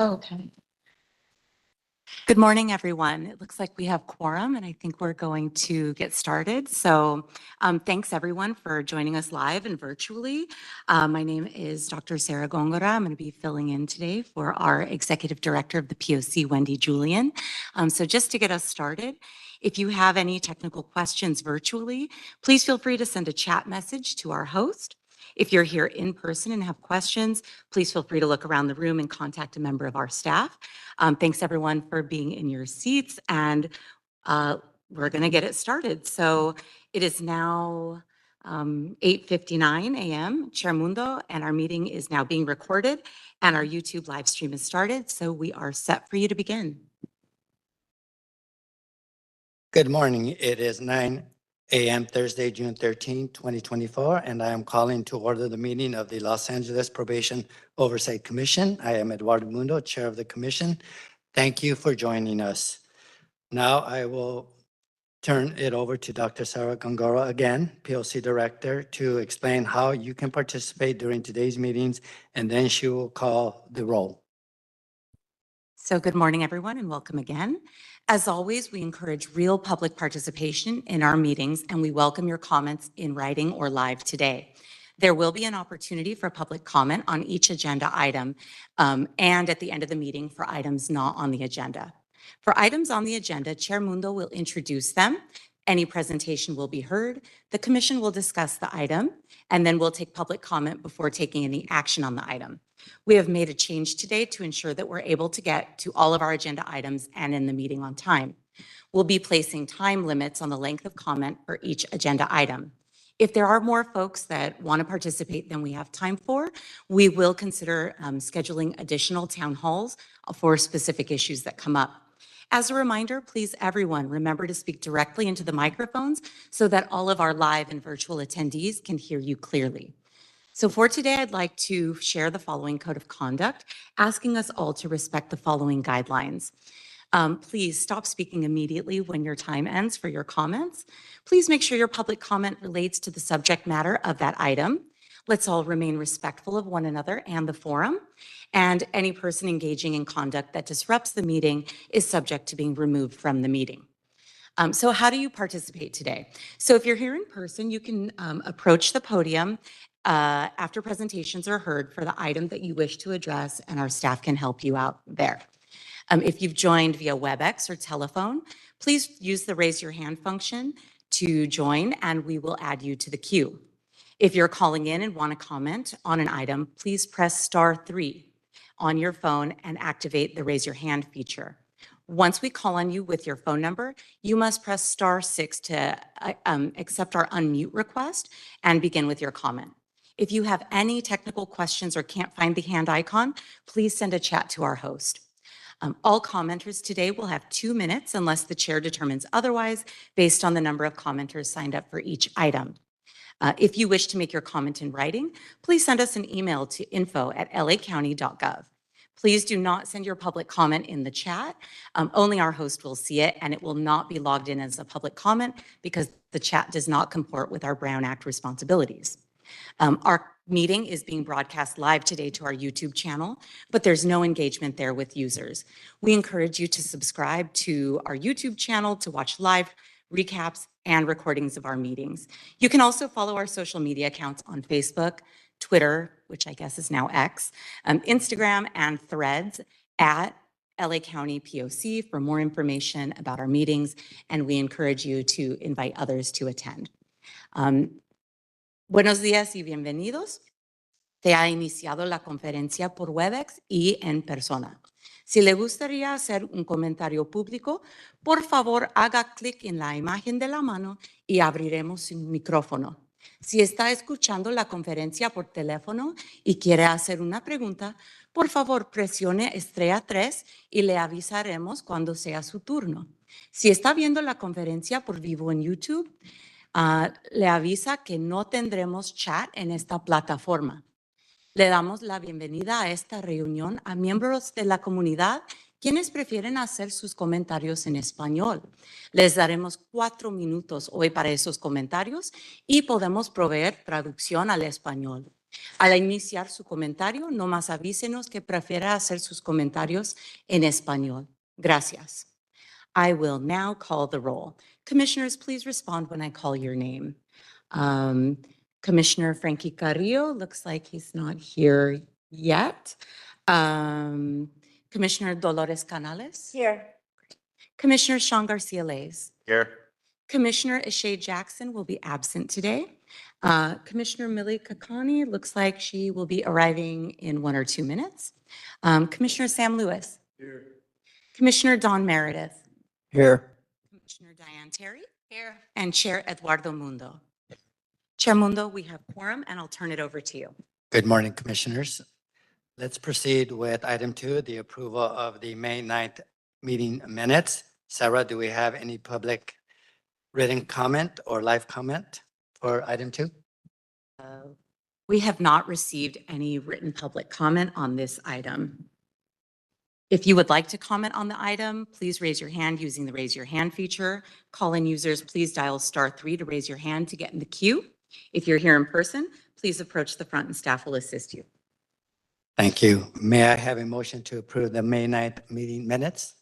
Okay. Good morning, everyone. It looks like we have quorum, and I think we're going to get started. So thanks, everyone, for joining us live and virtually. My name is Dr. Sarah Gongora. I'm going to be filling in today for our Executive Director of the POC, Wendy Julian. So just to get us started, if you have any technical questions virtually, please feel free to send a chat message to our host. If you're here in person and have questions, please feel free to look around the room and contact a member of our staff. Thanks everyone for being in your seats, and we're going to get it started. So it is now 8:59 a.m. Chair Mundo, and our meeting is now being recorded and our YouTube live stream is started. So we are set for you to begin. Good morning. It is 9 a.m. Thursday, June 13, 2024, and I am calling to order the meeting of the Los Angeles Probation Oversight Commission. I am Eduardo Mundo, Chair of the Commission. Thank you for joining us. Now I will turn it over to Dr. Sarah Gongora again, POC Director, to explain how you can participate during today's meetings, and then she will call the roll. So good morning, everyone, and welcome again. As always, we encourage real public participation in our meetings, and we welcome your comments in writing or live today. There will be an opportunity for public comment on each agenda item and at the end of the meeting for items not on the agenda. For items on the agenda, Chair Mundo will introduce them. Any presentation will be heard. The Commission will discuss the item, and then we'll take public comment before taking any action on the item. We have made a change today to ensure that we're able to get to all of our agenda items and in the meeting on time. We'll be placing time limits on the length of comment for each agenda item. If there are more folks that want to participate than we have time for, we will consider scheduling additional town halls for specific issues that come up. As a reminder, please, everyone, remember to speak directly into the microphones so that all of our live and virtual attendees can hear you clearly. So for today, I'd like to share the following code of conduct, asking us all to respect the following guidelines. Please stop speaking immediately when your time ends for your comments. Please make sure your public comment relates to the subject matter of that item. Let's all remain respectful of one another and the forum. And any person engaging in conduct that disrupts the meeting is subject to being removed from the meeting. So how do you participate today? So if you're here in person, you can approach the podium after presentations are heard for the item that you wish to address, and our staff can help you out there. If you've joined via WebEx or telephone, please use the raise your hand function to join, and we will add you to the queue. If you're calling in and want to comment on an item, please press *3 on your phone and activate the raise your hand feature. Once we call on you with your phone number, you must press *6 to accept our unmute request and begin with your comment. If you have any technical questions or can't find the hand icon, please send a chat to our host. All commenters today will have 2 minutes unless the chair determines otherwise based on the number of commenters signed up for each item. If you wish to make your comment in writing, please send us an email to info@lacounty.gov. Please do not send your public comment in the chat. Only our host will see it, and it will not be logged in as a public comment because the chat does not comport with our Brown Act responsibilities. Our meeting is being broadcast live today to our YouTube channel, but there's no engagement there with users. We encourage you to subscribe to our YouTube channel to watch live recaps and recordings of our meetings. You can also follow our social media accounts on Facebook, Twitter, which I guess is now X, Instagram, and Threads at LA County POC for more information about our meetings, and we encourage you to invite others to attend. Buenos días y bienvenidos. Se ha iniciado la conferencia por WebEx y en persona. Si le gustaría hacer un comentario público, por favor haga clic en la imagen de la mano y abriremos su micrófono. Si está escuchando la conferencia por teléfono y quiere hacer una pregunta, por favor presione *3 y le avisaremos cuando sea su turno. Si está viendo la conferencia por vivo en YouTube, le avisa que no tendremos chat en esta plataforma. Le damos la bienvenida a esta reunión a miembros de la comunidad quienes prefieren hacer sus comentarios en español. Les daremos 4 minutos hoy para esos comentarios y podemos proveer traducción al español. Al iniciar su comentario, nomás avísenos que prefiera hacer sus comentarios en español. Gracias. I will now call the roll. Commissioners, please respond when I call your name. Commissioner Frankie Carrillo, looks like he's not here yet. Commissioner Dolores Canales. Here. Commissioner Sean Garcia Lays. Here. Commissioner Ishay Jackson will be absent today. Commissioner Millie Kakani looks like she will be arriving in 1 or 2 minutes. Commissioner Sam Lewis. Here. Commissioner Don Meredith. Here. Commissioner Diane Terry. Here. And Chair Eduardo Mundo. Chair Mundo, we have quorum, and I'll turn it over to you. Good morning, Commissioners. Let's proceed with item 2, the approval of the May 9th meeting minutes. Sarah, do we have any public written comment or live comment for item 2? We have not received any written public comment on this item. If you would like to comment on the item, please raise your hand using the raise your hand feature. Call-in users, please dial *3 to raise your hand to get in the queue. If you're here in person, please approach the front and staff will assist you. Thank you. May I have a motion to approve the May 9th meeting minutes?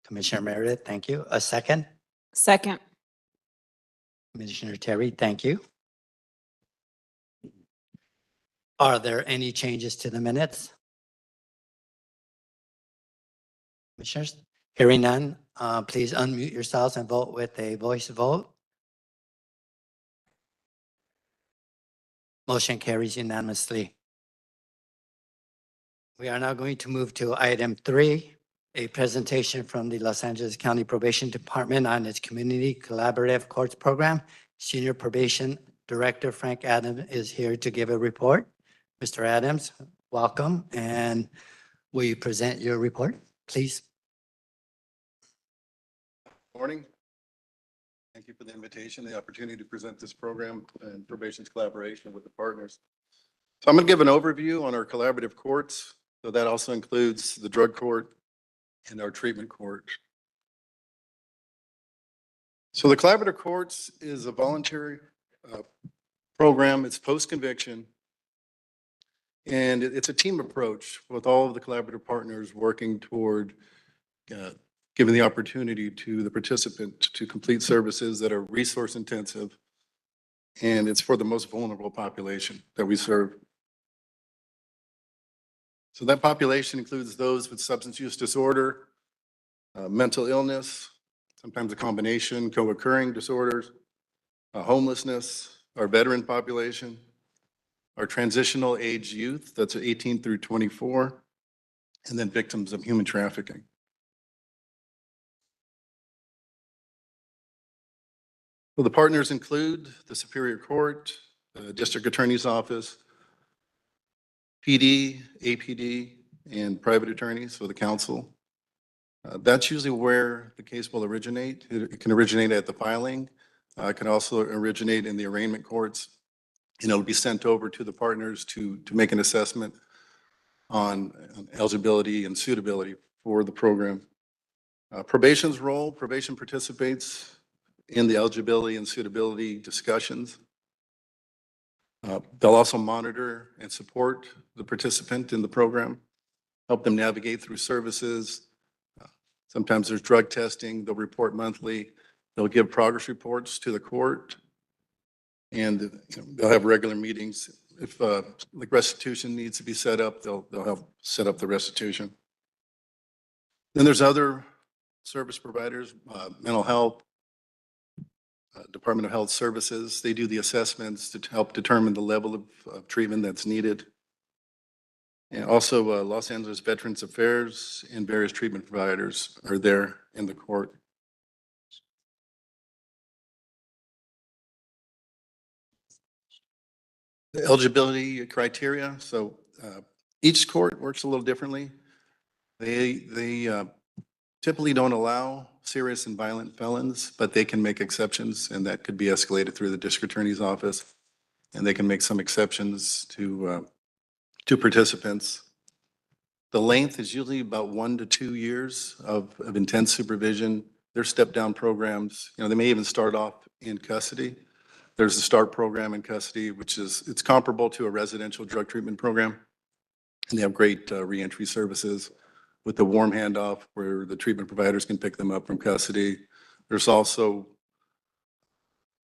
Commissioner Meredith, thank you. A second? Second. Commissioner Terry, thank you. Are there any changes to the minutes? Commissioners, hearing none, please unmute yourselves and vote with a voice vote. Motion carries unanimously. We are now going to move to item 3, a presentation from the Los Angeles County Probation Department on its Community Collaborative Courts Program. Senior Probation Director Frank Adams is here to give a report. Mr. Adams, welcome, and will you present your report, please? Morning. Thank you for the invitation, the opportunity to present this program and probation's collaboration with the partners. So I'm going to give an overview on our collaborative courts. So that also includes the drug court and our treatment court. So the collaborative courts is a voluntary program. It's post-conviction. And it's a team approach with all of the collaborative partners working toward giving the opportunity to the participant to complete services that are resource intensive. And it's for the most vulnerable population that we serve. So that population includes those with substance use disorder, mental illness, sometimes a combination, co-occurring disorders, homelessness, our veteran population, our transitional age youth, that's 18 through 24, and then victims of human trafficking. Well, the partners include the Superior Court, the District Attorney's Office, PD, APD, and private attorneys for the council. That's usually where the case will originate. It can originate at the filing. It can also originate in the arraignment courts. And it'll be sent over to the partners to make an assessment on eligibility and suitability for the program. Probation's role, probation participates in the eligibility and suitability discussions. They'll also monitor and support the participant in the program, help them navigate through services. Sometimes there's drug testing. They'll report monthly. They'll give progress reports to the court. And they'll have regular meetings. If like restitution needs to be set up, they'll help set up the restitution. Then there's other service providers, mental health, Department of Health Services. They do the assessments to help determine the level of treatment that's needed. And also Los Angeles Veterans Affairs and various treatment providers are there in the court. The eligibility criteria. So each court works a little differently. They typically don't allow serious and violent felons, but they can make exceptions, and that could be escalated through the district attorney's office. And they can make some exceptions to participants. The length is usually about 1 to 2 years of intense supervision. They're step-down programs. They may even start off in custody. There's the START program in custody, it's comparable to a residential drug treatment program. And they have great reentry services with the warm handoff where the treatment providers can pick them up from custody. There's also,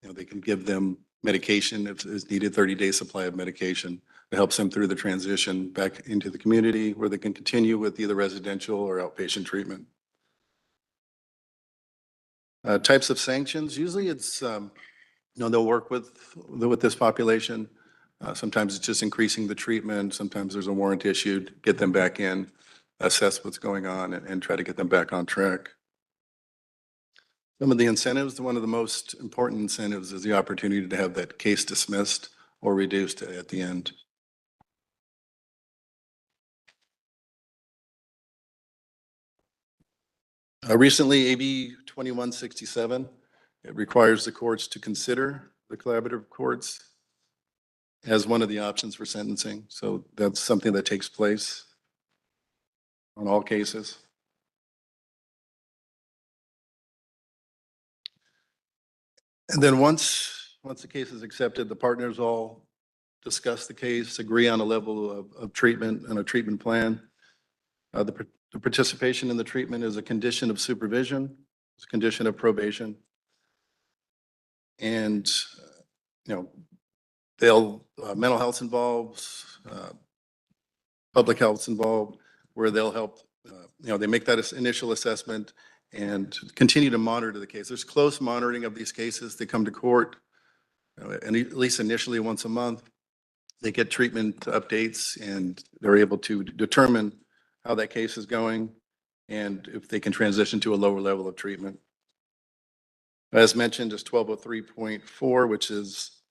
they can give them medication if is needed, 30-day supply of medication that helps them through the transition back into the community where they can continue with either residential or outpatient treatment. Types of sanctions, usually it's, they'll work with this population. Sometimes it's just increasing the treatment. Sometimes there's a warrant issued, get them back in, assess what's going on, and try to get them back on track. Some of the incentives, one of the most important incentives is the opportunity to have that case dismissed or reduced at the end. Recently, AB 2167, it requires the courts to consider the collaborative courts as one of the options for sentencing. So that's something that takes place on all cases. And then once the case is accepted, the partners all discuss the case, agree on a level of treatment and a treatment plan. The participation in the treatment is a condition of supervision, it's a condition of probation. And, they'll, mental health's involved, public health's involved, where they'll help, they make that initial assessment and continue to monitor the case. There's close monitoring of these cases. They come to court, and at least initially once a month. They get treatment updates and they're able to determine how that case is going and if they can transition to a lower level of treatment. As mentioned, is 1203.4, which is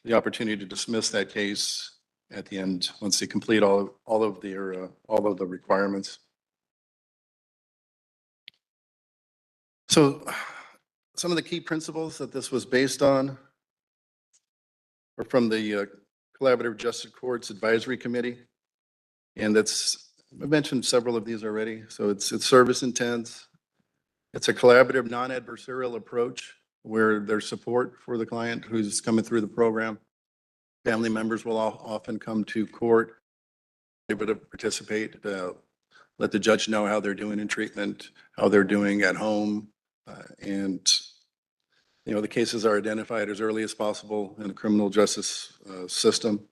the opportunity to dismiss that case at the end once they complete all of the requirements. So some of the key principles that this was based on are from the Collaborative Justice Courts Advisory Committee. And I've mentioned several of these already. So it's service intense. It's a collaborative, non-adversarial approach where there's support for the client who's coming through the program. Family members will often come to court, able to participate, let the judge know how they're doing in treatment, how they're doing at home. And the cases are identified as early as possible in the criminal justice system.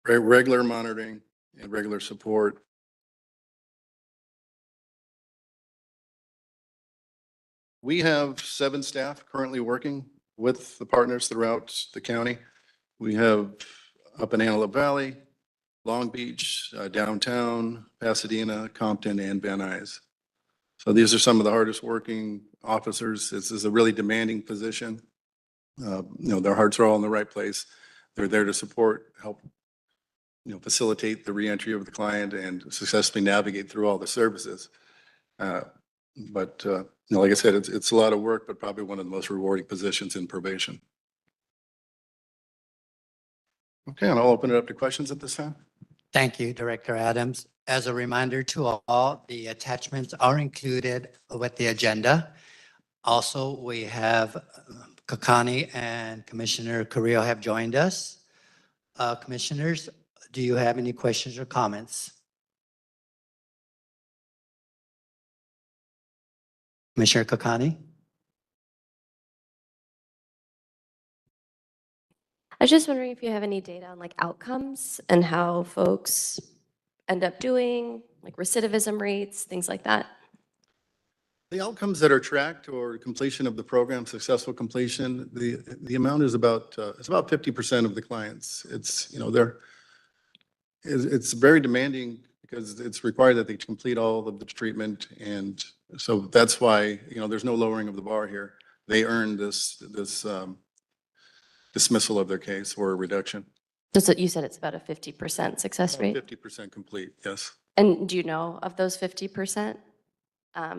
Regular monitoring and regular support. We have 7 staff currently working with the partners throughout the county. We have up in Antelope Valley, Long Beach, downtown, Pasadena, Compton, and Van Nuys. So these are some of the hardest working officers. This is a really demanding position. Their hearts are all in the right place. They're there to support, help, facilitate the reentry of the client and successfully navigate through all the services. But like I said, it's a lot of work, but probably one of the most rewarding positions in probation. Okay, and I'll open it up to questions at this time. Thank you, Director Adams. As a reminder to all, the attachments are included with the agenda. Also, we have Kakani and Commissioner Carrillo have joined us. Commissioners, do you have any questions or comments? Commissioner Kakani? I was just wondering if you have any data on outcomes and how folks end up doing, recidivism rates, things like that. The outcomes that are tracked or completion of the program, successful completion, the amount is about it's about 50% of the clients. It's it's very demanding because it's required that they complete all of the treatment, and so that's why there's no lowering of the bar here. They earn this dismissal of their case or a reduction. So you said it's about a 50% success rate? 50% complete, yes. And do you know of those 50%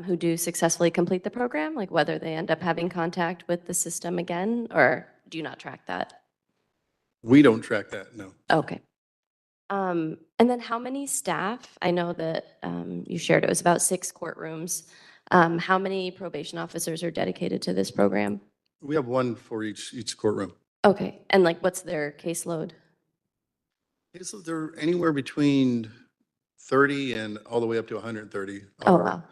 who do successfully complete the program, whether they end up having contact with the system again, or do you not track that? We don't track that, no. Okay. And then how many staff? I know that you shared it was about 6 courtrooms. How many probation officers are dedicated to this program? We have one for each courtroom. Okay, and like what's their caseload? Okay, so they're anywhere between 30 and all the way up to 130. Oh, wow.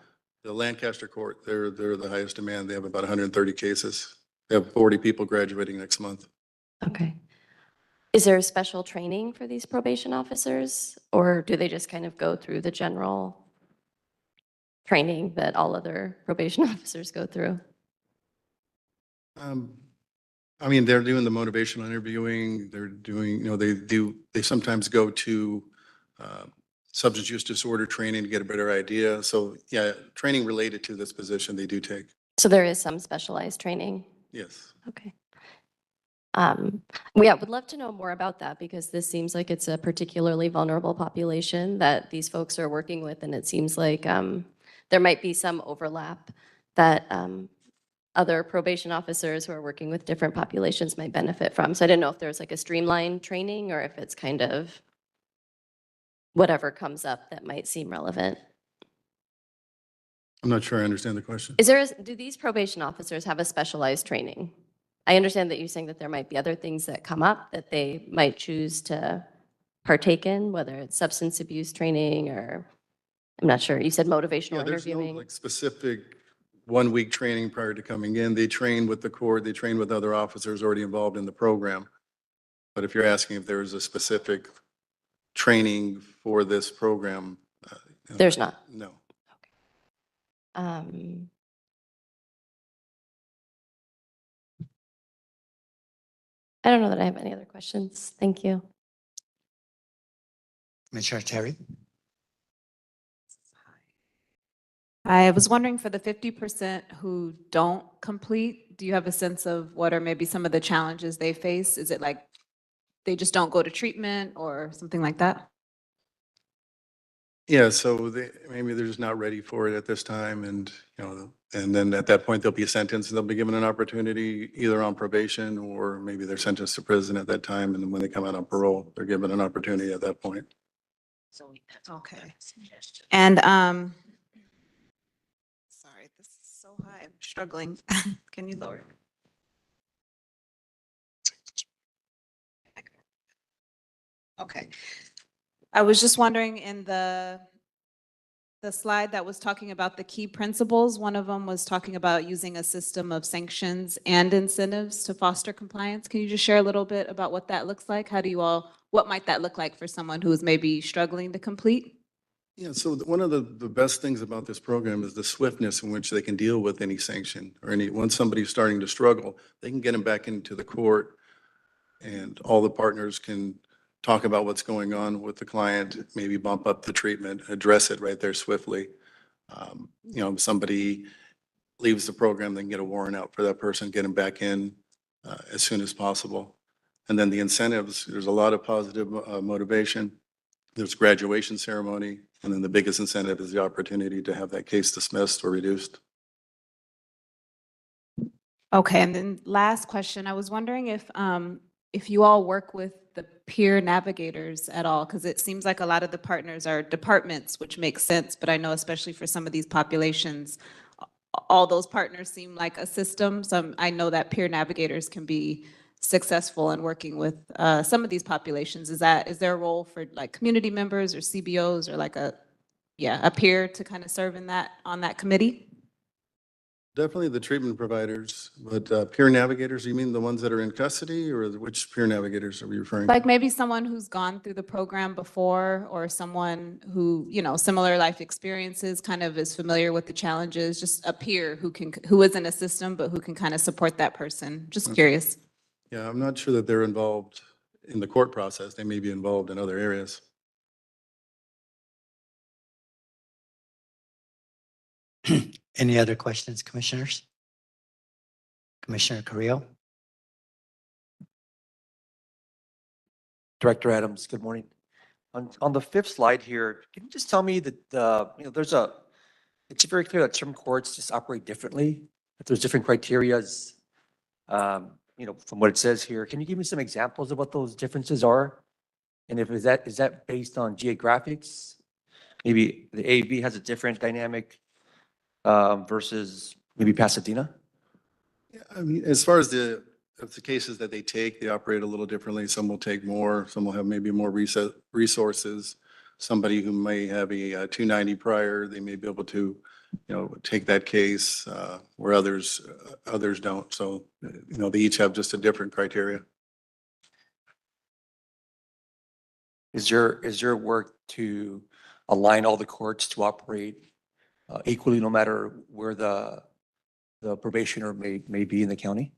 The Lancaster Court, they're the highest demand. They have about 130 cases. They have 40 people graduating next month. Okay. Is there a special training for these probation officers, or do they just kind of go through the general training that all other probation officers go through? I mean, they're doing the motivational interviewing. They're doing, they sometimes go to substance use disorder training to get a better idea. So yeah, training related to this position they do take. So there is some specialized training? Yes. Okay. Yeah, would love to know more about that because this seems like it's a particularly vulnerable population that these folks are working with, and it seems like there might be some overlap that other probation officers who are working with different populations might benefit from. So I didn't know if there's like a streamlined training or if it's kind of whatever comes up that might seem relevant. I'm not sure I understand the question. Do these probation officers have a specialized training? I understand that you're saying that there might be other things that come up that they might choose to partake in, whether it's substance abuse training or, I'm not sure, you said motivational Yeah, there's no interviewing. like specific 1 week training prior to coming in. They train with the court, they train with other officers already involved in the program. But if you're asking if there's a specific training for this program. There's not. No. I don't know that I have any other questions. Thank you. Commissioner Terry? I was wondering for the 50% who don't complete, do you have a sense of what are maybe some of the challenges they face? Is it like they just don't go to treatment or something like that? Yeah, so maybe they're just not ready for it at this time, and and then at that point they'll be sentenced. They'll be given an opportunity either on probation or maybe they're sentenced to prison at that time, and then when they come out on parole, they're given an opportunity at that point. Okay. And sorry, this is so high. I'm struggling. Can you lower it? Okay. I was just wondering in the slide that was talking about the key principles, one of them was talking about using a system of sanctions and incentives to foster compliance. Can you just share a little bit about what that looks like? What might that look like for someone who is maybe struggling to complete? Yeah, so one of the best things about this program is the swiftness in which they can deal with any sanction or once somebody's starting to struggle, they can get them back into the court and all the partners can talk about what's going on with the client, maybe bump up the treatment, address it right there swiftly. Somebody leaves the program, they can get a warrant out for that person, get them back in as soon as possible. And then the incentives, there's a lot of positive motivation. There's graduation ceremony, and then the biggest incentive is the opportunity to have that case dismissed or reduced. Okay, and then last question, I was wondering if you all work with the peer navigators at all, because it seems like a lot of the partners are departments, which makes sense, but I know especially for some of these populations, all those partners seem like a system. So I know that peer navigators can be successful in working with some of these populations. Is there a role for like community members or CBOs or like a peer to kind of serve on that committee? Definitely the treatment providers, but peer navigators, you mean the ones that are in custody, or which peer navigators are we referring to? Like maybe someone who's gone through the program before, or someone who, similar life experiences, kind of is familiar with the challenges, just a peer who isn't a system, but who can kind of support that person. Just curious. Yeah, I'm not sure that they're involved in the court process. They may be involved in other areas. Any other questions, commissioners? Commissioner Carrillo? Director Adams, good morning. On the fifth slide here, can you just tell me that, it's very clear that some courts just operate differently, that there's different criterias, from what it says here. Can you give me some examples of what those differences are? And is that based on geographics? Maybe the AV has a different dynamic versus maybe Pasadena? I mean, as far as of the cases that they take, they operate a little differently. Some will take more, some will have maybe more resources. Somebody who may have a 290 prior, they may be able to, take that case, where others don't. So, they each have just a different criteria. Is there work to align all the courts to operate equally, no matter where the probationer may be in the county?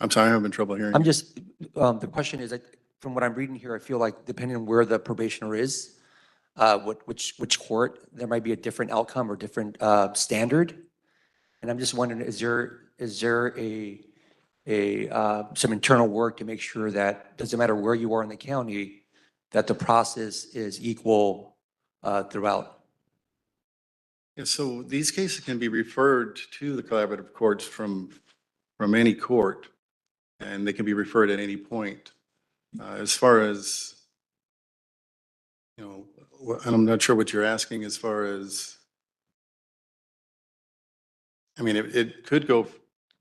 I'm sorry, I'm having trouble hearing I'm you. just, the question is, from what I'm reading here, I feel like depending on where the probationer is, which court, there might be a different outcome or different standard. And I'm just wondering, is there some internal work to make sure that doesn't matter where you are in the county, that the process is equal throughout? Yeah, so these cases can be referred to the collaborative courts from any court, and they can be referred at any point. As far as, and I'm not sure what you're asking as far as, I mean, it could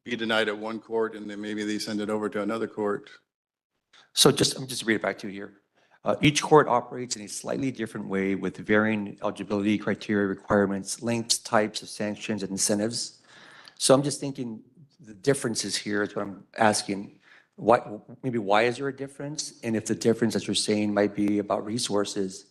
be denied at one court and then maybe they send it over to another court. So I'm just read it back to you here. Each court operates in a slightly different way with varying eligibility criteria, requirements, lengths, types of sanctions, and incentives. So I'm just thinking the differences here is what I'm asking. Why is there a difference? And if the difference, as you're saying, might be about resources,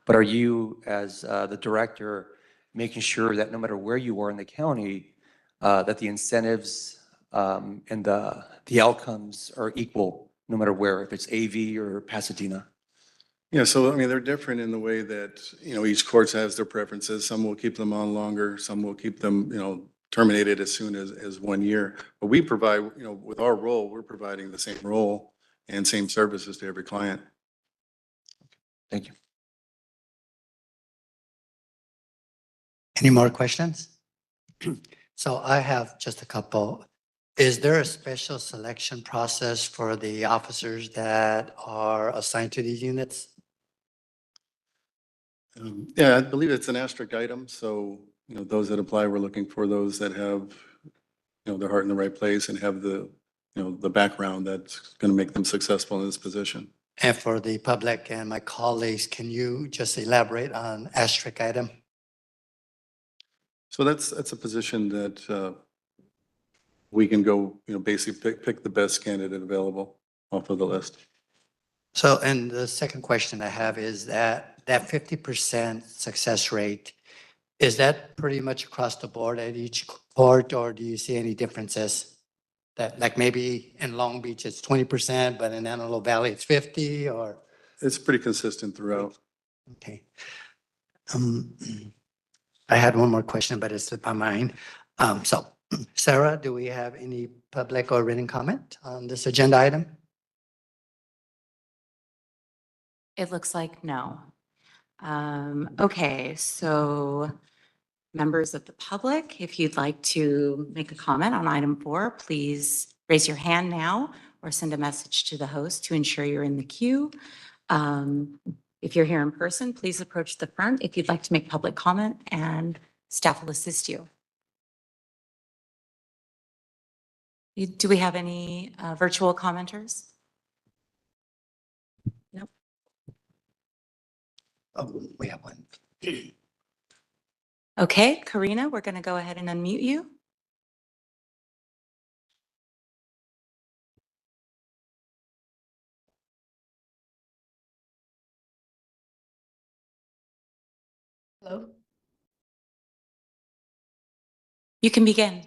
but are you, as the director, making sure that no matter where you are in the county, that the incentives and the outcomes are equal, no matter where, if it's AV or Pasadena? Yeah, so I mean, they're different in the way that, each court has their preferences. Some will keep them on longer, some will keep them, terminated as soon as 1 year. But we provide, with our role, we're providing the same role and same services to every client. Thank you. Any more questions? So I have just a couple. Is there a special selection process for the officers that are assigned to these units? Yeah, I believe it's an asterisk item. So, those that apply, we're looking for those that have, their heart in the right place and have the, the background that's going to make them successful in this position. And for the public and my colleagues, can you just elaborate on asterisk item? So that's a position that we can go, basically pick the best candidate available off of the list. So, and the second question I have is that 50% success rate, is that pretty much across the board at each court, or do you see any differences? That like maybe in Long Beach it's 20%, but in Antelope Valley it's 50, or? It's pretty consistent throughout. Okay. I had one more question, but it slipped my mind. So Sarah, do we have any public or written comment on this agenda item? It looks like no. Okay, so members of the public, if you'd like to make a comment on item 4, please raise your hand now or send a message to the host to ensure you're in the queue. If you're here in person, please approach the front if you'd like to make public comment, and staff will assist you. Do we have any virtual commenters? Nope. Oh, we have one. Okay, Karina, we're going to go ahead and unmute you. Hello. You can begin.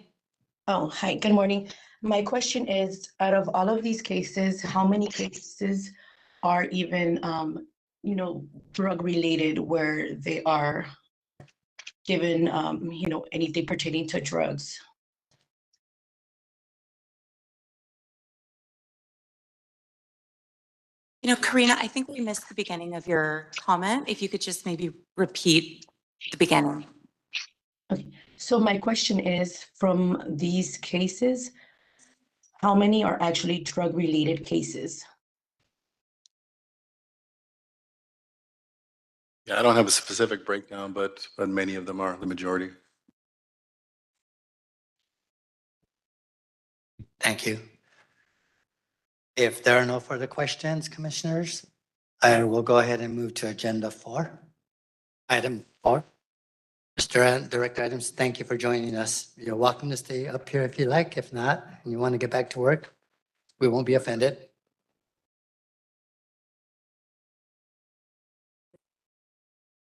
Oh, hi, good morning. My question is, out of all of these cases, how many cases are even, drug related where they are given, anything pertaining to drugs? Karina, I think we missed the beginning of your comment. If you could just maybe repeat the beginning. Okay, so my question is, from these cases, how many are actually drug related cases? Yeah, I don't have a specific breakdown, but many of them are, the majority. Thank you. If there are no further questions, commissioners, I will go ahead and move to agenda 4. Item 4. Mr. Director Adams, thank you for joining us. You're welcome to stay up here if you like. If not, and you want to get back to work, we won't be offended.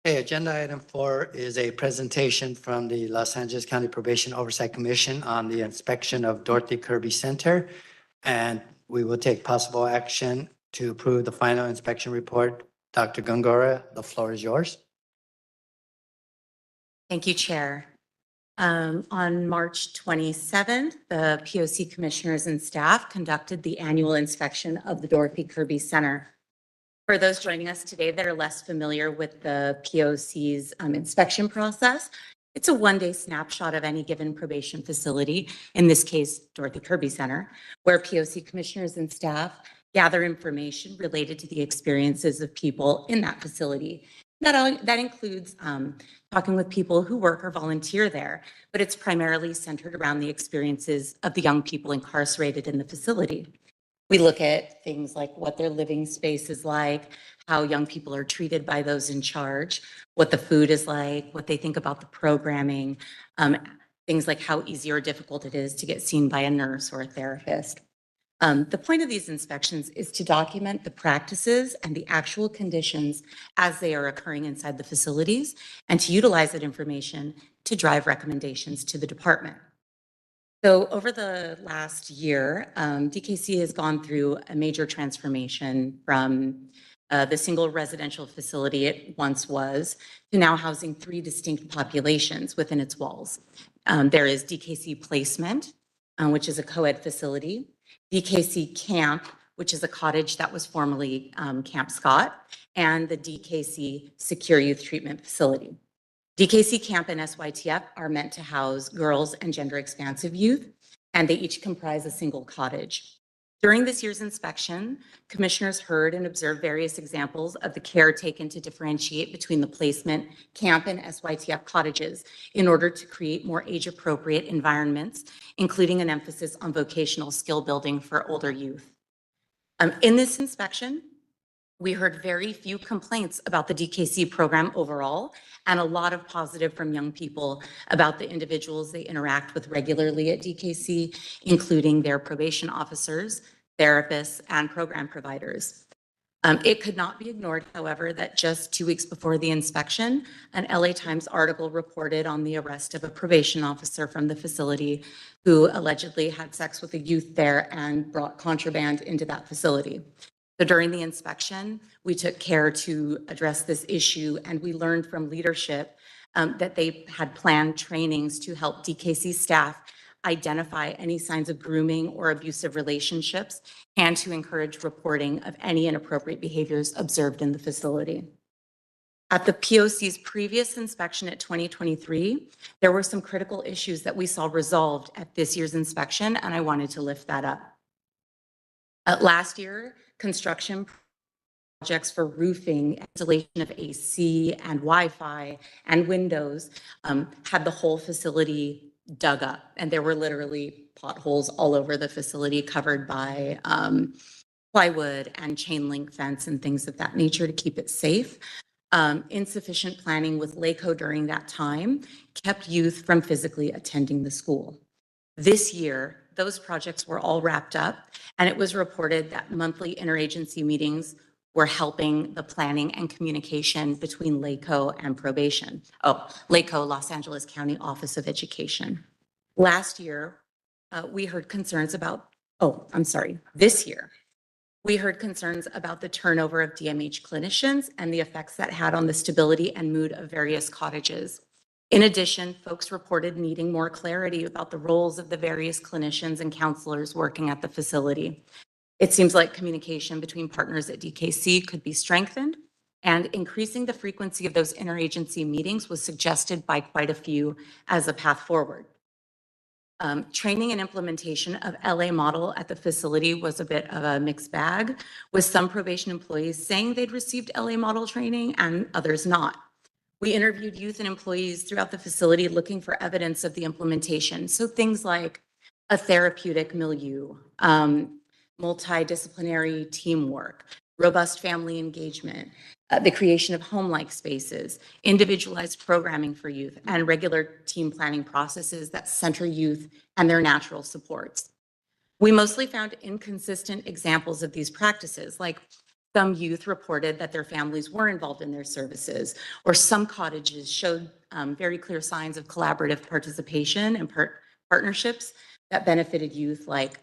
Okay, agenda item 4 is a presentation from the Los Angeles County Probation Oversight Commission on the inspection of Dorothy Kirby Center. And we will take possible action to approve the final inspection report. Dr. Gongora, the floor is yours. Thank you, Chair. On March 27th, the POC commissioners and staff conducted the annual inspection of the Dorothy Kirby Center. For those joining us today that are less familiar with the POC's inspection process, it's a one-day snapshot of any given probation facility, in this case, Dorothy Kirby Center, where POC commissioners and staff gather information related to the experiences of people in that facility. That includes talking with people who work or volunteer there, but it's primarily centered around the experiences of the young people incarcerated in the facility. We look at things like what their living space is like, how young people are treated by those in charge, what the food is like, what they think about the programming, things like how easy or difficult it is to get seen by a nurse or a therapist. The point of these inspections is to document the practices and the actual conditions as they are occurring inside the facilities and to utilize that information to drive recommendations to the department. So over the last year, DKC has gone through a major transformation from the single residential facility it once was to now housing 3 distinct populations within its walls. There is DKC Placement, which is a co-ed facility, DKC Camp, which is a cottage that was formerly Camp Scott, and the DKC Secure Youth Treatment Facility. DKC Camp and SYTF are meant to house girls and gender-expansive youth, and they each comprise a single cottage. During this year's inspection, commissioners heard and observed various examples of the care taken to differentiate between the placement, camp, and SYTF cottages in order to create more age-appropriate environments, including an emphasis on vocational skill building for older youth. In this inspection, we heard very few complaints about the DKC program overall, and a lot of positive from young people about the individuals they interact with regularly at DKC, including their probation officers, therapists, and program providers. It could not be ignored, however, that just 2 weeks before the inspection, an LA Times article reported on the arrest of a probation officer from the facility who allegedly had sex with a youth there and brought contraband into that facility. So during the inspection, we took care to address this issue, and we learned from leadership that they had planned trainings to help DKC staff identify any signs of grooming or abusive relationships and to encourage reporting of any inappropriate behaviors observed in the facility. At the POC's previous inspection at 2023, there were some critical issues that we saw resolved at this year's inspection, and I wanted to lift that up. Last year, construction projects for roofing, installation of AC and Wi-Fi and windows had the whole facility dug up, and there were literally potholes all over the facility covered by plywood and chain link fence and things of that nature to keep it safe. Insufficient planning with LACO during that time kept youth from physically attending the school. This year, those projects were all wrapped up, and it was reported that monthly interagency meetings were helping the planning and communication between LACO and probation. LACO, Los Angeles County Office of Education. Last year, we heard concerns about, this year, we heard concerns about the turnover of DMH clinicians and the effects that had on the stability and mood of various cottages. In addition, folks reported needing more clarity about the roles of the various clinicians and counselors working at the facility. It seems like communication between partners at DKC could be strengthened, and increasing the frequency of those interagency meetings was suggested by quite a few as a path forward. Training and implementation of LA model at the facility was a bit of a mixed bag, with some probation employees saying they'd received LA model training and others not. We interviewed youth and employees throughout the facility looking for evidence of the implementation. So things like a therapeutic milieu, multidisciplinary teamwork, robust family engagement, the creation of home-like spaces, individualized programming for youth, and regular team planning processes that center youth and their natural supports. We mostly found inconsistent examples of these practices, like some youth reported that their families were involved in their services, or some cottages showed very clear signs of collaborative participation and partnerships that benefited youth, like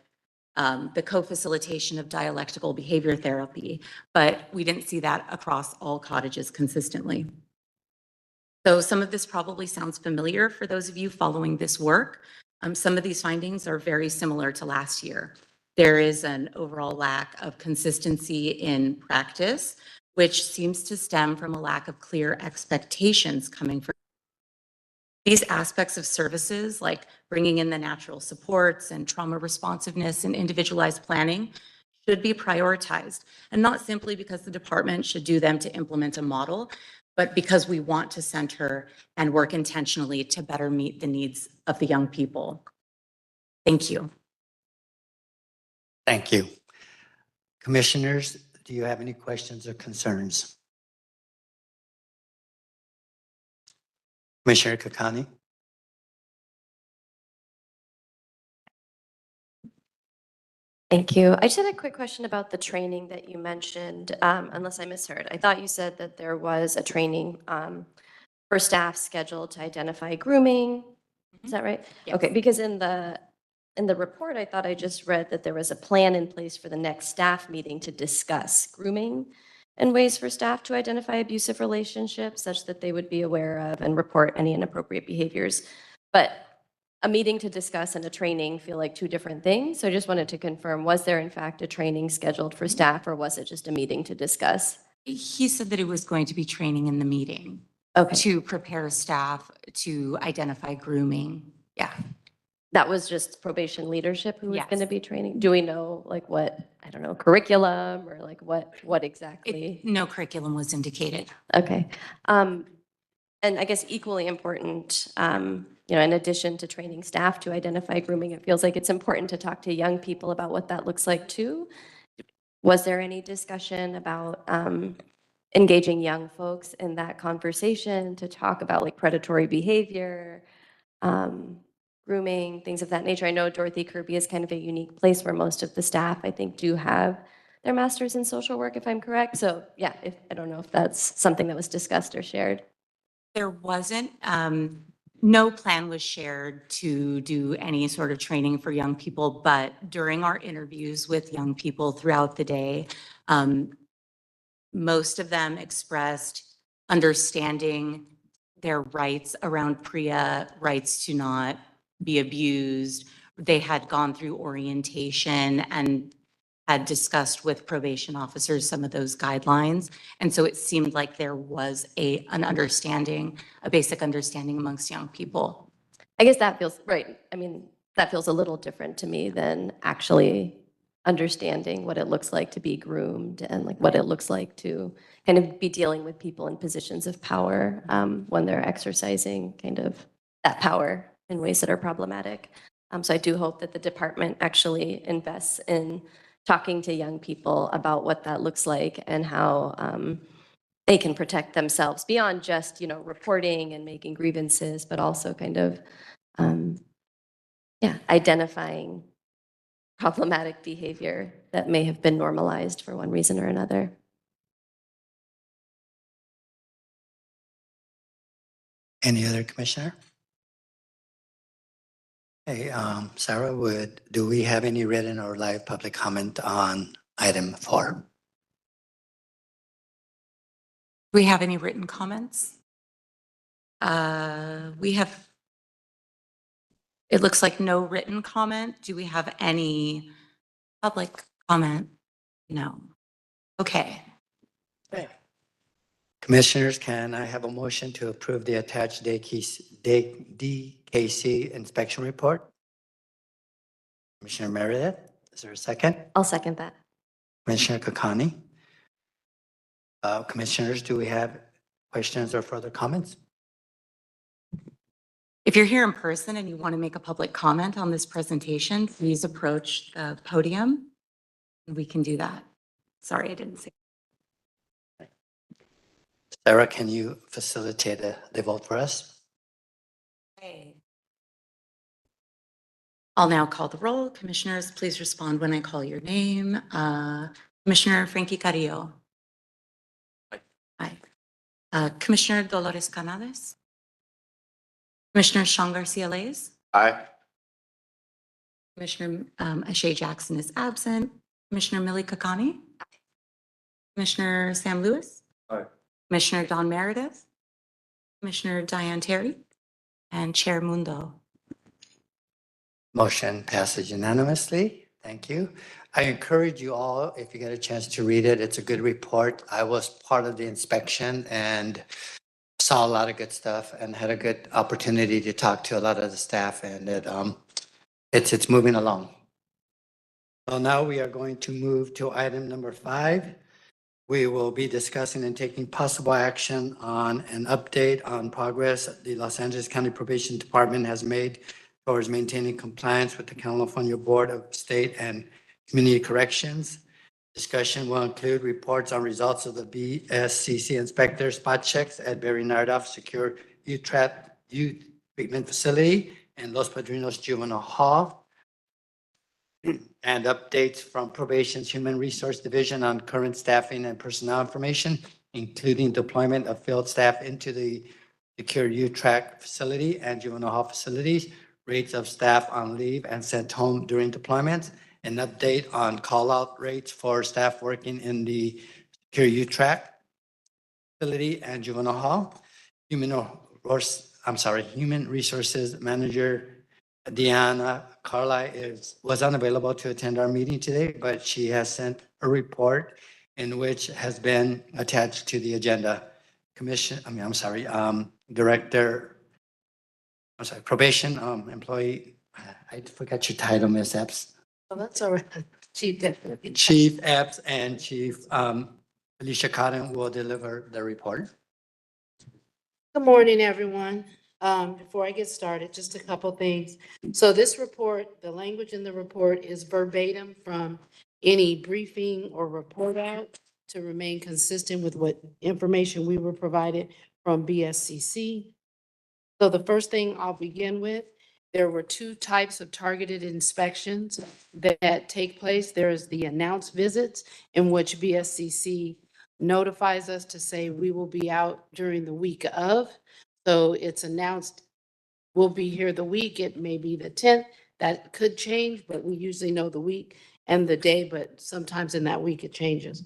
the co-facilitation of dialectical behavior therapy, but we didn't see that across all cottages consistently. So some of this probably sounds familiar for those of you following this work. Some of these findings are very similar to last year. There is an overall lack of consistency in practice, which seems to stem from a lack of clear expectations coming from these aspects of services, like bringing in the natural supports and trauma responsiveness and individualized planning, should be prioritized, and not simply because the department should do them to implement a model, but because we want to center and work intentionally to better meet the needs of the young people. Thank you. Thank you. Commissioners, do you have any questions or concerns? Commissioner Kakani? Thank you. I just had a quick question about the training that you mentioned, unless I misheard. I thought you said that there was a training for staff scheduled to identify grooming. Is that right? Yes. Okay, because in the report, I thought I just read that there was a plan in place for the next staff meeting to discuss grooming and ways for staff to identify abusive relationships such that they would be aware of and report any inappropriate behaviors. But a meeting to discuss and a training feel like two different things. So I just wanted to confirm, was there in fact a training scheduled for staff, or was it just a meeting to discuss? He said that it was going to be training in the meeting Okay, to prepare staff to identify grooming. Yeah. that was just probation leadership who was Yes. going to be training? Do we know like what, I don't know, curriculum or like what exactly? No curriculum was indicated. Okay. And I guess equally important, in addition to training staff to identify grooming, it feels like it's important to talk to young people about what that looks like too. Was there any discussion about engaging young folks in that conversation to talk about like predatory behavior, grooming, things of that nature? I know Dorothy Kirby is kind of a unique place where most of the staff, I think, do have their master's in social work, if I'm correct. So yeah, I don't know if that's something that was discussed or shared. There wasn't, no plan was shared to do any sort of training for young people, but during our interviews with young people throughout the day, most of them expressed understanding their rights around PREA, rights to not be abused. They had gone through orientation and had discussed with probation officers some of those guidelines. And so it seemed like there was an understanding, a basic understanding amongst young people. I guess that feels right. I mean, that feels a little different to me than actually understanding what it looks like to be groomed and like what it looks like to kind of be dealing with people in positions of power when they're exercising kind of that power in ways that are problematic. So I do hope that the department actually invests in talking to young people about what that looks like and how they can protect themselves beyond just, reporting and making grievances, but also kind of, identifying problematic behavior that may have been normalized for one reason or another. Any other commissioner? Hey, Sarah, do we have any written or live public comment on item 4? Do we have any written comments? We have, it looks like no written comment. Do we have any public comment? No. Okay. Commissioners, can I have a motion to approve the attached DKC inspection report? Commissioner Meredith, is there a second? I'll second that. Commissioner Kakani? Commissioners, do we have questions or further comments? If you're here in person and you want to make a public comment on this presentation, please approach the podium. We can do that. Sorry, I didn't say. Sarah, can you facilitate the vote for us? Okay. I'll now call the roll. Commissioners, please respond when I call your name. Commissioner Frankie Carrillo. Aye. Commissioner Dolores Canales. Commissioner Sean Garcia Leyes. Aye. Commissioner Ashay Jackson is absent. Commissioner Millie Kakani. Commissioner Sam Lewis. Aye. Commissioner Don Meredith. Commissioner Diane Terry. And Chair Mundo. Motion passes unanimously. Thank you. I encourage you all, if you get a chance to read it, it's a good report. I was part of the inspection and saw a lot of good stuff and had a good opportunity to talk to a lot of the staff, and it's moving along. So now we are going to move to item number 5. We will be discussing and taking possible action on an update on progress the Los Angeles County Probation Department has made towards maintaining compliance with the California Board of State and Community Corrections. Discussion will include reports on results of the BSCC inspector spot checks at Barry Nardoff Secure Youth Treatment Facility and Los Padrinos Juvenile Hall, and updates from Probation's Human Resource Division on current staffing and personnel information, including deployment of field staff into the Secure Youth Track Facility and Juvenile Hall facilities, rates of staff on leave and sent home during deployments, an update on call-out rates for staff working in the Secure Youth Track Facility and Juvenile Hall. Human Resources Manager Deanna Carly was unavailable to attend our meeting today, but she has sent a report in which has been attached to the agenda. Probation employee, I forgot your title, Ms. Epps. Oh, that's all right. Chief Deputy. Chief Epps and Chief Alicia Cotton will deliver the report. Good morning, everyone. Before I get started, just a couple things. So this report, the language in the report is verbatim from any briefing or report out to remain consistent with what information we were provided from BSCC. So the first thing I'll begin with, there were 2 types of targeted inspections that take place. There is the announced visits, in which BSCC notifies us to say we will be out during the week of. So it's announced we'll be here the week. It may be the 10th. That could change, but we usually know the week and the day, but sometimes in that week it changes.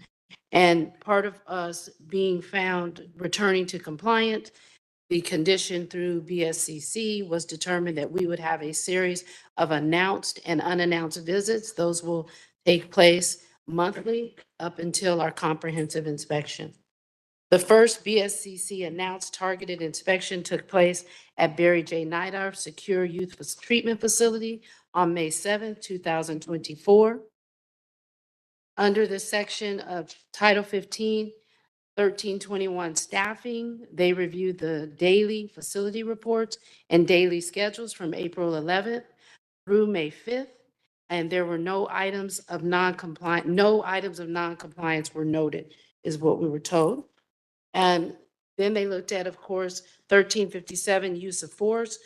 And part of us being found returning to compliant, the condition through BSCC was determined that we would have a series of announced and unannounced visits. Those will take place monthly up until our comprehensive inspection. The first BSCC announced targeted inspection took place at Barry J. Nidar Secure Youth Treatment Facility on May 7th, 2024. Under the section of Title 15, 1321 staffing, they reviewed the daily facility reports and daily schedules from April 11th through May 5th, and there were no items of non-compliance were noted, is what we were told. And then they looked at, of course, 1357 use of force,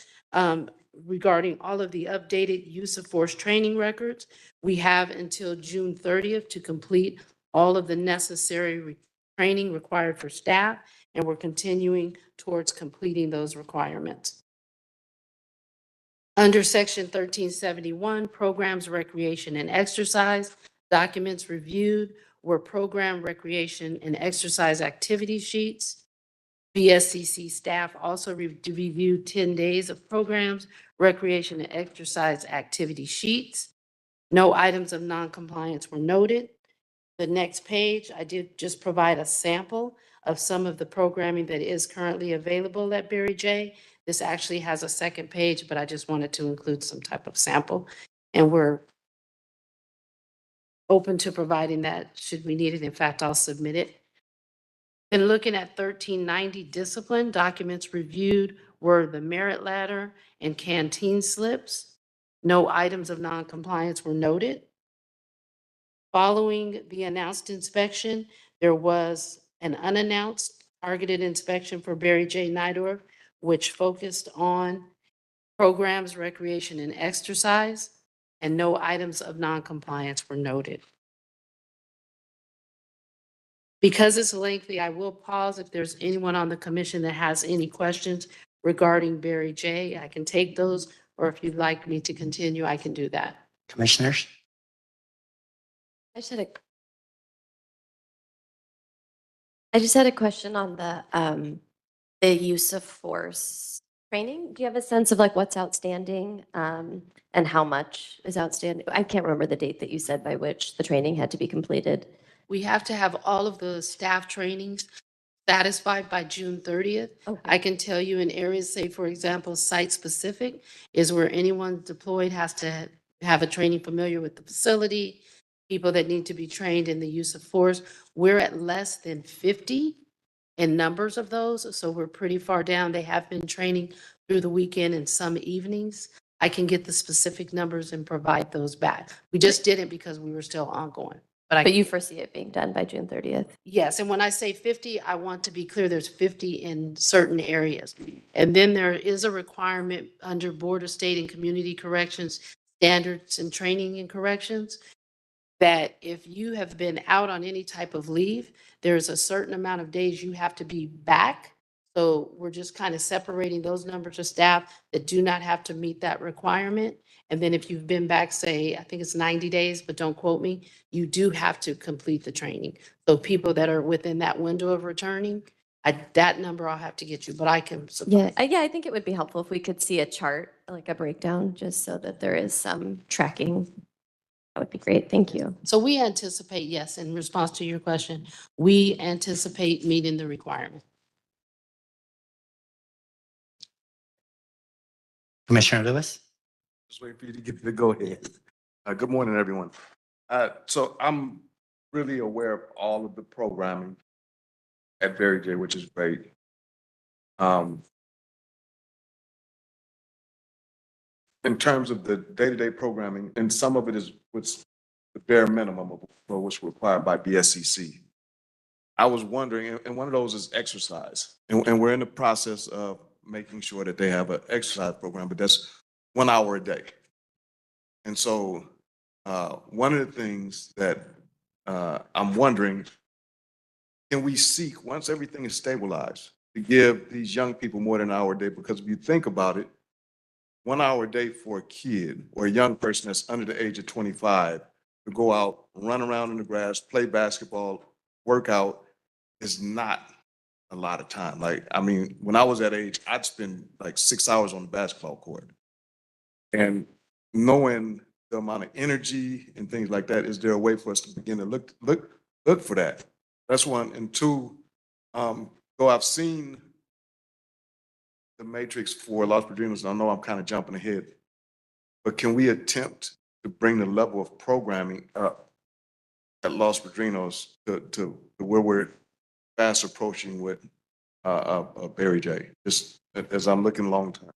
regarding all of the updated use of force training records. We have until June 30th to complete all of the necessary training required for staff, and we're continuing towards completing those requirements. Under section 1371, programs, recreation, and exercise, documents reviewed were program, recreation, and exercise activity sheets. BSCC staff also reviewed 10 days of programs, recreation, and exercise activity sheets. No items of non-compliance were noted. The next page, I did just provide a sample of some of the programming that is currently available at Barry J. This actually has a second page, but I just wanted to include some type of sample. And we're open to providing that should we need it. In fact, I'll submit it. Then looking at 1390 discipline, documents reviewed were the merit ladder and canteen slips. No items of noncompliance were noted. Following the announced inspection, there was an unannounced targeted inspection for Barry J. Nidor, which focused on programs, recreation, and exercise, and no items of noncompliance were noted. Because it's lengthy, I will pause if there's anyone on the commission that has any questions regarding Barry J. I can take those, or if you'd like me to continue, I can do that. Commissioners? I just had a question on the use of force training. Do you have a sense of like what's outstanding, and how much is outstanding? I can't remember the date that you said by which the training had to be completed. We have to have all of the staff trainings satisfied by June 30th. Okay. I can tell you in areas, say, for example, site-specific is where anyone deployed has to have a training familiar with the facility, people that need to be trained in the use of force. We're at less than 50 in numbers of those, so we're pretty far down. They have been training through the weekend and some evenings. I can get the specific numbers and provide those back. We just didn't because we were still ongoing. But you foresee it being done by June 30th? Yes, and when I say 50, I want to be clear, there's 50 in certain areas. And then there is a requirement under Board of State and Community Corrections Standards and Training and Corrections that if you have been out on any type of leave, there's a certain amount of days you have to be back. So we're just kind of separating those numbers of staff that do not have to meet that requirement. And then if you've been back, say, I think it's 90 days, but don't quote me, you do have to complete the training. So people that are within that window of returning, that number I'll have to get you, but I can. Yeah, I think it would be helpful if we could see a chart, like a breakdown, just so that there is some tracking. That would be great. Thank you. So we anticipate, yes, in response to your question, we anticipate meeting the requirement. Commissioner Lewis? Just wait for you to get to go ahead. Good morning, everyone. So I'm really aware of all of the programming at Barry J, which is great. In terms of the day-to-day programming, and some of it is what's the bare minimum of what's required by BSCC. I was wondering, and one of those is exercise, and we're in the process of making sure that they have an exercise program, but that's 1 hour a day. And so one of the things that I'm wondering, can we seek, once everything is stabilized, to give these young people more than an hour a day? Because if you think about it, 1 hour a day for a kid or a young person that's under the age of 25 to go out, run around in the grass, play basketball, work out is not a lot of time. Like, I mean, when I was that age, I'd spend like 6 hours on the basketball court. And knowing the amount of energy and things like that, is there a way for us to begin to look for that? That's one. And two, though I've seen the matrix for Los Padrinos, I know I'm kind of jumping ahead, but can we attempt to bring the level of programming up at Los Padrinos to where we're fast approaching with Barry J, just as I'm looking long term?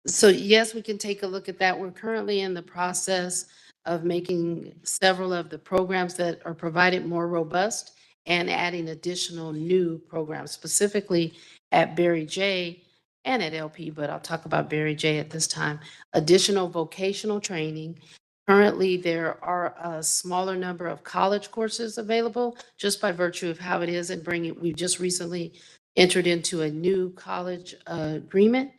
So yes, we can take a look at that. We're currently in the process of making several of the programs that are provided more robust and adding additional new programs, specifically at Barry J and at LP, but I'll talk about Barry J at this time. Additional vocational training. Currently, there are a smaller number of college courses available just by virtue of how it is and we've just recently entered into a new college agreement.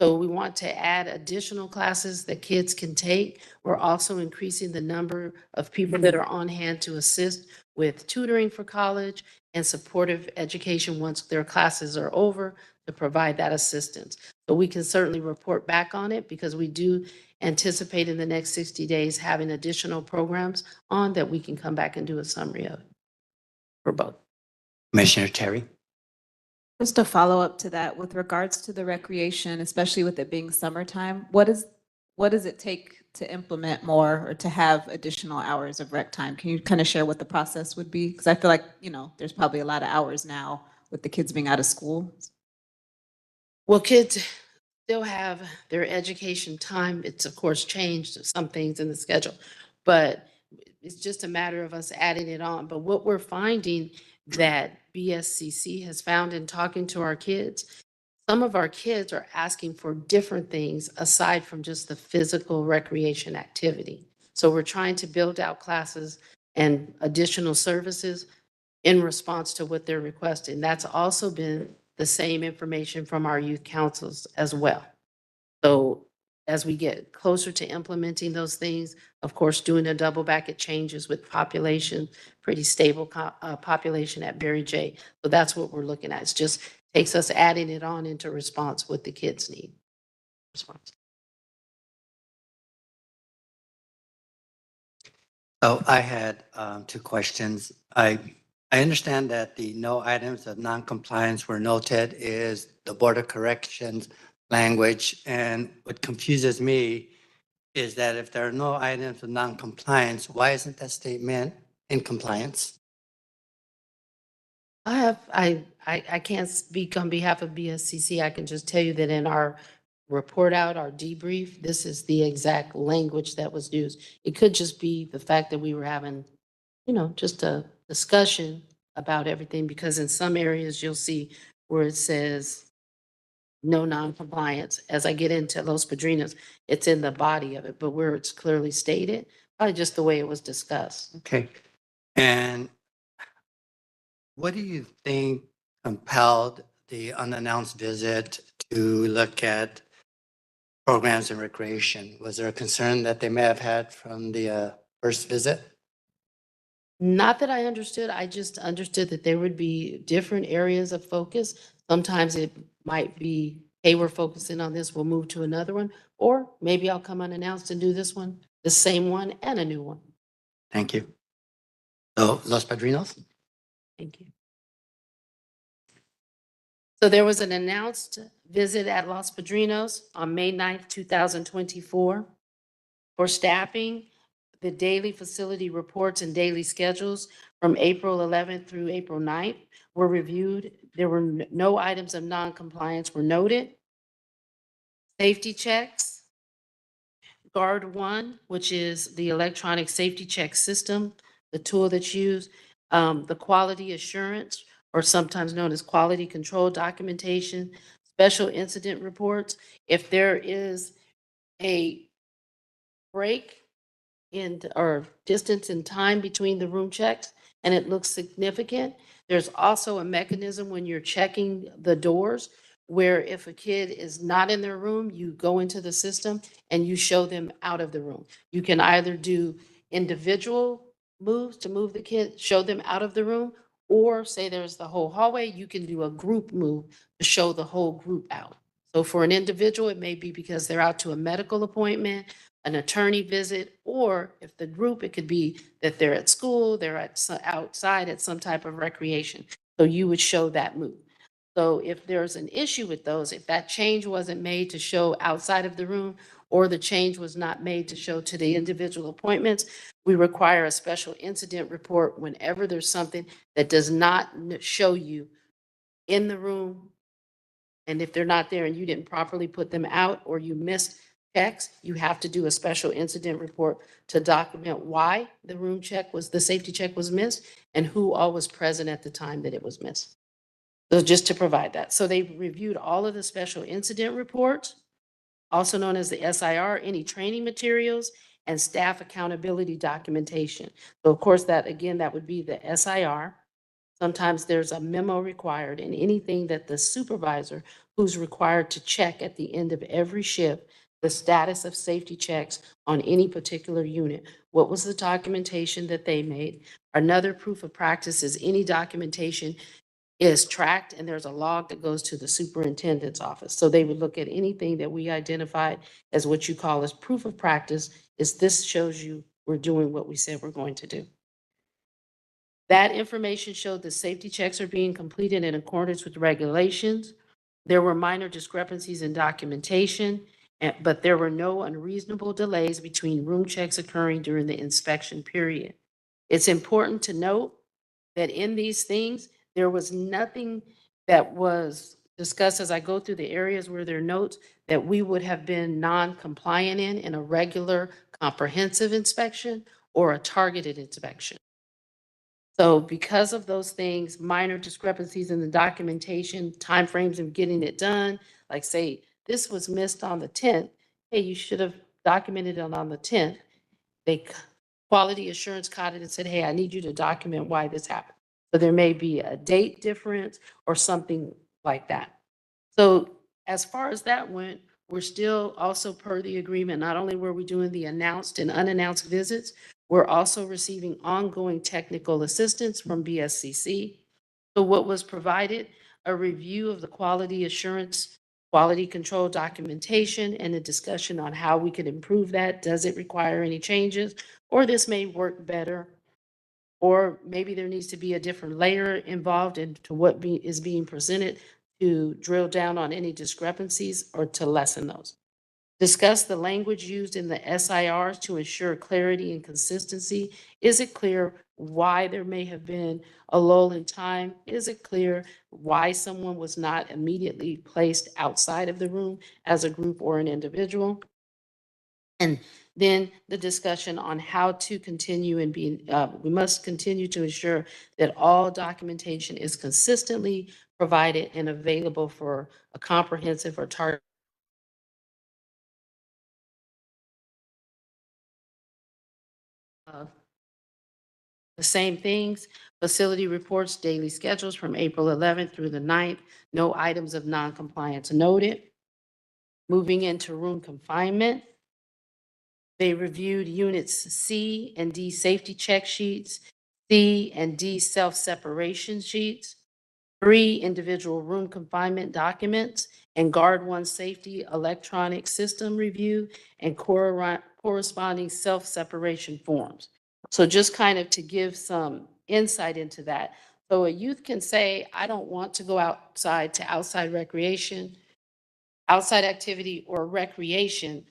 So we want to add additional classes that kids can take. We're also increasing the number of people that are on hand to assist with tutoring for college and supportive education once their classes are over, to provide that assistance. So we can certainly report back on it, because we do anticipate in the next 60 days having additional programs on that we can come back and do a summary of for both. Commissioner Terry? Just a follow up to that, with regards to the recreation, especially with it being summertime, what does it take to implement more or to have additional hours of rec time? Can you kind of share what the process would be? Because I feel like, there's probably a lot of hours now with the kids being out of school. Well, kids still have their education time. It's of course changed some things in the schedule, but it's just a matter of us adding it on. But what we're finding that BSCC has found in talking to our kids, some of our kids are asking for different things aside from just the physical recreation activity. So we're trying to build out classes and additional services in response to what they're requesting. That's also been the same information from our youth councils as well. So as we get closer to implementing those things, of course, doing a double back, it changes with population, pretty stable population at Berry J. So that's what we're looking at. It's just takes us adding it on into response what the kids need. Response. So I had two questions. I understand that the no items of non-compliance were noted is the Board of Corrections language. And what confuses me is that if there are no items of non-compliance, why isn't that statement in compliance? I can't speak on behalf of BSCC. I can just tell you that in our report out, our debrief, this is the exact language that was used. It could just be the fact that we were having, just a discussion about everything, because in some areas you'll see where it says no non-compliance. As I get into Los Padrinos, it's in the body of it, but where it's clearly stated, probably just the way it was discussed. Okay. And what do you think compelled the unannounced visit to look at programs and recreation? Was there a concern that they may have had from the first visit? Not that I understood, I just understood that there would be different areas of focus. Sometimes it might be, hey, we're focusing on this, we'll move to another one, or maybe I'll come unannounced and do this one, the same one and a new one. Thank you. So Los Padrinos? Thank you. So there was an announced visit at Los Padrinos on May 9th, 2024. For staffing, the daily facility reports and daily schedules from April 11th through April 9th were reviewed. There were no items of non-compliance were noted. Safety checks. Guard One, which is the electronic safety check system, the tool that's used, the quality assurance, or sometimes known as quality control documentation, special incident reports. If there is a break in or distance in time between the room checks and it looks significant, there's also a mechanism when you're checking the doors where if a kid is not in their room, you go into the system and you show them out of the room. You can either do individual moves to move the kid, show them out of the room, or say there's the whole hallway, you can do a group move to show the whole group out. So for an individual, it may be because they're out to a medical appointment, an attorney visit, or if the group, it could be that they're at school, they're outside at some type of recreation. So you would show that move. So if there's an issue with those, if that change wasn't made to show outside of the room, or the change was not made to show to the individual appointments, we require a special incident report whenever there's something that does not show you in the room. And if they're not there and you didn't properly put them out, or you missed checks, you have to do a special incident report to document why the room check was, the safety check was missed, and who all was present at the time that it was missed. So just to provide that. So they reviewed all of the special incident reports, also known as the SIR, any training materials, and staff accountability documentation. So of course that, again, that would be the SIR. Sometimes there's a memo required, and anything that the supervisor who's required to check at the end of every shift the status of safety checks on any particular unit. What was the documentation that they made? Another proof of practice is any documentation is tracked and there's a log that goes to the superintendent's office. So they would look at anything that we identified as what you call as proof of practice, is this shows you we're doing what we said we're going to do. That information showed that safety checks are being completed in accordance with regulations. There were minor discrepancies in documentation, but there were no unreasonable delays between room checks occurring during the inspection period. It's important to note that in these things, there was nothing that was discuss as I go through the areas where there are notes that we would have been non-compliant in a regular comprehensive inspection or a targeted inspection. So because of those things, minor discrepancies in the documentation, timeframes of getting it done, like say, this was missed on the 10th, hey, you should have documented it on the 10th. Quality assurance caught it and said, hey, I need you to document why this happened. So there may be a date difference or something like that. So as far as that went, we're still also per the agreement, not only were we doing the announced and unannounced visits, we're also receiving ongoing technical assistance from BSCC. So what was provided, a review of the quality assurance, quality control documentation, and a discussion on how we could improve that. Does it require any changes? Or this may work better, or maybe there needs to be a different layer involved into what is being presented to drill down on any discrepancies or to lessen those. Discuss the language used in the SIRs to ensure clarity and consistency. Is it clear why there may have been a lull in time? Is it clear why someone was not immediately placed outside of the room as a group or an individual? And then the discussion on how to continue and we must continue to ensure that all documentation is consistently provided and available for a comprehensive or targeted. The same things, facility reports, daily schedules from April 11th through the 9th, no items of noncompliance noted. Moving into room confinement, they reviewed units C and D safety check sheets, C and D self-separation sheets, 3 individual room confinement documents, and Guard 1 safety electronic system review and corresponding self-separation forms. So just kind of to give some insight into that. So a youth can say, I don't want to go outside to outside recreation, outside activity, or recreation.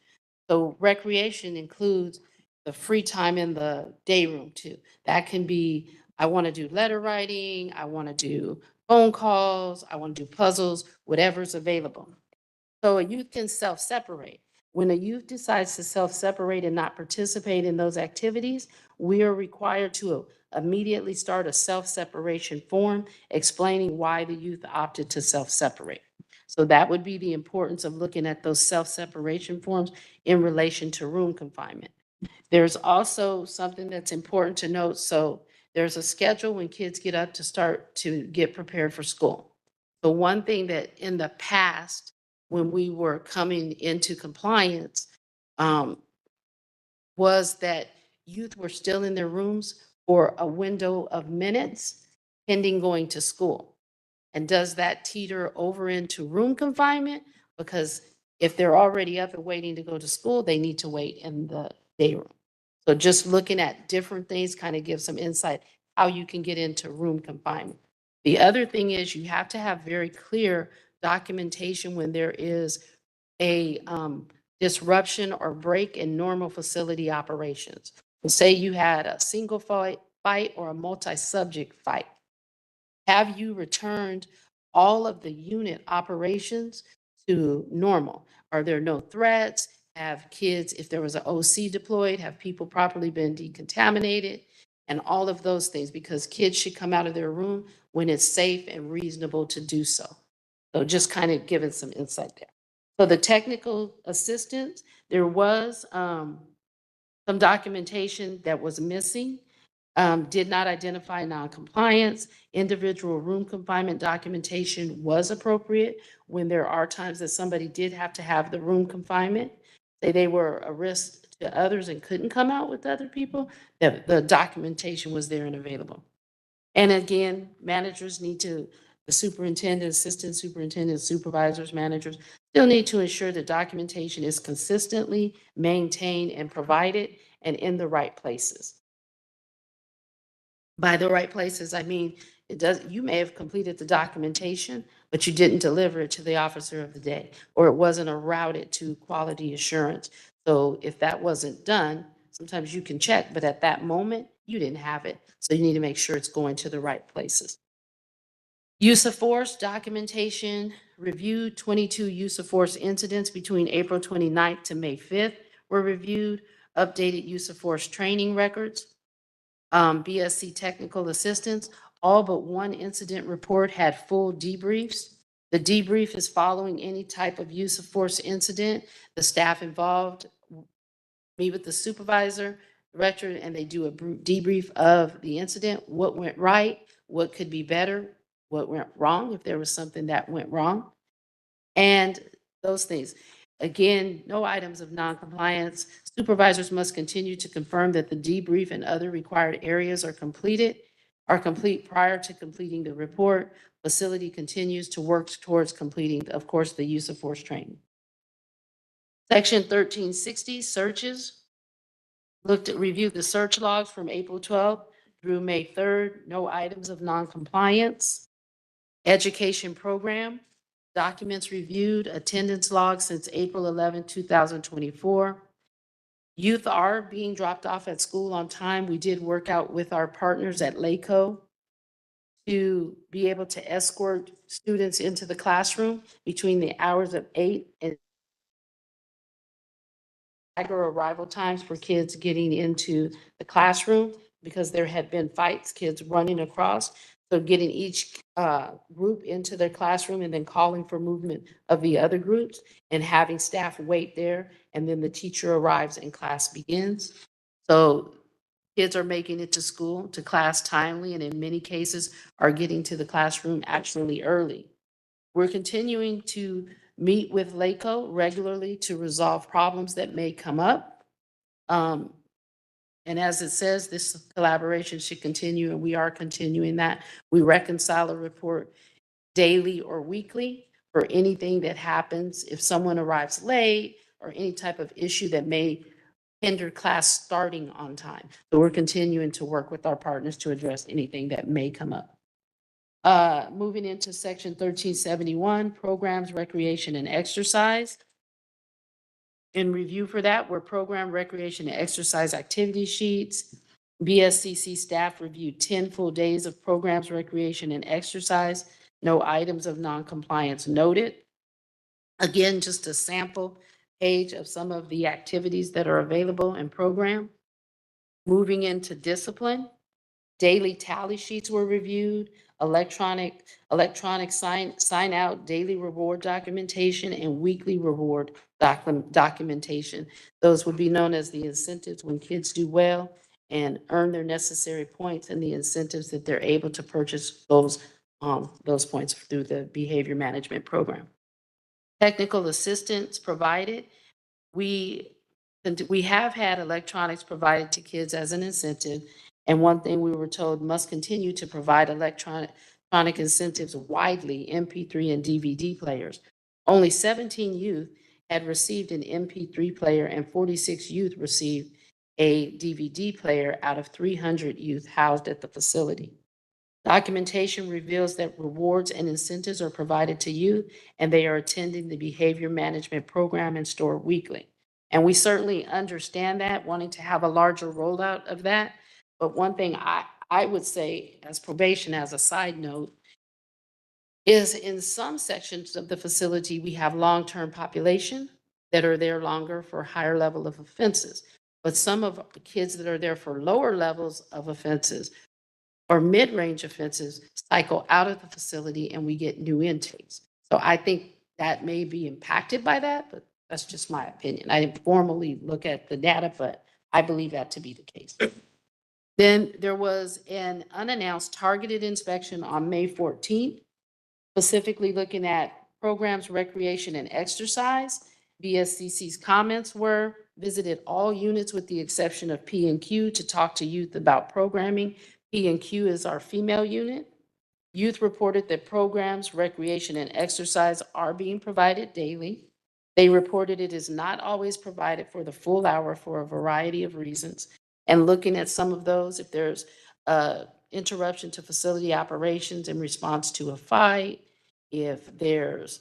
So recreation includes the free time in the day room too. That can be, I want to do letter writing, I want to do phone calls, I want to do puzzles, whatever's available. So a youth can self-separate. When a youth decides to self-separate and not participate in those activities, we are required to immediately start a self-separation form explaining why the youth opted to self-separate. So that would be the importance of looking at those self-separation forms in relation to room confinement. There's also something that's important to note. So there's a schedule when kids get up to start to get prepared for school. The one thing that in the past, when we were coming into compliance, was that youth were still in their rooms for a window of minutes pending going to school. And does that teeter over into room confinement? Because if they're already up and waiting to go to school, they need to wait in the day room. So just looking at different things kind of gives some insight how you can get into room confinement. The other thing is you have to have very clear documentation when there is a disruption or break in normal facility operations. Say you had a single fight or a multi-subject fight. Have you returned all of the unit operations to normal? Are there no threats? Have kids, if there was an OC deployed, have people properly been decontaminated? And all of those things, because kids should come out of their room when it's safe and reasonable to do so. So just kind of giving some insight there. So the technical assistance, there was some documentation that was missing. Did not identify noncompliance. Individual room confinement documentation was appropriate when there are times that somebody did have to have the room confinement. Say they were a risk to others and couldn't come out with other people, that the documentation was there and available. And again, managers need to, the superintendent, assistant superintendent, supervisors, managers, still need to ensure that documentation is consistently maintained and provided and in the right places. By the right places, I mean, you may have completed the documentation, but you didn't deliver it to the officer of the day, or it wasn't routed to quality assurance. So if that wasn't done, sometimes you can check, but at that moment, you didn't have it. So you need to make sure it's going to the right places. Use of force documentation, reviewed 22 use of force incidents between April 29th to May 5th were reviewed, updated use of force training records, BSC technical assistance, all but one incident report had full debriefs. The debrief is following any type of use of force incident. The staff involved meet with the supervisor, director, and they do a debrief of the incident, what went right, what could be better, what went wrong, if there was something that went wrong, and those things. Again, no items of noncompliance. Supervisors must continue to confirm that the debrief and other required areas are complete prior to completing the report. Facility continues to work towards completing, of course, the use of force training. Section 1360, searches. Reviewed the search logs from April 12th through May 3rd. No items of noncompliance. Education program. Documents reviewed. Attendance logs since April 11, 2024. Youth are being dropped off at school on time. We did work out with our partners at LACO to be able to escort students into the classroom between the hours of 8 and stagger arrival times for kids getting into the classroom because there had been fights, kids running across. So getting each group into their classroom and then calling for movement of the other groups and having staff wait there. And then the teacher arrives and class begins. So kids are making it to school, to class timely, and in many cases are getting to the classroom actually early. We're continuing to meet with LACO regularly to resolve problems that may come up. And as it says, this collaboration should continue, and we are continuing that. We reconcile a report daily or weekly for anything that happens. If someone arrives late or any type of issue that may hinder class starting on time. So we're continuing to work with our partners to address anything that may come up. Moving into section 1371, programs, recreation, and exercise. In review for that were program, recreation, and exercise activity sheets. BSCC staff reviewed 10 full days of programs, recreation, and exercise. No items of noncompliance noted. Again, just a sample page of some of the activities that are available in program. Moving into discipline. Daily tally sheets were reviewed, electronic sign out, daily reward documentation, and weekly reward documentation. Those would be known as the incentives when kids do well and earn their necessary points, and the incentives that they're able to purchase those points through the behavior management program. Technical assistance provided. We have had electronics provided to kids as an incentive. And one thing we were told must continue to provide electronic incentives widely, MP3 and DVD players. Only 17 youth had received an MP3 player and 46 youth received a DVD player out of 300 youth housed at the facility. Documentation reveals that rewards and incentives are provided to youth, and they are attending the behavior management program and store weekly. And we certainly understand that, wanting to have a larger rollout of that. But one thing I would say as probation, as a side note, is in some sections of the facility, we have long-term population that are there longer for higher level of offenses. But some of the kids that are there for lower levels of offenses or mid-range offenses cycle out of the facility and we get new intakes. So I think that may be impacted by that, but that's just my opinion. I didn't formally look at the data, but I believe that to be the case. Then there was an unannounced targeted inspection on May 14th, specifically looking at programs, recreation, and exercise. BSCC's comments were visited all units with the exception of P&Q to talk to youth about programming. P&Q is our female unit. Youth reported that programs, recreation, and exercise are being provided daily. They reported it is not always provided for the full hour for a variety of reasons. And looking at some of those, if there's interruption to facility operations in response to a fight, if there's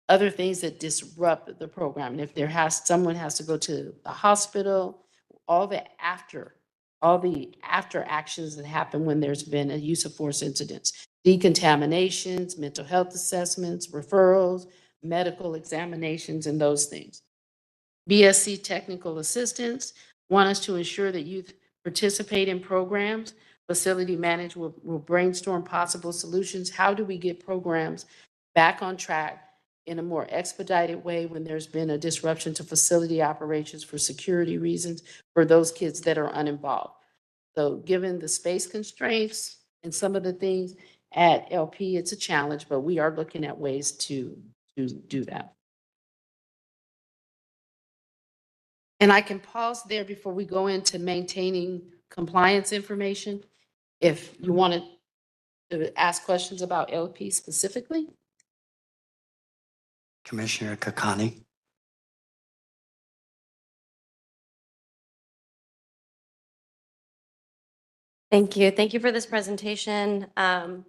other things that disrupt the program, and if someone has to go to the hospital, all the after all the after actions that happen when there's been a use of force incidents, decontaminations, mental health assessments, referrals, medical examinations, and those things. BSC technical assistants want us to ensure that youth participate in programs. Facility management will brainstorm possible solutions. How do we get programs back on track in a more expedited way when there's been a disruption to facility operations for security reasons for those kids that are uninvolved? So given the space constraints and some of the things at LP, it's a challenge, but we are looking at ways to do that. And I can pause there before we go into maintaining compliance information. If you wanted to ask questions about LP specifically. Commissioner Kakani. Thank you. Thank you for this presentation. And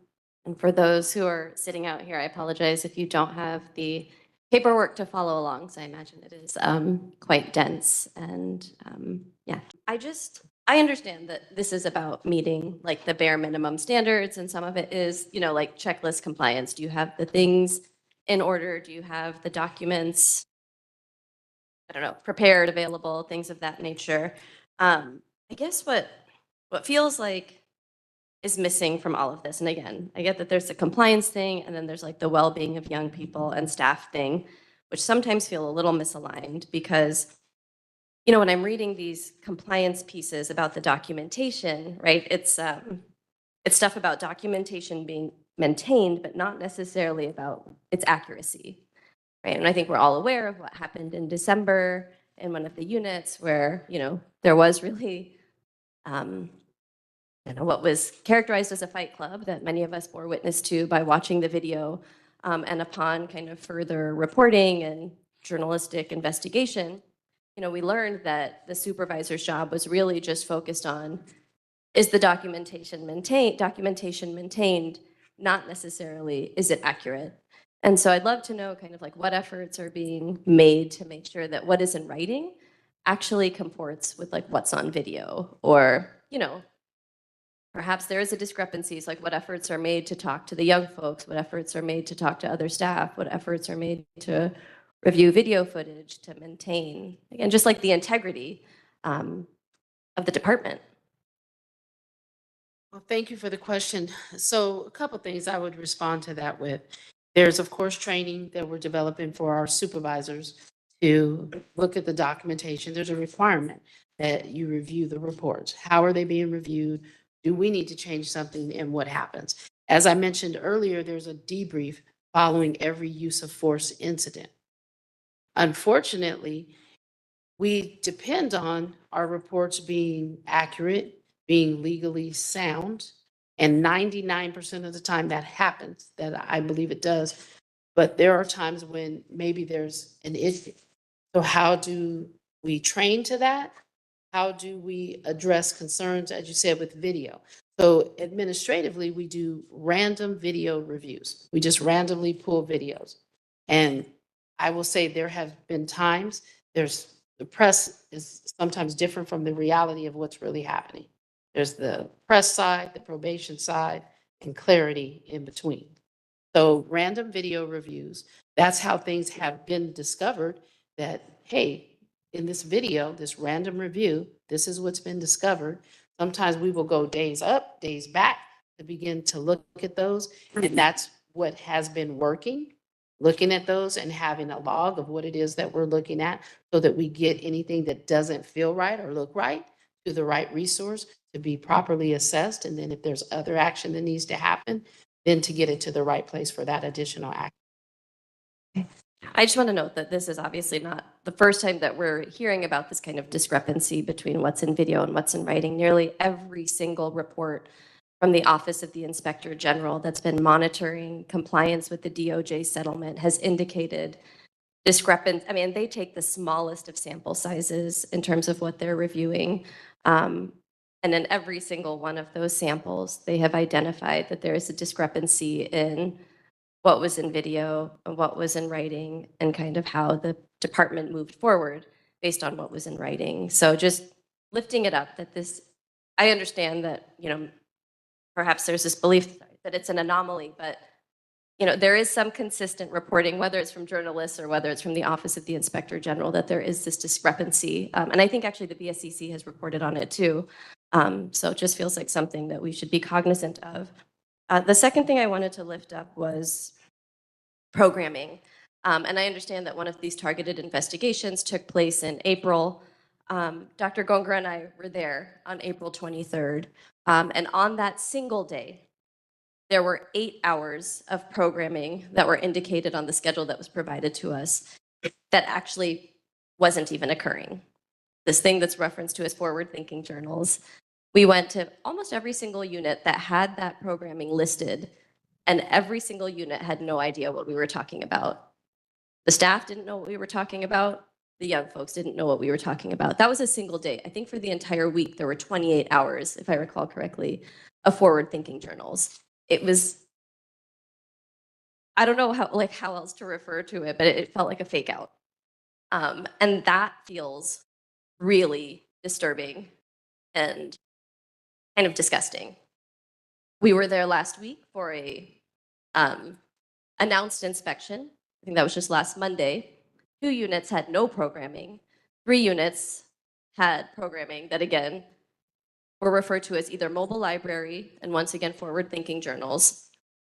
for those who are sitting out here, I apologize if you don't have the paperwork to follow along, so I imagine it is quite dense. And yeah, I understand that this is about meeting like the bare minimum standards, and some of it is, you know, like checklist compliance. Do you have the things in order? Do you have the documents, I don't know, prepared, available, things of that nature? I guess what feels like is missing from all of this, and again, I get that there's the compliance thing, and then there's like the well-being of young people and staff thing, which sometimes feel a little misaligned because, you know, when I'm reading these compliance pieces about the documentation, right, it's stuff about documentation being maintained, but not necessarily about its accuracy, right? And I think we're all aware of what happened in December in one of the units where, you know, there was really what was characterized as a fight club that many of us bore witness to by watching the video, and upon kind of further reporting and journalistic investigation, you know, we learned that the supervisor's job was really just focused on, is the documentation maintained, not necessarily is it accurate. And so I'd love to know kind of like what efforts are being made to make sure that what is in writing actually comports with like what's on video, or, you know, perhaps there is a discrepancy. It's like what efforts are made to talk to the young folks, what efforts are made to talk to other staff, what efforts are made to review video footage to maintain, again, just like the integrity of the department. Well, thank you for the question. So a couple things I would respond to that with. There's, of course, training that we're developing for our supervisors to look at the documentation. There's a requirement that you review the reports. How are they being reviewed? Do we need to change something, and what happens? As I mentioned earlier, there's a debrief following every use of force incident. Unfortunately, we depend on our reports being accurate, being legally sound, and 99% of the time that happens, that I believe it does. But there are times when maybe there's an issue. So how do we train to that? How do we address concerns, as you said, with video? So administratively, we do random video reviews. We just randomly pull videos. And I will say there have been times, the press is sometimes different from the reality of what's really happening. There's the press side, the probation side, and clarity in between. So random video reviews, that's how things have been discovered that, hey, in this video, this random review, this is what's been discovered. Sometimes we will go days up, days back to begin to look at those. And that's what has been working, looking at those and having a log of what it is that we're looking at so that we get anything that doesn't feel right or look right to the right resource to be properly assessed. And then if there's other action that needs to happen, then to get it to the right place for that additional action. I just want to note that this is obviously not the first time that we're hearing about this kind of discrepancy between what's in video and what's in writing. Nearly every single report from the Office of the Inspector General that's been monitoring compliance with the DOJ settlement has indicated discrepancy. I mean, they take the smallest of sample sizes in terms of what they're reviewing. And in every single one of those samples, they have identified that there is a discrepancy in what was in video and what was in writing, and kind of how the department moved forward based on what was in writing. So just lifting it up that this I understand that, perhaps there's this belief that it's an anomaly, but, there is some consistent reporting, whether it's from journalists or whether it's from the Office of the Inspector General, that there is this discrepancy. And I think actually the BSCC has reported on it too. So it just feels like something that we should be cognizant of. The second thing I wanted to lift up was programming. And I understand that one of these targeted investigations took place in April. Dr. Gongora and I were there on April 23rd. And on that single day, there were 8 hours of programming that were indicated on the schedule that was provided to us that actually wasn't even occurring. This thing that's referenced to as forward-thinking journals. We went to almost every single unit that had that programming listed, and every single unit had no idea what we were talking about. The staff didn't know what we were talking about. The young folks didn't know what we were talking about. That was a single day. I think for the entire week, there were 28 hours, if I recall correctly, of forward-thinking journals. It was, I don't know how else to refer to it, but it felt like a fake out. And that feels really disturbing and kind of disgusting. We were there last week for a announced inspection. I think that was just last Monday. 2 units had no programming. 3 units had programming that, again, were referred to as either mobile library and, once again, forward-thinking journals.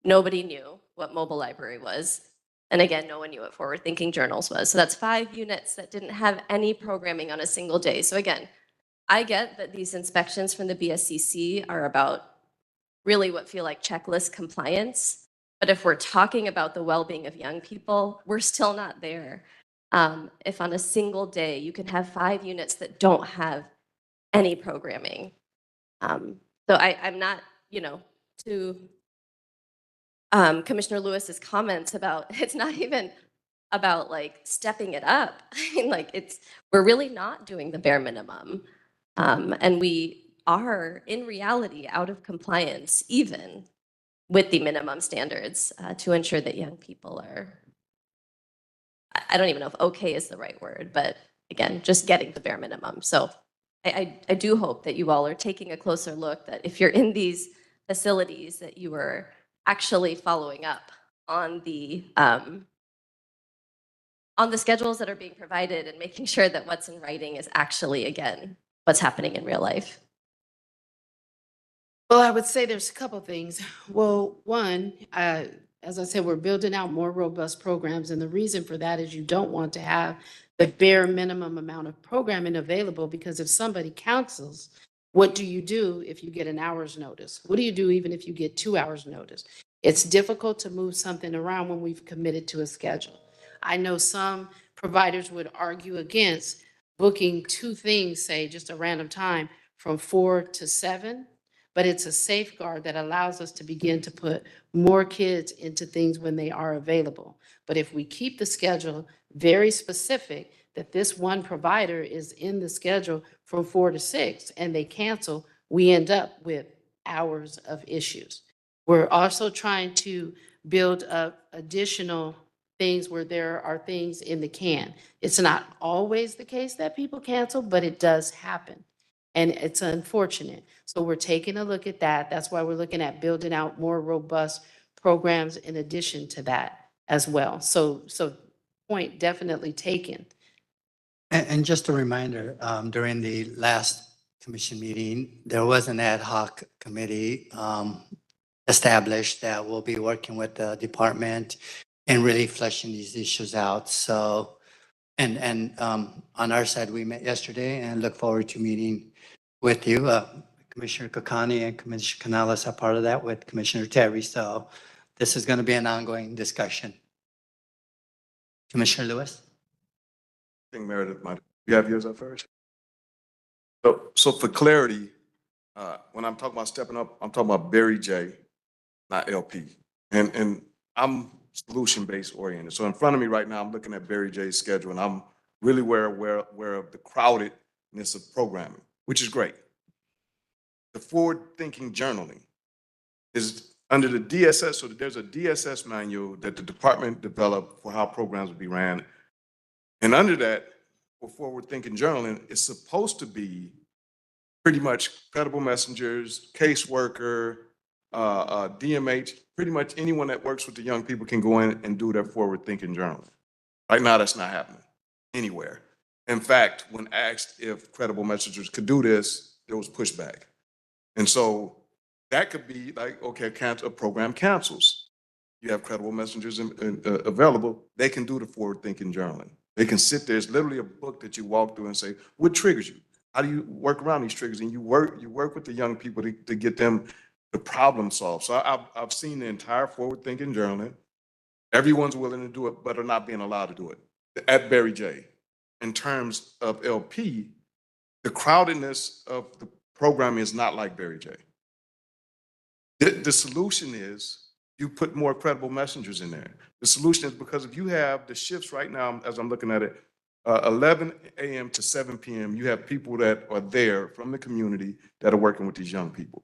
Nobody knew what mobile library was. And again, no one knew what forward-thinking journals was. So that's 5 units that didn't have any programming on a single day. So again, I get that these inspections from the BSCC are about really what feel like checklist compliance. But if we're talking about the well-being of young people, we're still not there. If on a single day you can have 5 units that don't have any programming. So I'm not, to Commissioner Lewis's comments about, it's not even about like stepping it up. I mean, like we're really not doing the bare minimum. And we are in reality out of compliance even with the minimum standards to ensure that young people are, I don't even know if okay is the right word, but again, just getting the bare minimum. So I do hope that you all are taking a closer look, that if you're in these facilities, that you are actually following up on the schedules that are being provided and making sure that what's in writing is actually, again, what's happening in real life. Well, I would say there's a couple things. Well, one, as I said, we're building out more robust programs, and the reason for that is you don't want to have the bare minimum amount of programming available, because if somebody cancels, what do you do if you get an hour's notice? What do you do even if you get 2 hours notice? It's difficult to move something around when we've committed to a schedule. I know some providers would argue against booking 2 things, say just a random time, from 4 to 7. But it's a safeguard that allows us to begin to put more kids into things when they are available. But if we keep the schedule very specific, that this one provider is in the schedule from 4 to 6 and they cancel, we end up with hours of issues. We're also trying to build up additional things where there are things in the can. It's not always the case that people cancel, but it does happen. And it's unfortunate. So we're taking a look at that. That's why we're looking at building out more robust programs in addition to that as well. So point definitely taken. And just a reminder, during the last commission meeting, there was an ad hoc committee established that will be working with the department and really fleshing these issues out. So, and on our side, we met yesterday and look forward to meeting with you. Commissioner Kokani and Commissioner Canales are part of that with Commissioner Terry. So this is going to be an ongoing discussion. Commissioner Lewis? I think Meredith might, you have yours up first? So for clarity, when I'm talking about stepping up, I'm talking about Barry J, not LP. And I'm solution-based oriented. So in front of me right now, I'm looking at Barry J's schedule, and I'm really aware of the crowdedness of programming, which is great. The forward-thinking journaling is under the DSS, so there's a DSS manual that the department developed for how programs would be ran. And under that, for forward-thinking journaling, it's supposed to be pretty much credible messengers, caseworker, DMH, pretty much anyone that works with the young people can go in and do their forward-thinking journaling. Right now, that's not happening anywhere. In fact, when asked if credible messengers could do this, there was pushback. And so that could be like, okay, a program cancels. You have credible messengers available, they can do the forward-thinking journaling. They can sit there. It's literally a book that you walk through and say, what triggers you? How do you work around these triggers? And you work with the young people to get them the problem solved. So I've seen the entire forward-thinking journaling. Everyone's willing to do it, but are not being allowed to do it. At Barry J, in terms of LP, the crowdedness of the program is not like Barry J. The solution is you put more credible messengers in there. The solution is because if you have the shifts right now, as I'm looking at it, 11 a.m. to 7 p.m., you have people that are there from the community that are working with these young people.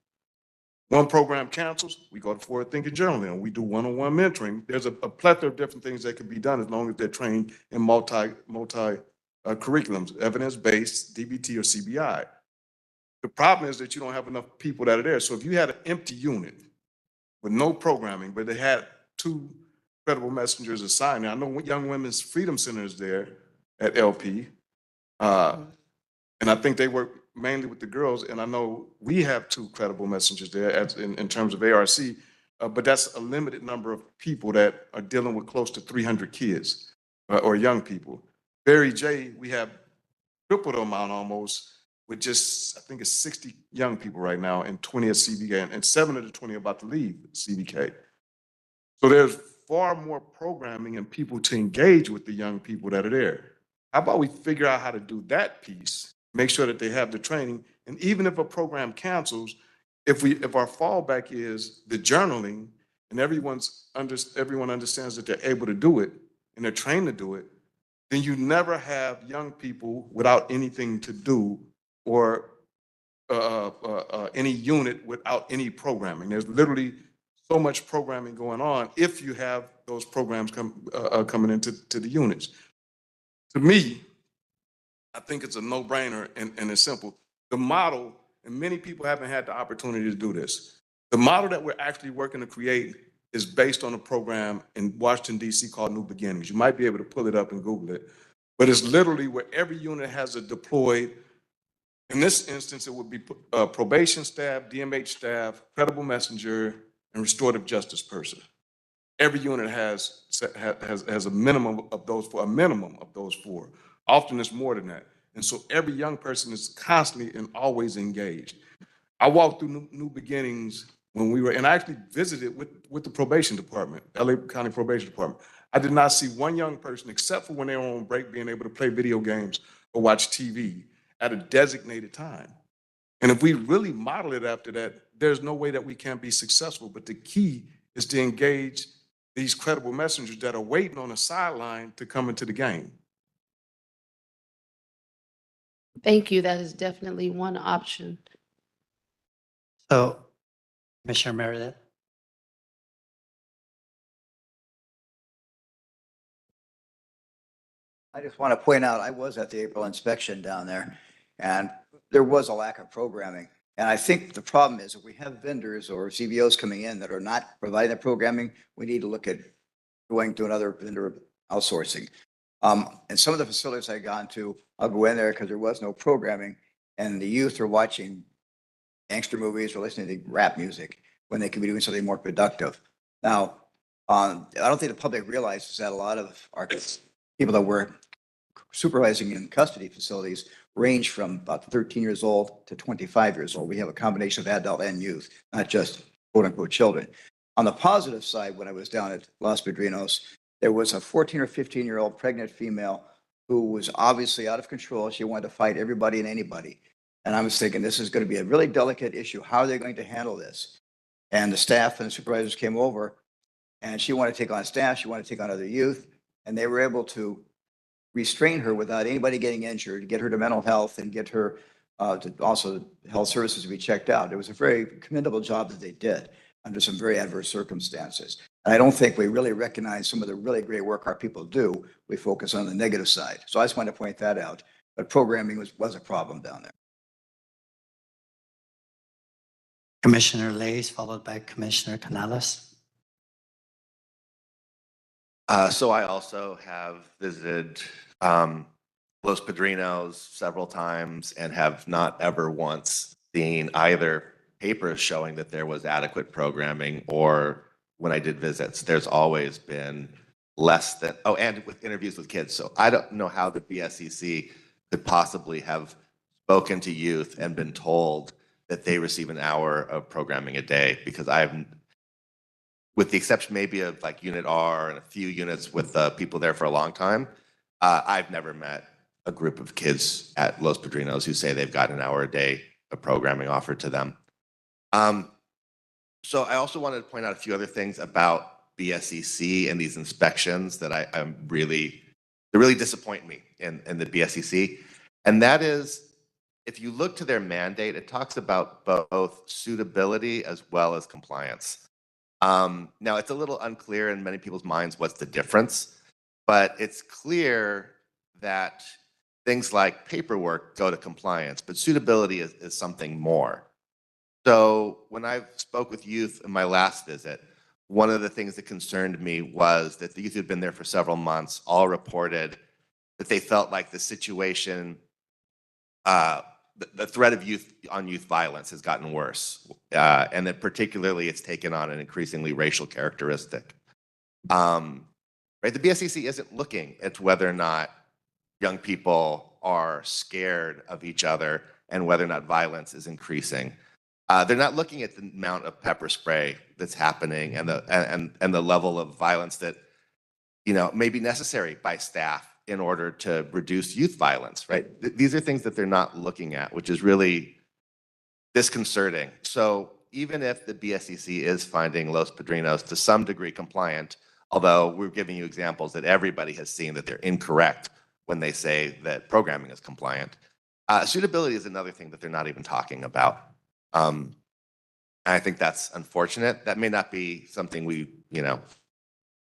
One program cancels, we go to forward thinking journaling, and we do one-on-one mentoring. There's a plethora of different things that can be done as long as they're trained in multi curriculums, evidence-based, DBT or CBI. The problem is that you don't have enough people that are there. So if you had an empty unit with no programming, but they had 2 credible messengers assigned. Now, I know Young Women's Freedom Center is there at LP, and I think they work mainly with the girls, and I know we have 2 credible messengers there in terms of ARC, but that's a limited number of people that are dealing with close to 300 kids or young people. Barry J, we have triple the amount almost, with just, I think it's 60 young people right now and 20 at CBK, and 7 of the 20 are about to leave CBK. So there's far more programming and people to engage with the young people that are there. How about we figure out how to do that piece, make sure that they have the training, and even if a program cancels, if our fallback is the journaling and everyone understands that they're able to do it and they're trained to do it, then you never have young people without anything to do or any unit without any programming. There's literally so much programming going on if you have those programs coming into the units. To me, I think it's a no-brainer and it's simple. The model, and many people haven't had the opportunity to do this, the model that we're actually working to create is based on a program in Washington, D.C. called New Beginnings. You might be able to pull it up and Google it, but it's literally where every unit has a deployed, in this instance, it would be probation staff, DMH staff, credible messenger, and restorative justice person. Every unit has a minimum of those 4. Often it's more than that. And so every young person is constantly and always engaged. I walked through New Beginnings when we were, and I actually visited with the probation department, LA County Probation Department. I did not see one young person, except for when they were on break, being able to play video games or watch TV at a designated time. And if we really model it after that, there's no way that we can be successful. But the key is to engage these credible messengers that are waiting on the sideline to come into the game. Thank you. That is definitely one option. So, Commissioner Meredith? I just want to point out, I was at the April inspection down there, and there was a lack of programming. And I think the problem is if we have vendors or CBOs coming in that are not providing the programming, we need to look at going to another vendor outsourcing. And some of the facilities I gone to, I'll go in there because there was no programming, and the youth are watching gangster movies or listening to rap music when they could be doing something more productive. Now, I don't think the public realizes that a lot of our people that we're supervising in custody facilities range from about 13 years old to 25 years old. We have a combination of adult and youth, not just quote unquote children. On the positive side, when I was down at Los Padrinos, there was a 14 or 15-year-old pregnant female who was obviously out of control. She wanted to fight everybody and anybody. And I was thinking, this is going to be a really delicate issue. How are they going to handle this? And the staff and the supervisors came over, and she wanted to take on staff. She wanted to take on other youth. And they were able to restrain her without anybody getting injured, get her to mental health, and get her to also health services to be checked out. It was a very commendable job that they did under some very adverse circumstances. And I don't think we really recognize some of the really great work our people do. We focus on the negative side. So I just wanted to point that out. But programming was a problem down there. Commissioner Lace, followed by Commissioner Canales. So I also have visited Los Padrinos several times and have not ever once seen either papers showing that there was adequate programming, or when I did visits, there's always been less than, oh, and with interviews with kids. So I don't know how the BSCC could possibly have spoken to youth and been told that they receive an hour of programming a day, because I've, with the exception maybe of like Unit R and a few units with people there for a long time, I've never met a group of kids at Los Padrinos who say they've got an hour a day of programming offered to them. So I also wanted to point out a few other things about BSCC and these inspections that they really disappoint me in the BSCC. And that is, if you look to their mandate, it talks about both suitability as well as compliance. Now, it's a little unclear in many people's minds what's the difference, but it's clear that things like paperwork go to compliance, but suitability is something more. So when I spoke with youth in my last visit, one of the things that concerned me was that the youth who had been there for several months all reported that they felt like the situation, the threat of youth violence has gotten worse, and that particularly it's taken on an increasingly racial characteristic. Right, the BSCC isn't looking at whether or not young people are scared of each other and whether or not violence is increasing. They're not looking at the amount of pepper spray that's happening and the level of violence that may be necessary by staff in order to reduce youth violence, right? These are things that they're not looking at, which is really disconcerting. So even if the BSCC is finding Los Padrinos to some degree compliant, although we're giving you examples that everybody has seen that they're incorrect when they say that programming is compliant, suitability is another thing that they're not even talking about. And I think that's unfortunate. That may not be something we,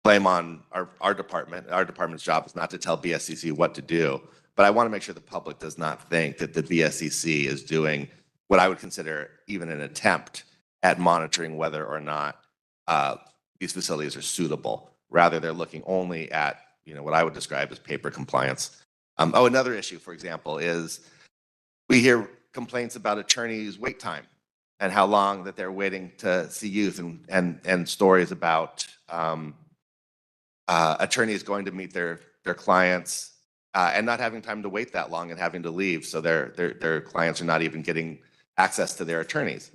blame on our department. Our department's job is not to tell BSCC what to do, but I want to make sure the public does not think that the BSCC is doing what I would consider even an attempt at monitoring whether or not these facilities are suitable. Rather, they're looking only at, what I would describe as paper compliance. Another issue, for example, is we hear complaints about attorneys' wait time and how long that they're waiting to see youth, and stories about attorneys going to meet their clients and not having time to wait that long and having to leave, so their clients are not even getting access to their attorneys.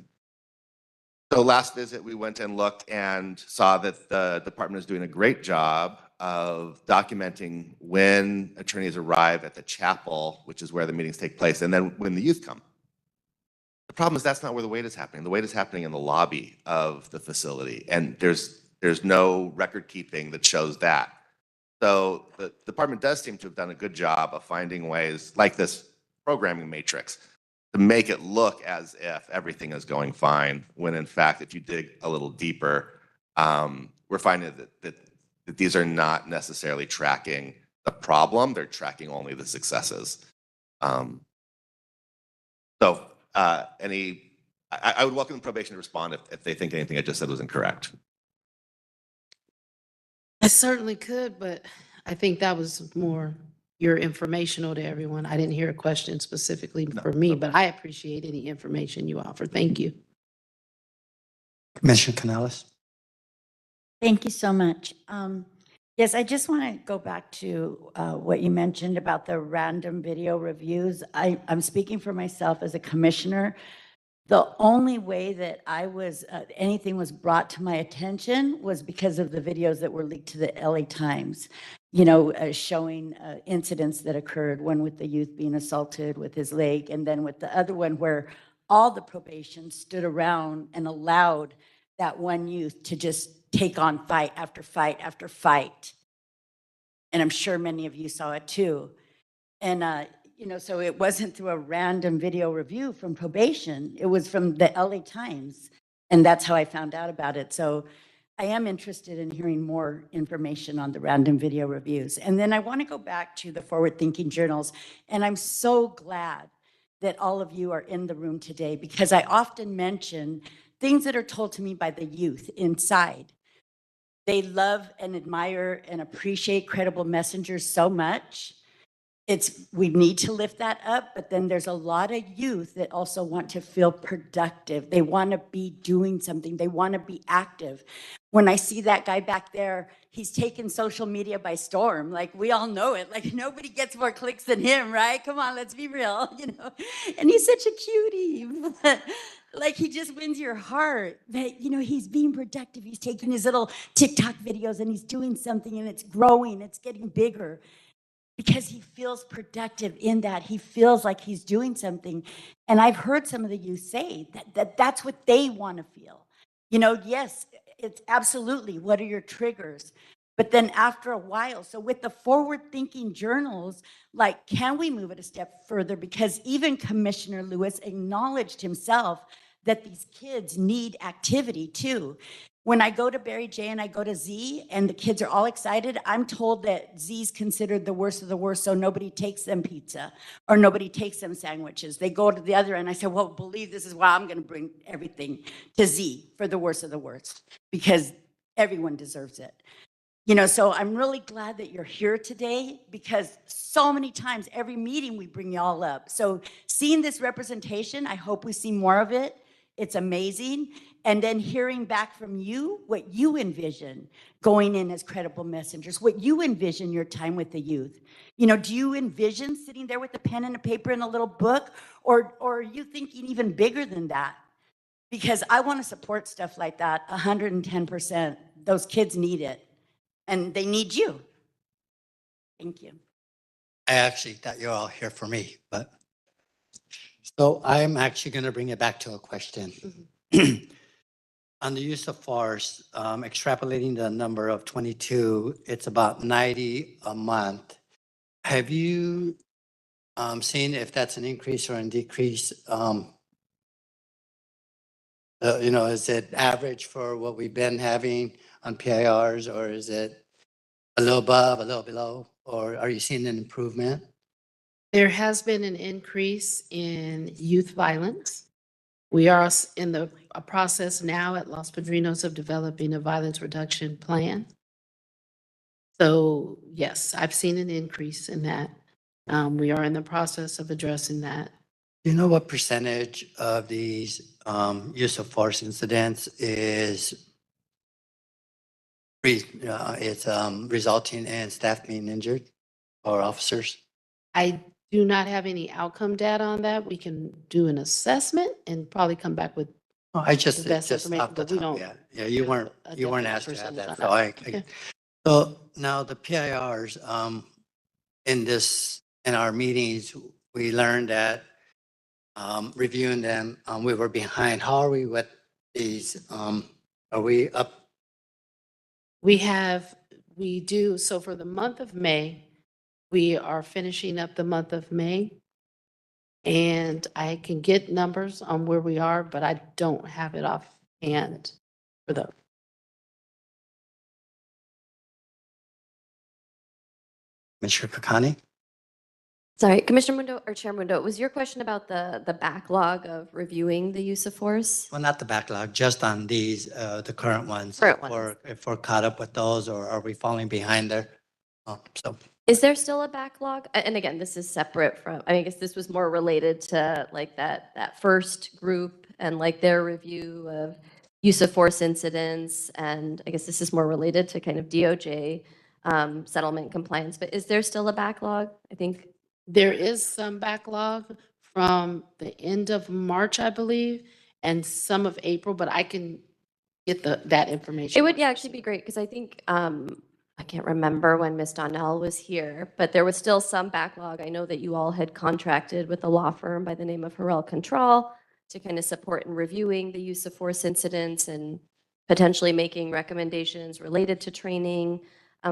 So last visit, we went and looked and saw that the department is doing a great job of documenting when attorneys arrive at the chapel, which is where the meetings take place, and then when the youth come. The problem is that's not where the wait is happening. The wait is happening in the lobby of the facility, and there's no record keeping that shows that. So the department does seem to have done a good job of finding ways like this programming matrix to make it look as if everything is going fine, when in fact, if you dig a little deeper, we're finding that these are not necessarily tracking the problem, they're tracking only the successes. I would welcome the probation to respond if they think anything I just said was incorrect. I certainly could, but I think that was more your informational to everyone. I didn't hear a question specifically for me, but I appreciate any information you offer. Thank you. Commissioner Canales. Thank you so much. Yes, I just want to go back to what you mentioned about the random video reviews. I'm speaking for myself as a commissioner. The only way that I was, anything was brought to my attention was because of the videos that were leaked to the LA Times, showing incidents that occurred, one with the youth being assaulted with his leg, and then with the other one where all the probation stood around and allowed that one youth to just take on fight after fight after fight. And I'm sure many of you saw it too. And, so it wasn't through a random video review from probation. It was from the LA Times. And that's how I found out about it. So I am interested in hearing more information on the random video reviews. And then I want to go back to the forward-thinking journals. And I'm so glad that all of you are in the room today, because I often mention things that are told to me by the youth inside. They love and admire and appreciate credible messengers so much. We need to lift that up, but then there's a lot of youth that also want to feel productive. They want to be doing something. They want to be active. When I see that guy back there, he's taken social media by storm. Like, we all know it. Like, nobody gets more clicks than him, right? Come on, let's be real, you know? And he's such a cutie. But, like, he just wins your heart. But, you know, he's being productive. He's taking his little TikTok videos and he's doing something and it's growing. It's getting bigger. Because he feels productive in that. He feels like he's doing something. And I've heard some of the youth say that's what they want to feel. You know, yes, it's absolutely, what are your triggers? But then after a while, so with the forward-thinking journals, like, can we move it a step further? Because even Commissioner Lewis acknowledged himself that these kids need activity too. When I go to Barry J and I go to Z and the kids are all excited, I'm told that Z's considered the worst of the worst, so nobody takes them pizza or nobody takes them sandwiches. They go to the other end. I said, well, believe this is why I'm going to bring everything to Z for the worst of the worst, because everyone deserves it. You know, so I'm really glad that you're here today, because so many times, every meeting, we bring you all up. So seeing this representation, I hope we see more of it. It's amazing. And then hearing back from you what you envision going in as credible messengers, what you envision your time with the youth. You know, do you envision sitting there with a pen and a paper and a little book, or are you thinking even bigger than that? Because I want to support stuff like that 110%. Those kids need it. And they need you. Thank you. I actually thought you were all here for me, but so I'm actually going to bring it back to a question. On the use of force, extrapolating the number of 22, it's about 90 a month. Have you seen if that's an increase or a decrease? You know, is it average for what we've been having on PIRs, or is it a little above, a little below, or are you seeing an improvement? There has been an increase in youth violence. We are in a process now at Los Padrinos of developing a violence reduction plan. So yes, I've seen an increase in that. We are in the process of addressing that. Do you know what percentage of these use of force incidents is resulting in staff being injured or officers? I do not have any outcome data on that. We can do an assessment and probably come back with Oh, I just, the best just information, off the but we top, don't yeah. Yeah, you weren't definite asked to have percentage that. on So that. Okay. so now the PIRs, in our meetings, we learned that reviewing them, we were behind. How are we with these? Are we up? We do, so for the month of May, we are finishing up the month of May. And I can get numbers on where we are, but I don't have it offhand for those. Commissioner Kakani? Sorry, Commissioner Mundo or Chair Mundo, was your question about the backlog of reviewing the use of force? Well, not the backlog, just on these, the current ones. Current ones. If we're caught up with those, or are we falling behind there? So Is there still a backlog? And again, this is separate from, I guess this was more related to like that first group and like their review of use of force incidents. And I guess this is more related to kind of DOJ settlement compliance, but is there still a backlog? I think. There is some backlog from the end of March, I believe, and some of April, but I can get that information. It would actually be great because I think, I can't remember when Ms. Donnell was here, but there was still some backlog. I know that you all had contracted with a law firm by the name of Harrell Control to kind of support in reviewing the use of force incidents and potentially making recommendations related to training.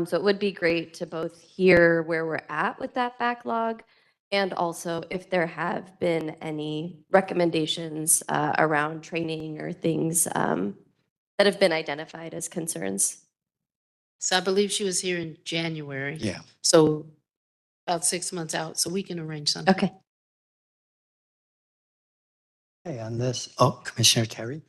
So it would be great to both hear where we're at with that backlog and also if there have been any recommendations around training or things that have been identified as concerns. So I believe she was here in January. yeah. So about 6 months out, so we can arrange something. Okay. Okay, on this, Commissioner Terry?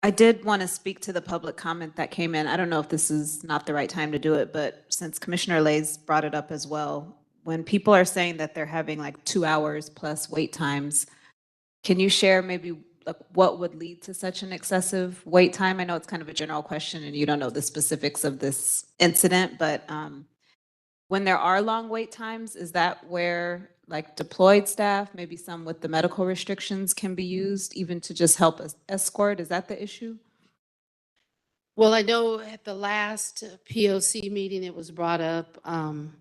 I did want to speak to the public comment that came in. I don't know if this is not the right time to do it, but since Commissioner Lays brought it up as well, when people are saying that they're having like 2 hours plus wait times, can you share maybe like what would lead to such an excessive wait time? I know it's kind of a general question and you don't know the specifics of this incident, but when there are long wait times, is that where like deployed staff, maybe some with the medical restrictions can be used even to just help us escort? Is that the issue? Well, I know at the last POC meeting, it was brought up from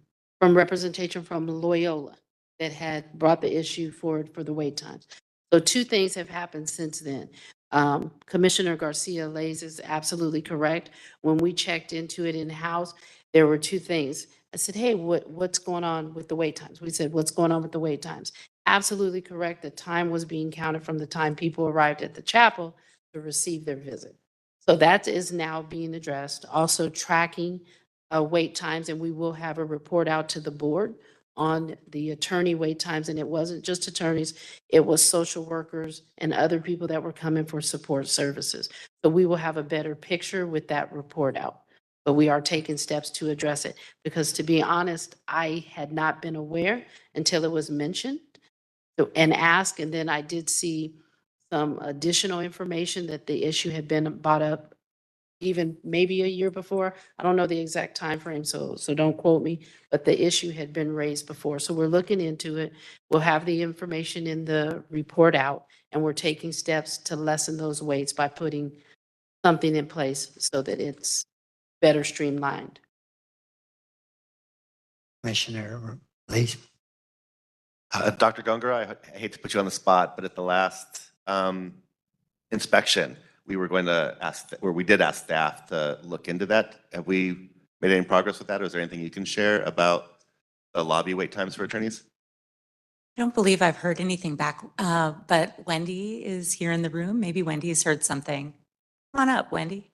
representation from Loyola that had brought the issue forward for the wait times. So two things have happened since then. Commissioner Garcia Lays is absolutely correct. When we checked into it in-house, there were two things. I said, hey, what's going on with the wait times? We said, what's going on with the wait times? Absolutely correct. The time was being counted from the time people arrived at the chapel to receive their visit. So that is now being addressed. Also tracking wait times, and we will have a report out to the board on the attorney wait times. And it wasn't just attorneys, it was social workers and other people that were coming for support services. So we will have a better picture with that report out. But we are taking steps to address it because, to be honest, I had not been aware until it was mentioned and asked. And then I did see some additional information that the issue had been brought up even maybe a year before. I don't know the exact time frame, so don't quote me, but the issue had been raised before. So we're looking into it. We'll have the information in the report out, and we're taking steps to lessen those waits by putting something in place so that it's better streamlined. Commissioner Lees. Dr. Gunger, I hate to put you on the spot, but at the last inspection, we were going to ask, or we did ask staff to look into that. Have we made any progress with that? Or is there anything you can share about the lobby wait times for attorneys? I don't believe I've heard anything back, but Wendy is here in the room. Maybe Wendy's heard something. Come on up, Wendy.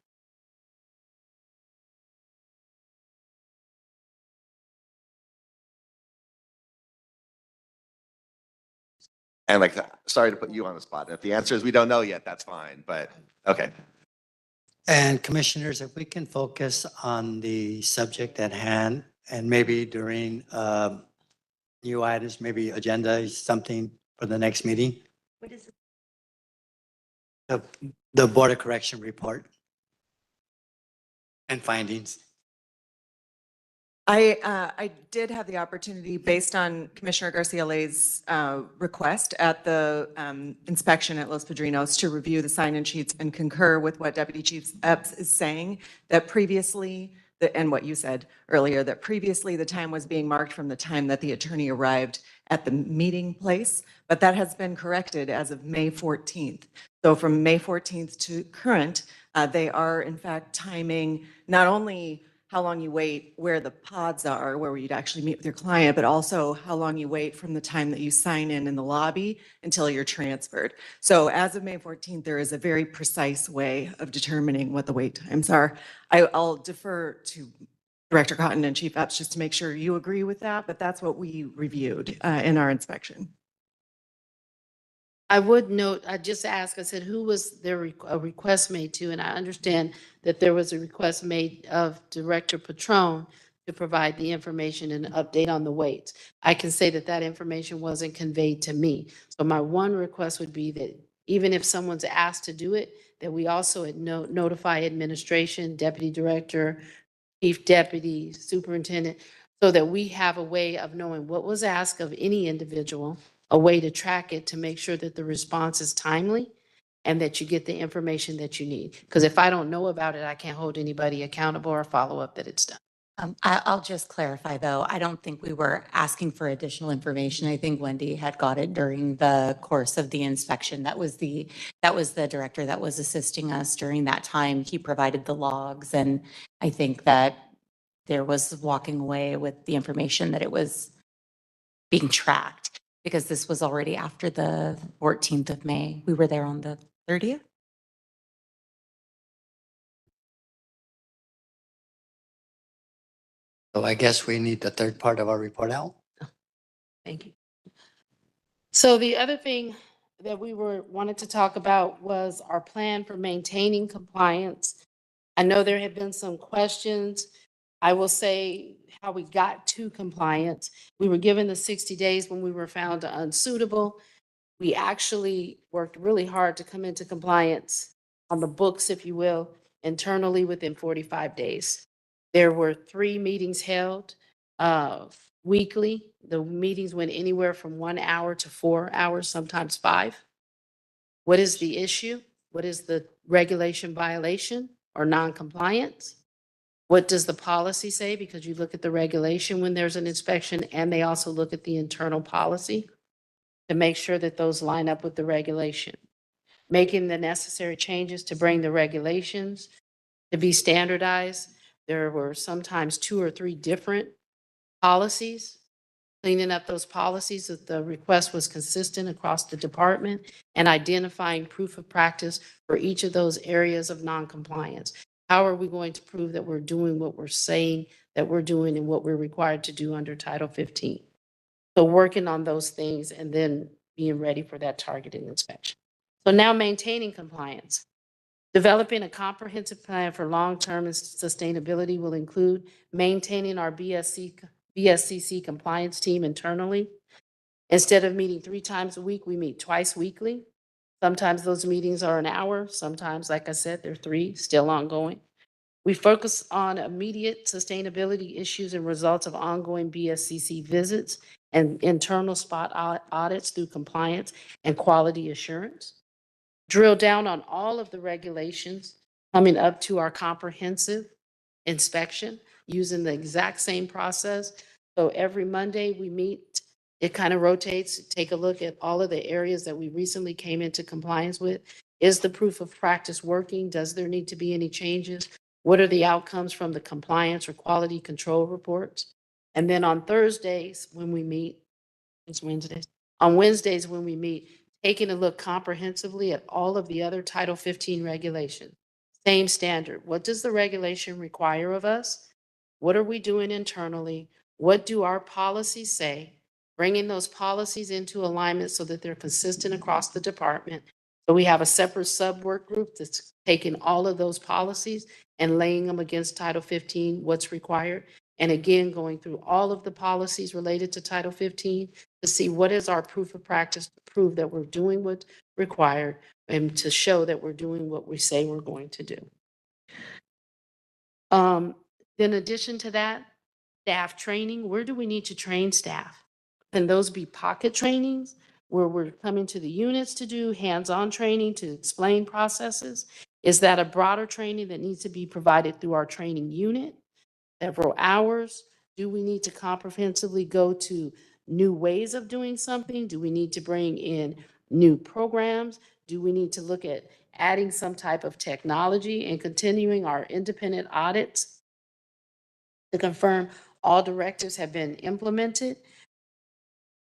And like, sorry to put you on the spot. If the answer is we don't know yet, that's fine, but okay. And commissioners, if we can focus on the subject at hand and maybe during new items, maybe agenda is something for the next meeting. What is it? The Board of Correction report and findings. I did have the opportunity, based on Commissioner Garcia Lay's request at the inspection at Los Padrinos, to review the sign-in sheets and concur with what Deputy Chief Epps is saying, that previously, and what you said earlier, that previously the time was being marked from the time that the attorney arrived at the meeting place, but that has been corrected as of May 14th. So from May 14th to current, they are in fact timing not only how long you wait where the pods are, where you'd actually meet with your client, but also how long you wait from the time that you sign in the lobby until you're transferred. So as of May 14th, there is a very precise way of determining what the wait times are. I'll defer to Director Cotton and Chief Epps just to make sure you agree with that, but that's what we reviewed in our inspection. I would note, I just asked, I said, who was there a request made to? And I understand that there was a request made of Director Patron to provide the information and update on the waits. I can say that that information wasn't conveyed to me. So my one request would be that even if someone's asked to do it, that we also notify administration, deputy director, chief deputy, superintendent, so that we have a way of knowing what was asked of any individual, a way to track it to make sure that the response is timely and that you get the information that you need. Because if I don't know about it, I can't hold anybody accountable or follow up that it's done. I'll just clarify, though. I don't think we were asking for additional information. I think Wendy had got it during the course of the inspection. That was the director that was assisting us during that time. He provided the logs, and I think that there was walking away with the information that it was being tracked, because this was already after the 14th of May. We were there on the 30th. So I guess we need the third part of our report out. Thank you. So the other thing that we wanted to talk about was our plan for maintaining compliance. I know there have been some questions. I will say how we got to compliance. We were given the 60 days when we were found unsuitable. We actually worked really hard to come into compliance on the books, if you will, internally within 45 days. There were 3 meetings held weekly. The meetings went anywhere from 1 hour to 4 hours, sometimes 5. What is the issue? What is the regulation violation or non-compliance? What does the policy say? Because you look at the regulation when there's an inspection, and they also look at the internal policy to make sure that those line up with the regulation. Making the necessary changes to bring the regulations to be standardized. There were sometimes 2 or 3 different policies. Cleaning up those policies, that the request was consistent across the department, and identifying proof of practice for each of those areas of noncompliance. How are we going to prove that we're doing what we're saying that we're doing and what we're required to do under Title 15? So working on those things and then being ready for that targeted inspection. So now maintaining compliance. Developing a comprehensive plan for long-term sustainability will include maintaining our BSCC compliance team internally. Instead of meeting 3 times a week, we meet twice weekly. Sometimes those meetings are an hour. Sometimes, like I said, they're 3, still ongoing. We focus on immediate sustainability issues and results of ongoing BSCC visits and internal spot audits through compliance and quality assurance. Drill down on all of the regulations coming up to our comprehensive inspection using the exact same process. So every Monday we meet, it kind of rotates, take a look at all of the areas that we recently came into compliance with. Is the proof of practice working? Does there need to be any changes? What are the outcomes from the compliance or quality control reports? And then on Thursdays when we meet, it's Wednesdays. On Wednesdays when we meet, taking a look comprehensively at all of the other Title 15 regulations. Same standard. What does the regulation require of us? What are we doing internally? What do our policies say? Bringing those policies into alignment so that they're consistent across the department. So we have a separate sub-work group that's taking all of those policies and laying them against Title 15, what's required. And again, going through all of the policies related to Title 15 to see what is our proof of practice to prove that we're doing what's required and to show that we're doing what we say we're going to do. In addition to that, staff training. Where do we need to train staff? Can those be pocket trainings where we're coming to the units to do hands-on training to explain processes? Is that a broader training that needs to be provided through our training unit? Several hours? Do we need to comprehensively go to new ways of doing something? Do we need to bring in new programs? Do we need to look at adding some type of technology and continuing our independent audits to confirm all directives have been implemented?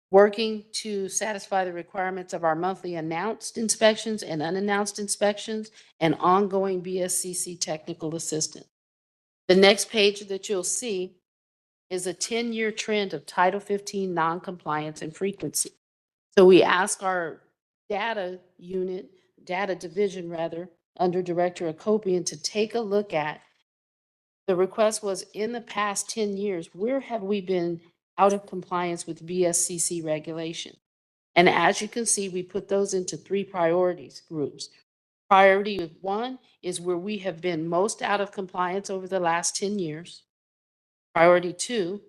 Working to satisfy the requirements of our monthly announced inspections and unannounced inspections and ongoing BSCC technical assistance. The next page that you'll see is a 10-year trend of Title 15 noncompliance and frequency. So we ask our data division rather, under Director Akopian to take a look at, the request was in the past 10 years, where have we been out of compliance with BSCC regulation? And as you can see, we put those into 3 priorities groups. Priority 1 is where we have been most out of compliance over the last 10 years. Priority 2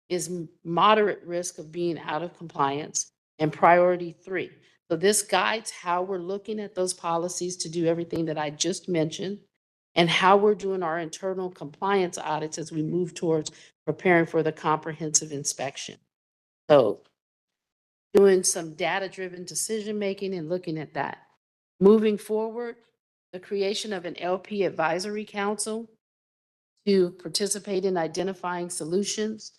is moderate risk of being out of compliance. And priority 3. So this guides how we're looking at those policies to do everything that I just mentioned and how we're doing our internal compliance audits as we move towards preparing for the comprehensive inspection. So doing some data-driven decision-making and looking at that. Moving forward, the creation of an LP advisory council to participate in identifying solutions.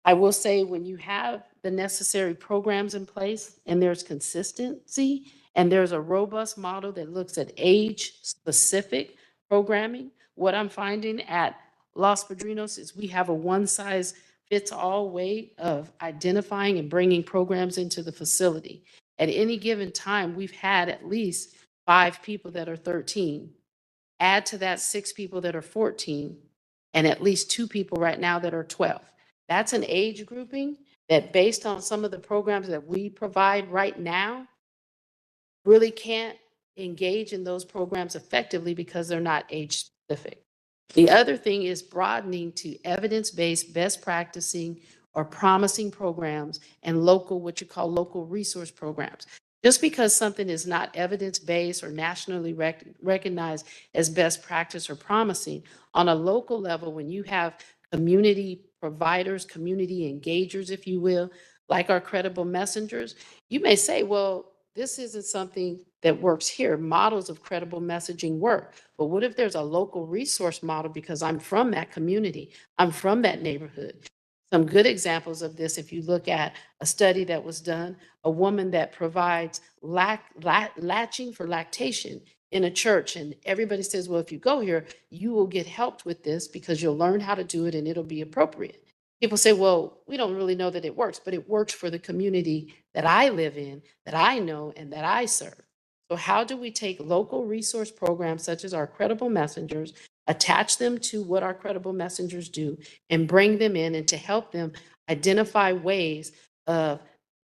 I will say when you have the necessary programs in place and there's consistency and there's a robust model that looks at age-specific programming, what I'm finding at Los Padrinos is we have a one-size-fits-all way of identifying and bringing programs into the facility. At any given time, we've had at least 5 people that are 13. Add to that 6 people that are 14, and at least 2 people right now that are 12. That's an age grouping that, based on some of the programs that we provide right now, really can't engage in those programs effectively because they're not age specific. The other thing is broadening to evidence-based best practicing or promising programs and local, what you call local resource programs. Just because something is not evidence-based or nationally recognized as best practice or promising, on a local level, when you have community providers, community engagers, if you will, like our credible messengers, you may say, well, this isn't something that works here. Models of credible messaging work. But what if there's a local resource model because I'm from that community, I'm from that neighborhood? Some good examples of this, if you look at a study that was done, a woman that provides latching for lactation in a church, and everybody says, well, if you go here, you will get helped with this because you'll learn how to do it and it'll be appropriate. People say, well, we don't really know that it works, but it works for the community that I live in, that I know, and that I serve. So how do we take local resource programs such as our credible messengers, attach them to what our credible messengers do, and bring them in and to help them identify ways of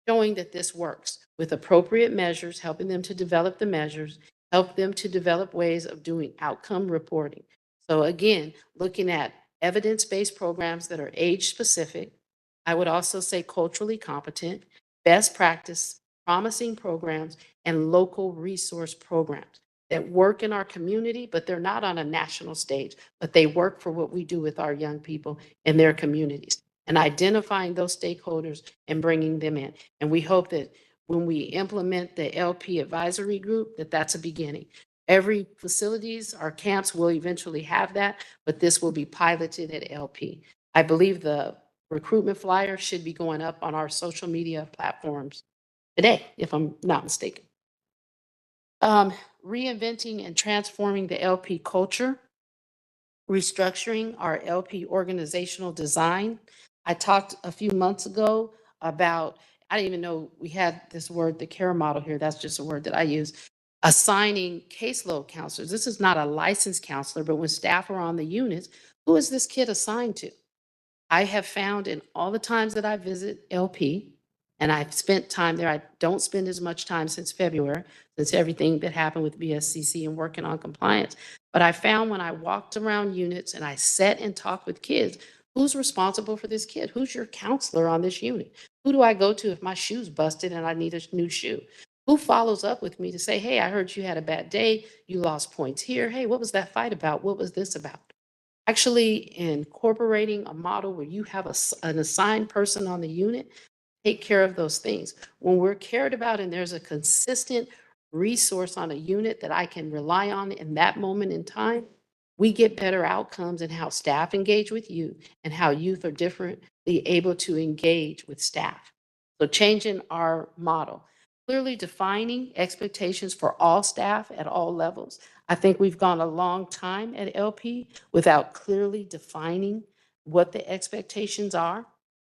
showing that this works with appropriate measures, helping them to develop the measures, help them to develop ways of doing outcome reporting. So again, looking at evidence-based programs that are age-specific. I would also say culturally competent, best practice, promising programs, and local resource programs that work in our community, but they're not on a national stage, but they work for what we do with our young people in their communities, and identifying those stakeholders and bringing them in. And we hope that when we implement the LP advisory group, that that's a beginning. Every facilities, our camps will eventually have that, but this will be piloted at LP. I believe the recruitment flyer should be going up on our social media platforms today, if I'm not mistaken. Reinventing and transforming the LP culture, restructuring our LP organizational design. I talked a few months ago about, I didn't even know we had this word, the CARE model here. That's just a word that I use. Assigning caseload counselors. This is not a licensed counselor, but when staff are on the units, who is this kid assigned to? I have found in all the times that I visit LP, and I've spent time there, I don't spend as much time since February, since everything that happened with BSCC and working on compliance. But I found when I walked around units and I sat and talked with kids, who's responsible for this kid? Who's your counselor on this unit? Who do I go to if my shoe's busted and I need a new shoe? Who follows up with me to say, hey, I heard you had a bad day. You lost points here. Hey, what was that fight about? What was this about? Actually incorporating a model where you have an assigned person on the unit, take care of those things. When we're cared about and there's a consistent resource on a unit that I can rely on in that moment in time, we get better outcomes in how staff engage with youth and how youth are differently able to engage with staff. So changing our model. Clearly defining expectations for all staff at all levels. I think we've gone a long time at LP without clearly defining what the expectations are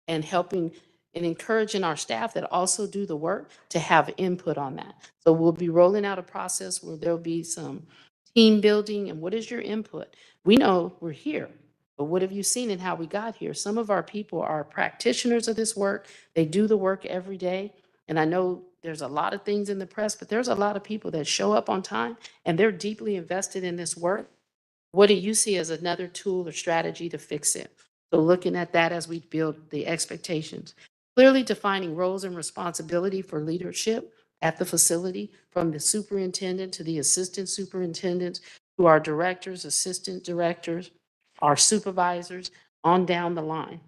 and helping and encouraging our staff that also do the work to have input on that. So we'll be rolling out a process where there'll be some team building and what is your input? We know we're here, but what have you seen in how we got here? Some of our people are practitioners of this work. They do the work every day. And I know there's a lot of things in the press, but there's a lot of people that show up on time and they're deeply invested in this work. What do you see as another tool or strategy to fix it? So looking at that as we build the expectations. Clearly defining roles and responsibility for leadership at the facility, from the superintendent to the assistant superintendents, to our directors, assistant directors, our supervisors, on down the line.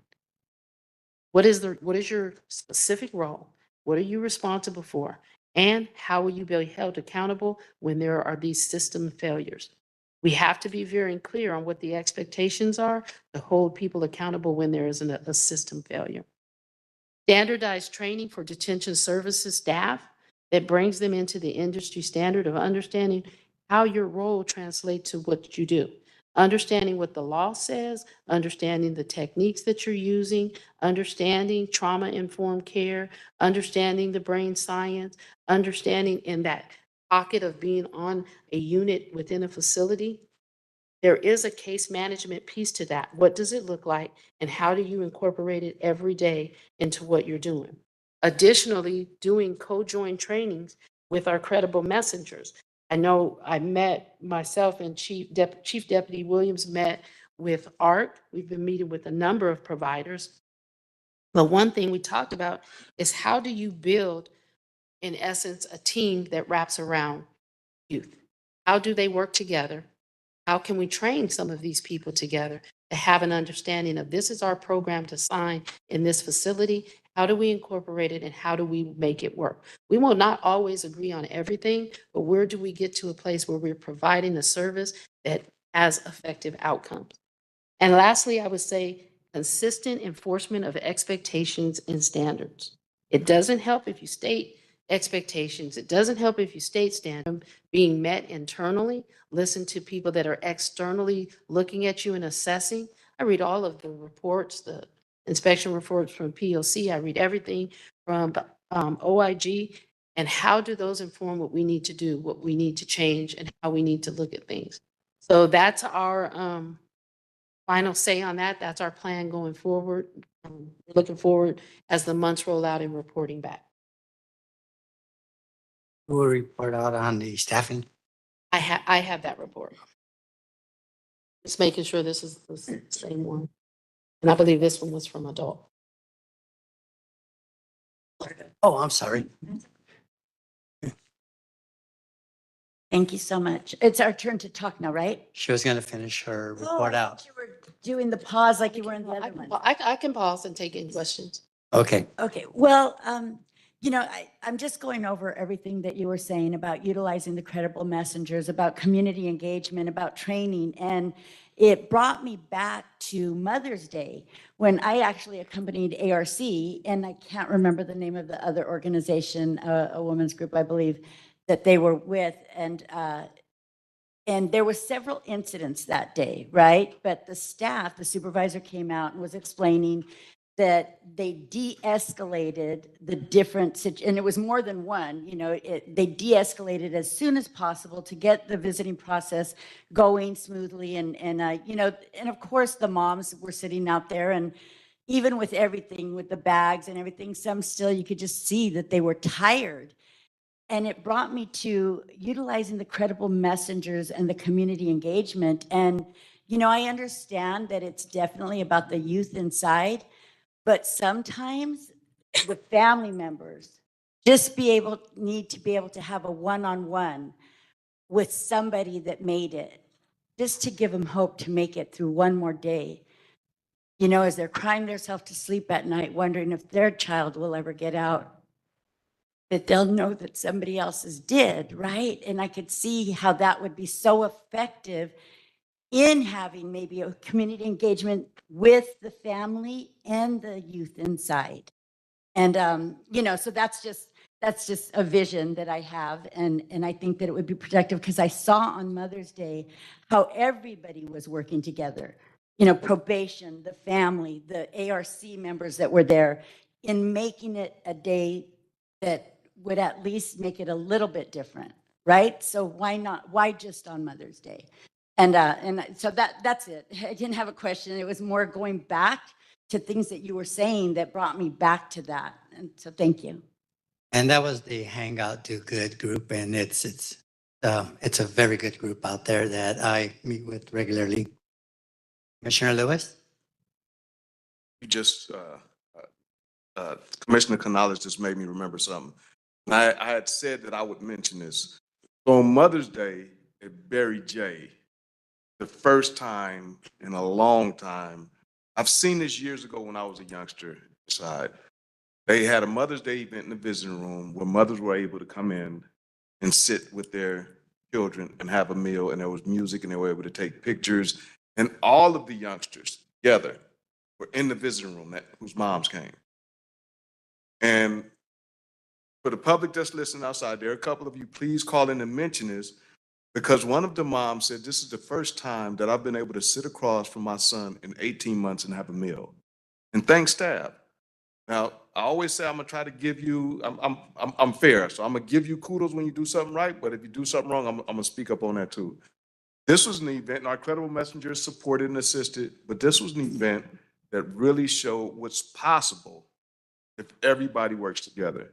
What is your specific role? What are you responsible for? And how will you be held accountable when there are these system failures? We have to be very clear on what the expectations are to hold people accountable when there is a system failure. Standardized training for detention services staff that brings them into the industry standard of understanding how your role translates to what you do. Understanding what the law says, understanding the techniques that you're using, understanding trauma-informed care, understanding the brain science, understanding in that pocket of being on a unit within a facility. There is a case management piece to that. What does it look like and how do you incorporate it every day into what you're doing? Additionally, doing co-join trainings with our credible messengers. I know I met myself and Chief Deputy Williams met with ARC. We've been meeting with a number of providers. But one thing we talked about is how do you build, in essence, a team that wraps around youth? How do they work together? How can we train some of these people together to have an understanding of this is our program to sign in this facility? How do we incorporate it and how do we make it work? We will not always agree on everything, but where do we get to a place where we're providing a service that has effective outcomes? And lastly, I would say consistent enforcement of expectations and standards. It doesn't help if you state expectations. It doesn't help if you state standards being met internally. Listen to people that are externally looking at you and assessing. I read all of the reports, the inspection reports from POC. I read everything from OIG. And how do those inform what we need to do, what we need to change, and how we need to look at things? So that's our final say on that. That's our plan going forward. Looking forward as the months roll out and reporting back. We'll report out on the staffing. I have that report. Just making sure this is the same one. And I believe this one was from adult. Oh, I'm sorry. Thank you so much. It's our turn to talk now, right? She was going to finish her Oh, report I out. thought you were doing the pause like you were in the other one. I can pause and take any questions. Okay. Okay, well, you know, I'm just going over everything that you were saying about utilizing the credible messengers, about community engagement, about training. And it brought me back to Mother's Day when I actually accompanied ARC, and I can't remember the name of the other organization, a women's group, I believe, that they were with. And there were several incidents that day, right? But the staff, the supervisor came out and was explaining that they de-escalated the different, and it was more than one, you know, they de-escalated as soon as possible to get the visiting process going smoothly. And you know, and of course the moms were sitting out there, and even with everything, with the bags and everything, some still, you could just see that they were tired. And it brought me to utilizing the credible messengers and the community engagement. And, you know, I understand that it's definitely about the youth inside, but sometimes the family members just need to be able to have a one-on-one with somebody that made it, just to give them hope to make it through one more day. You know, as they're crying themselves to sleep at night, wondering if their child will ever get out, that they'll know that somebody else's did, right? And I could see how that would be so effective in having maybe a community engagement with the family and the youth inside. And, you know, so that's just a vision that I have. And I think that it would be productive because I saw on Mother's Day how everybody was working together, you know, probation, the family, the ARC members that were there, in making it a day that would at least make it a little bit different, right? So why just on Mother's Day? And so that's it. I didn't have a question. It was more going back to things that you were saying that brought me back to that. And so thank you. And that was the Hangout Do Good group, and it's a very good group out there that I meet with regularly. Commissioner Lewis? You just, Commissioner Canales just made me remember something. I had said that I would mention this. So on Mother's Day at Barry J, the first time in a long time, I've seen this years ago when I was a youngster inside. They had a Mother's Day event in the visiting room where mothers were able to come in and sit with their children and have a meal, and there was music, and they were able to take pictures. And all of the youngsters together were in the visiting room whose moms came. And for the public that's listening outside, there are a couple of you, please call in and mention this. Because one of the moms said, this is the first time that I've been able to sit across from my son in 18 months and have a meal. And thanks staff. Now, I always say I'm gonna try to give you, I'm fair, so I'm gonna give you kudos when you do something right, but if you do something wrong, I'm gonna speak up on that too. This was an event, and our credible messengers supported and assisted, but this was an event that really showed what's possible if everybody works together.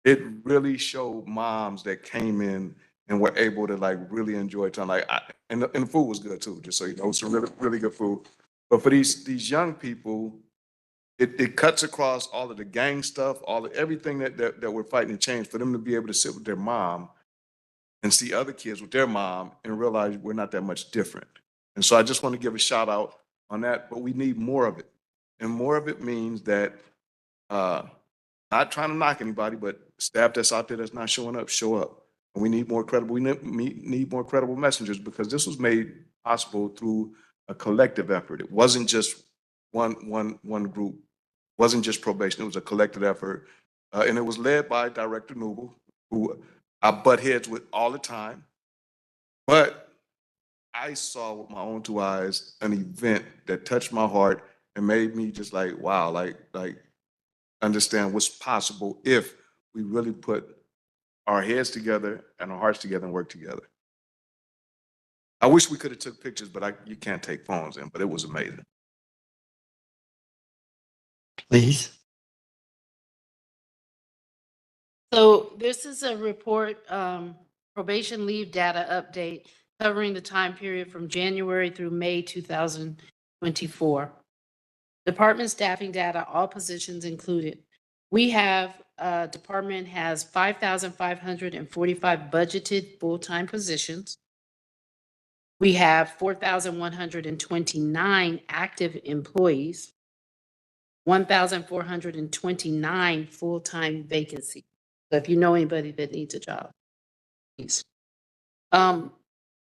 It really showed moms that came in and were able to like really enjoy time. And the food was good too, just so you know, some really, really good food. But for these young people, it cuts across all of the gang stuff, everything that we're fighting to change, for them to be able to sit with their mom and see other kids with their mom and realize we're not that much different. And so I just want to give a shout out on that, but we need more of it. And more of it means that, not trying to knock anybody, but staff that's out there that's not showing up, show up. And we need more credible, need more credible messengers, because this was made possible through a collective effort. It wasn't just one group, wasn't just probation, it was a collective effort. And it was led by Director Newell, who I butt heads with all the time. But I saw with my own two eyes an event that touched my heart and made me just like, wow, like understand what's possible if we really put our heads together and our hearts together and work together. I wish we could have took pictures, but you can't take phones in, but it was amazing. Please. So this is a report, probation leave data update covering the time period from January through May 2024. Department staffing data, all positions included. We have, department has 5,545 budgeted full-time positions. We have 4,129 active employees, 1,429 full-time vacancies. So if you know anybody that needs a job, please.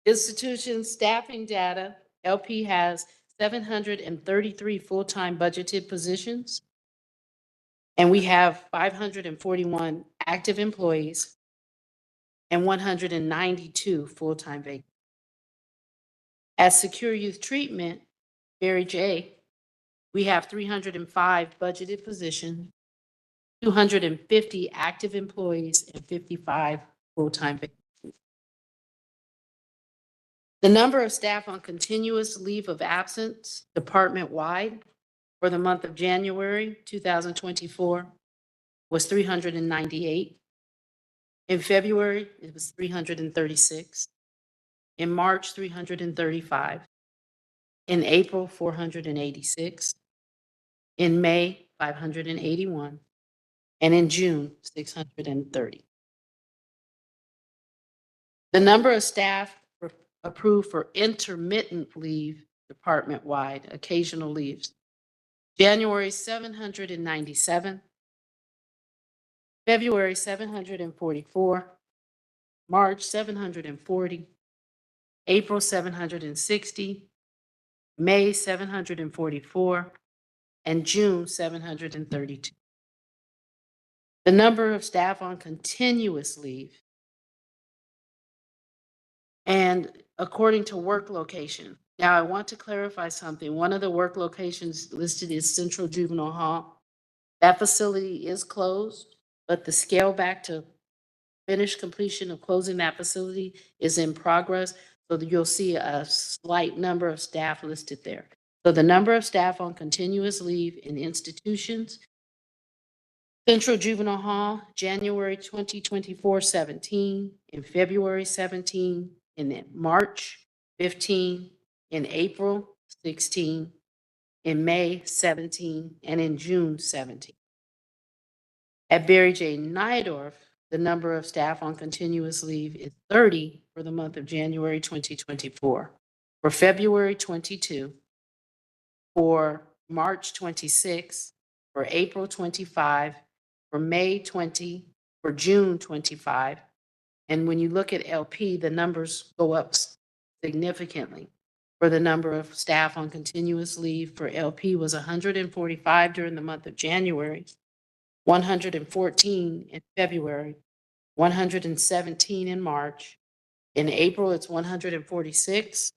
Institution staffing data, LP has 733 full-time budgeted positions. And we have 541 active employees and 192 full-time vacancies. At Secure Youth Treatment, Mary J., we have 305 budgeted positions, 250 active employees, and 55 full-time vacancies. The number of staff on continuous leave of absence department-wide for the month of January 2024 was 398. In February, it was 336. In March, 335. In April, 486. In May, 581. And in June, 630. The number of staff approved for intermittent leave department-wide, occasional leaves. January, 797. February, 744. March, 740. April, 760. May, 744. And June, 732. The number of staff on continuous leave, and according to work location. Now, I want to clarify something. One of the work locations listed is Central Juvenile Hall. That facility is closed, but the scale back to finish completion of closing that facility is in progress. So that you'll see a slight number of staff listed there. So the number of staff on continuous leave in institutions: Central Juvenile Hall, January 2024, 17, in February, 17, in March, 15, in April, 16, in May, 17, and in June, 17. At Barry J. Nydorf, the number of staff on continuous leave is 30 for the month of January 2024, for February 22, for March 26, for April 25, for May 20, for June 25. And when you look at LP, the numbers go up significantly. For the number of staff on continuous leave for LP was 145 during the month of January, 114 in February, 117 in March, In April, it's 146.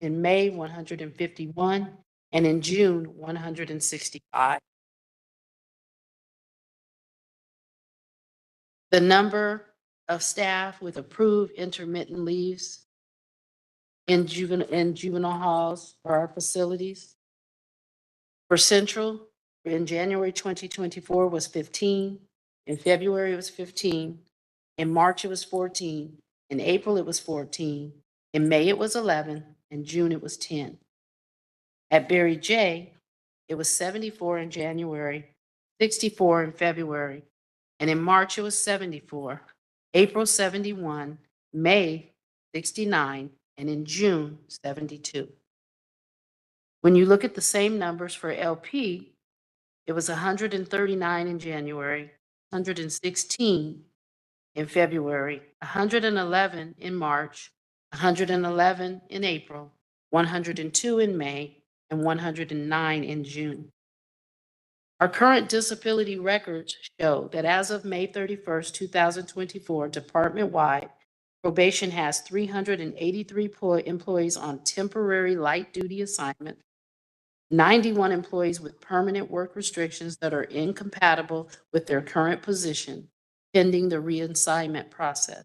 In May, 151. And in June, 165. The number of staff with approved intermittent leaves in juvenile halls or our facilities. For Central, in January 2024 was 15. In February, it was 15. In March, it was 14. In April, it was 14. In May, it was 11. In June, it was 10. At Berry J, it was 74 in January, 64 in February, and in March, it was 74. April, 71. May, 69. And in June, 72. When you look at the same numbers for LP, it was 139 in January, 116 in February, 111 in March, 111 in April, 102 in May, and 109 in June. Our current disability records show that as of May 31st, 2024, department-wide, probation has 383 employees on temporary light duty assignment, 91 employees with permanent work restrictions that are incompatible with their current position, pending the reassignment process.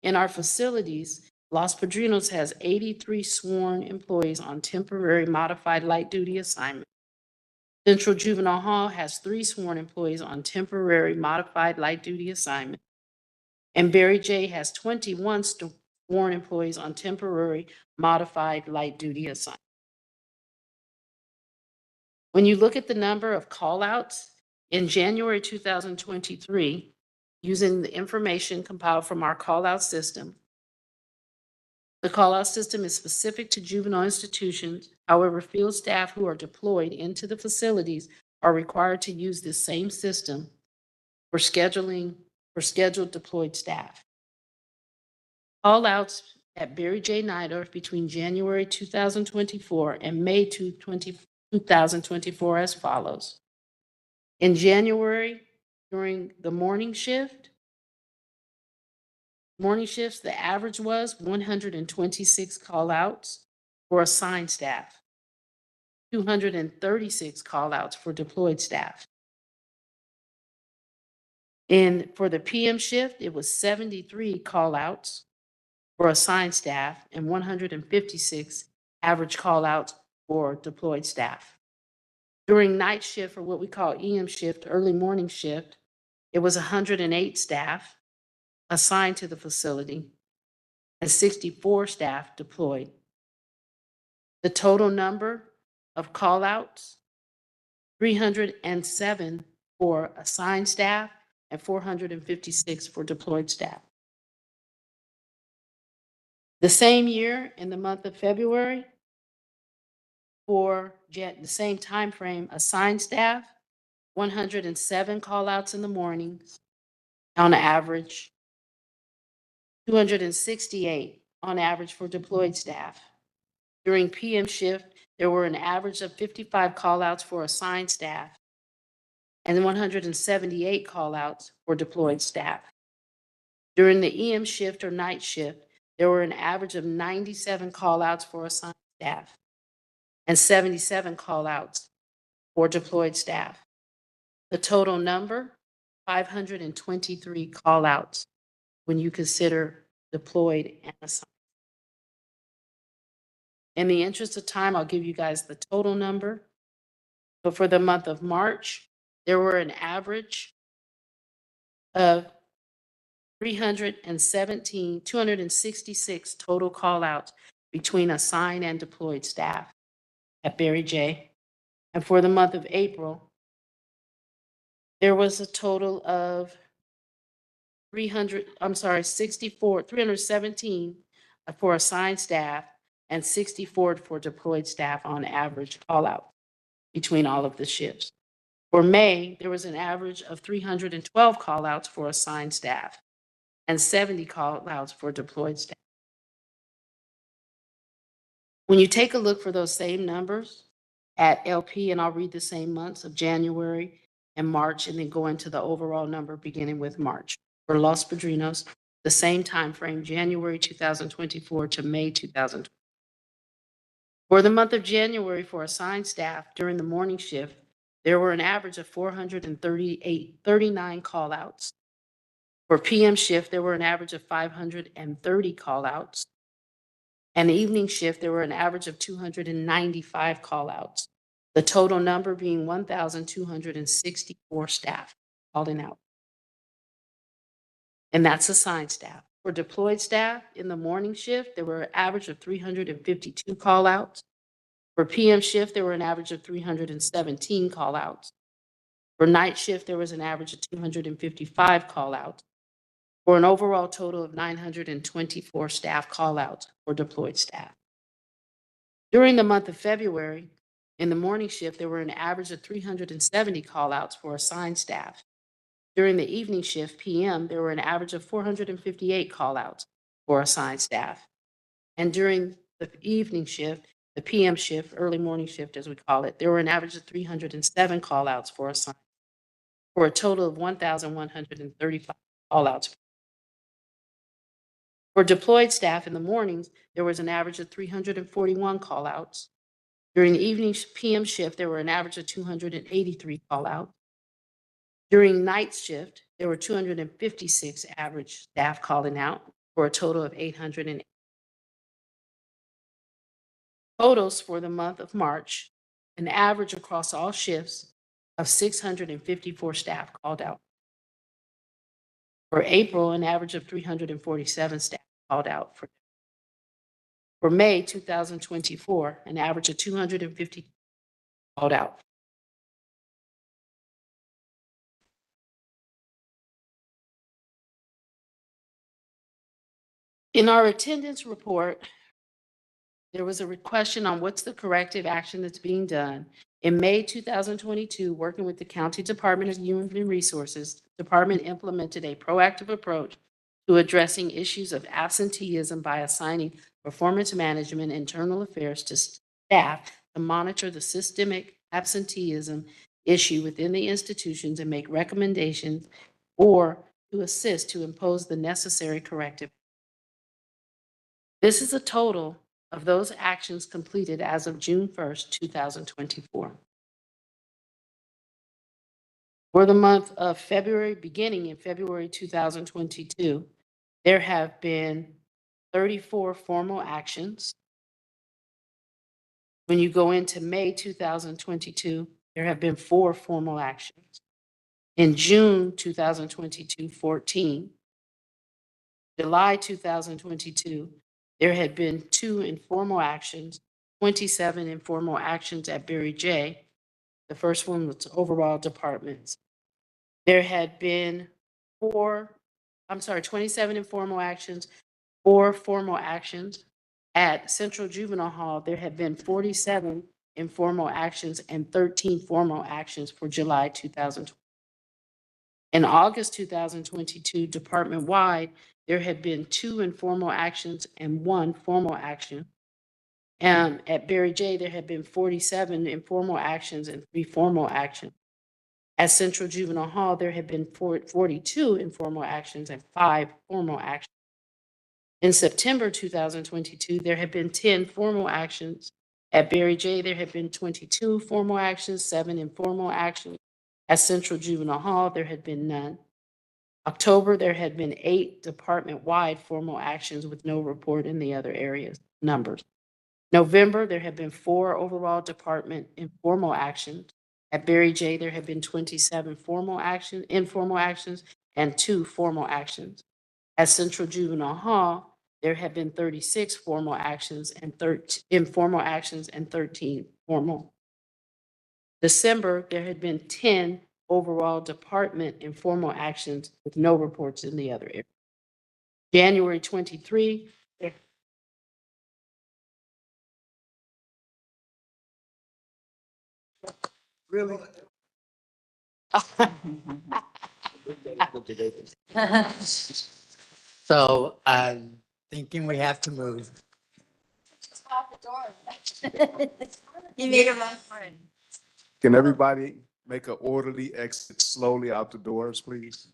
In our facilities, Los Padrinos has 83 sworn employees on temporary modified light duty assignment. Central Juvenile Hall has 3 sworn employees on temporary modified light duty assignment. And Berry J has 21 sworn employees on temporary modified light duty assignment. When you look at the number of call-outs in January 2023, using the information compiled from our call-out system, the call-out system is specific to juvenile institutions. However, field staff who are deployed into the facilities are required to use this same system for scheduled deployed staff. Call-outs at Berry J. Nidorf between January 2024 and May 2024 as follows. In January, during the morning shifts, the average was 126 call-outs for assigned staff, 236 call-outs for deployed staff. For the PM shift, it was 73 call-outs for assigned staff and 156 average call-outs for deployed staff. During night shift, or what we call EM shift, early morning shift, it was 108 staff assigned to the facility and 64 staff deployed. The total number of call-outs, 307 for assigned staff and 456 for deployed staff. The same year, in the month of February, for the same time frame, assigned staff, 107 call-outs in the mornings, on average, 268 on average for deployed staff. During PM shift, there were an average of 55 call-outs for assigned staff and 178 call-outs for deployed staff. During the EM shift or night shift, there were an average of 97 call-outs for assigned staff and 77 call-outs for deployed staff. The total number, 523 call-outs when you consider deployed and assigned. In the interest of time, I'll give you guys the total number. But for the month of March, there were an average of 266 total call-outs between assigned and deployed staff at Berry J. And for the month of April, there was a total of 317 for assigned staff and 64 for deployed staff on average call-out between all of the shifts. For May, there was an average of 312 call-outs for assigned staff and 70 call-outs for deployed staff. When you take a look for those same numbers at LP, and I'll read the same months of January and March, and then go into the overall number beginning with March. For Los Padrinos, the same time frame, January 2024 to May 2024. For the month of January, for assigned staff during the morning shift, there were an average of 439 call-outs. For PM shift, there were an average of 530 call-outs. And the evening shift, there were an average of 295 call-outs. The total number being 1,264 staff calling out. And that's assigned staff. For deployed staff in the morning shift, there were an average of 352 call-outs. For PM shift, there were an average of 317 call-outs. For night shift, there was an average of 255 call-outs, for an overall total of 924 staff call-outs for deployed staff. During the month of February, in the morning shift, there were an average of 370 call-outs for assigned staff. During the evening shift, PM, there were an average of 458 call-outs for assigned staff. And during the evening shift, the PM shift, early morning shift as we call it, there were an average of 307 call-outs for assigned, for a total of 1,135 call-outs. For deployed staff in the mornings, there was an average of 341 call-outs. During the evening PM shift, there were an average of 283 call-outs. During night shift, there were 256 average staff calling out, for a total of 808. Totals for the month of March, an average across all shifts of 654 staff called out. For April, an average of 347 staff called out. For May 2024, an average of 250 called out. In our attendance report, there was a question on what's the corrective action that's being done. In May 2022, working with the County Department of Human Resources, the department implemented a proactive approach to addressing issues of absenteeism by assigning performance management and internal affairs to staff to monitor the systemic absenteeism issue within the institutions and make recommendations or to assist to impose the necessary corrective. This is a total of those actions completed as of June 1st, 2024. For the month of February, beginning in February 2022, there have been 34 formal actions. When you go into May 2022, there have been 4 formal actions. In June 2022, 14. July 2022, there had been 2 informal actions, 27 informal actions at Barry J. The first one was overall departments. There had been 27 informal actions, 4 formal actions. At Central Juvenile Hall, there had been 47 informal actions and 13 formal actions for July 2020. In August 2022, department-wide, there had been 2 informal actions and 1 formal action. And at Barry J, there had been 47 informal actions and 3 formal actions. At Central Juvenile Hall, there had been 42 informal actions and 5 formal actions. In September 2022, there had been 10 formal actions. At Barry J, there had been 22 formal actions, 7 informal actions. At Central Juvenile Hall, there had been none. October, there had been 8 department-wide formal actions with no report in the other areas numbers. November, there had been 4 overall department informal actions. At Barry J, there had been 27 informal actions, and 2 formal actions. At Central Juvenile Hall, there had been 36 formal actions and 13 informal actions and 13 formal. December, there had been 10 overall department informal actions with no reports in the other area. January 23, Really? So I'm thinking we have to move. You made a run for it. Can everybody make an orderly exit slowly out the doors, please?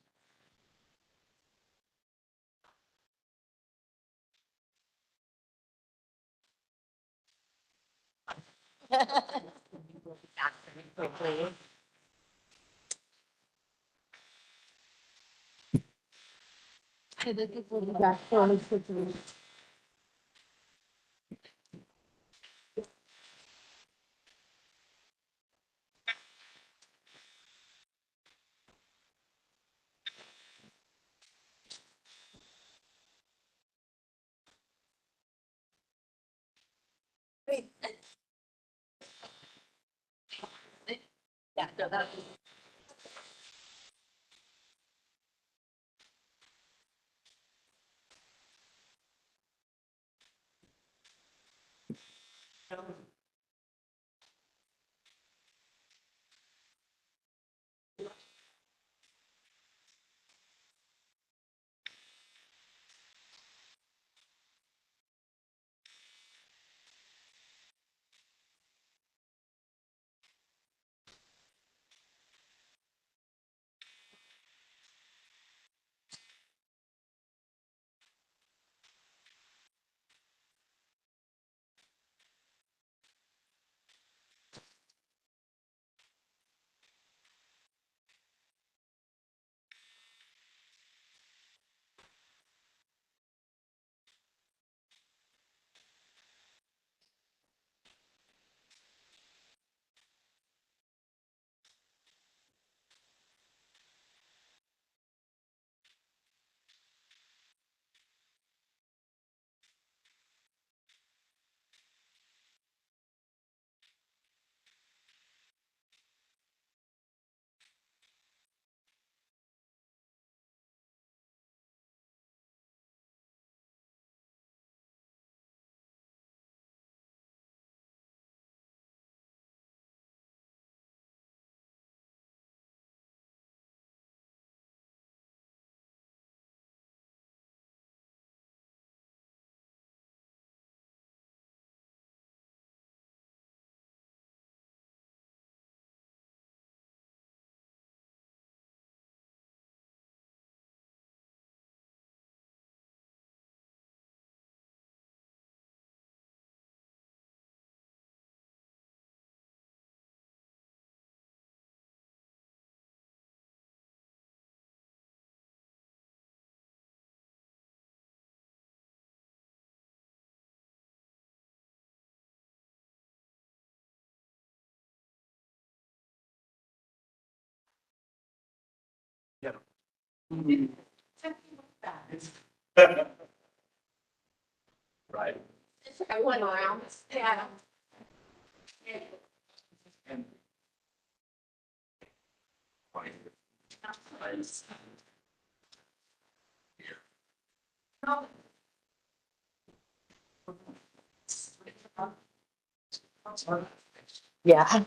Yeah.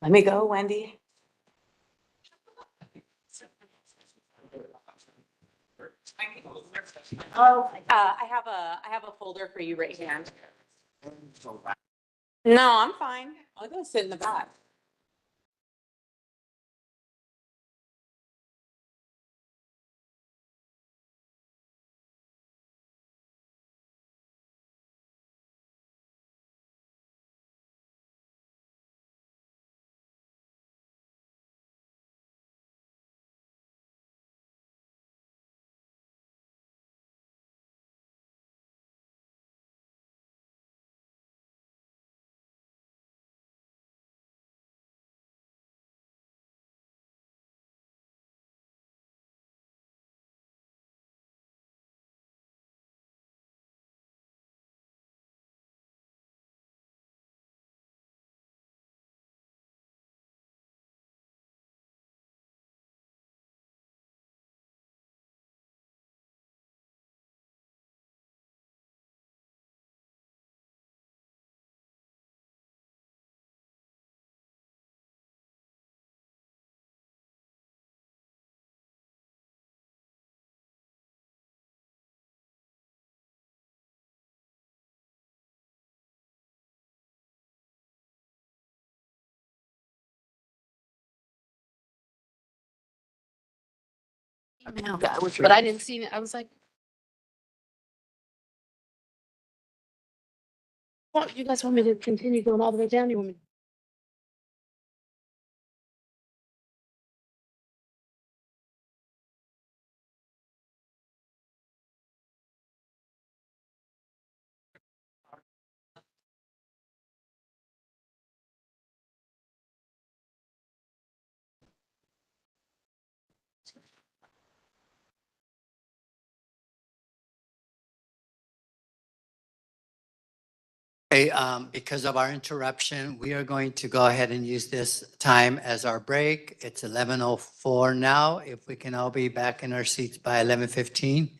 Let me go, Wendy. Oh, I have a folder for you right here. No, I'm fine. I'll go sit in the back. But I didn't see it. I was like, You guys want me to continue going all the way down? You want me? Okay, because of our interruption, we are going to go ahead and use this time as our break. It's 11:04 now. If we can all be back in our seats by 11:15.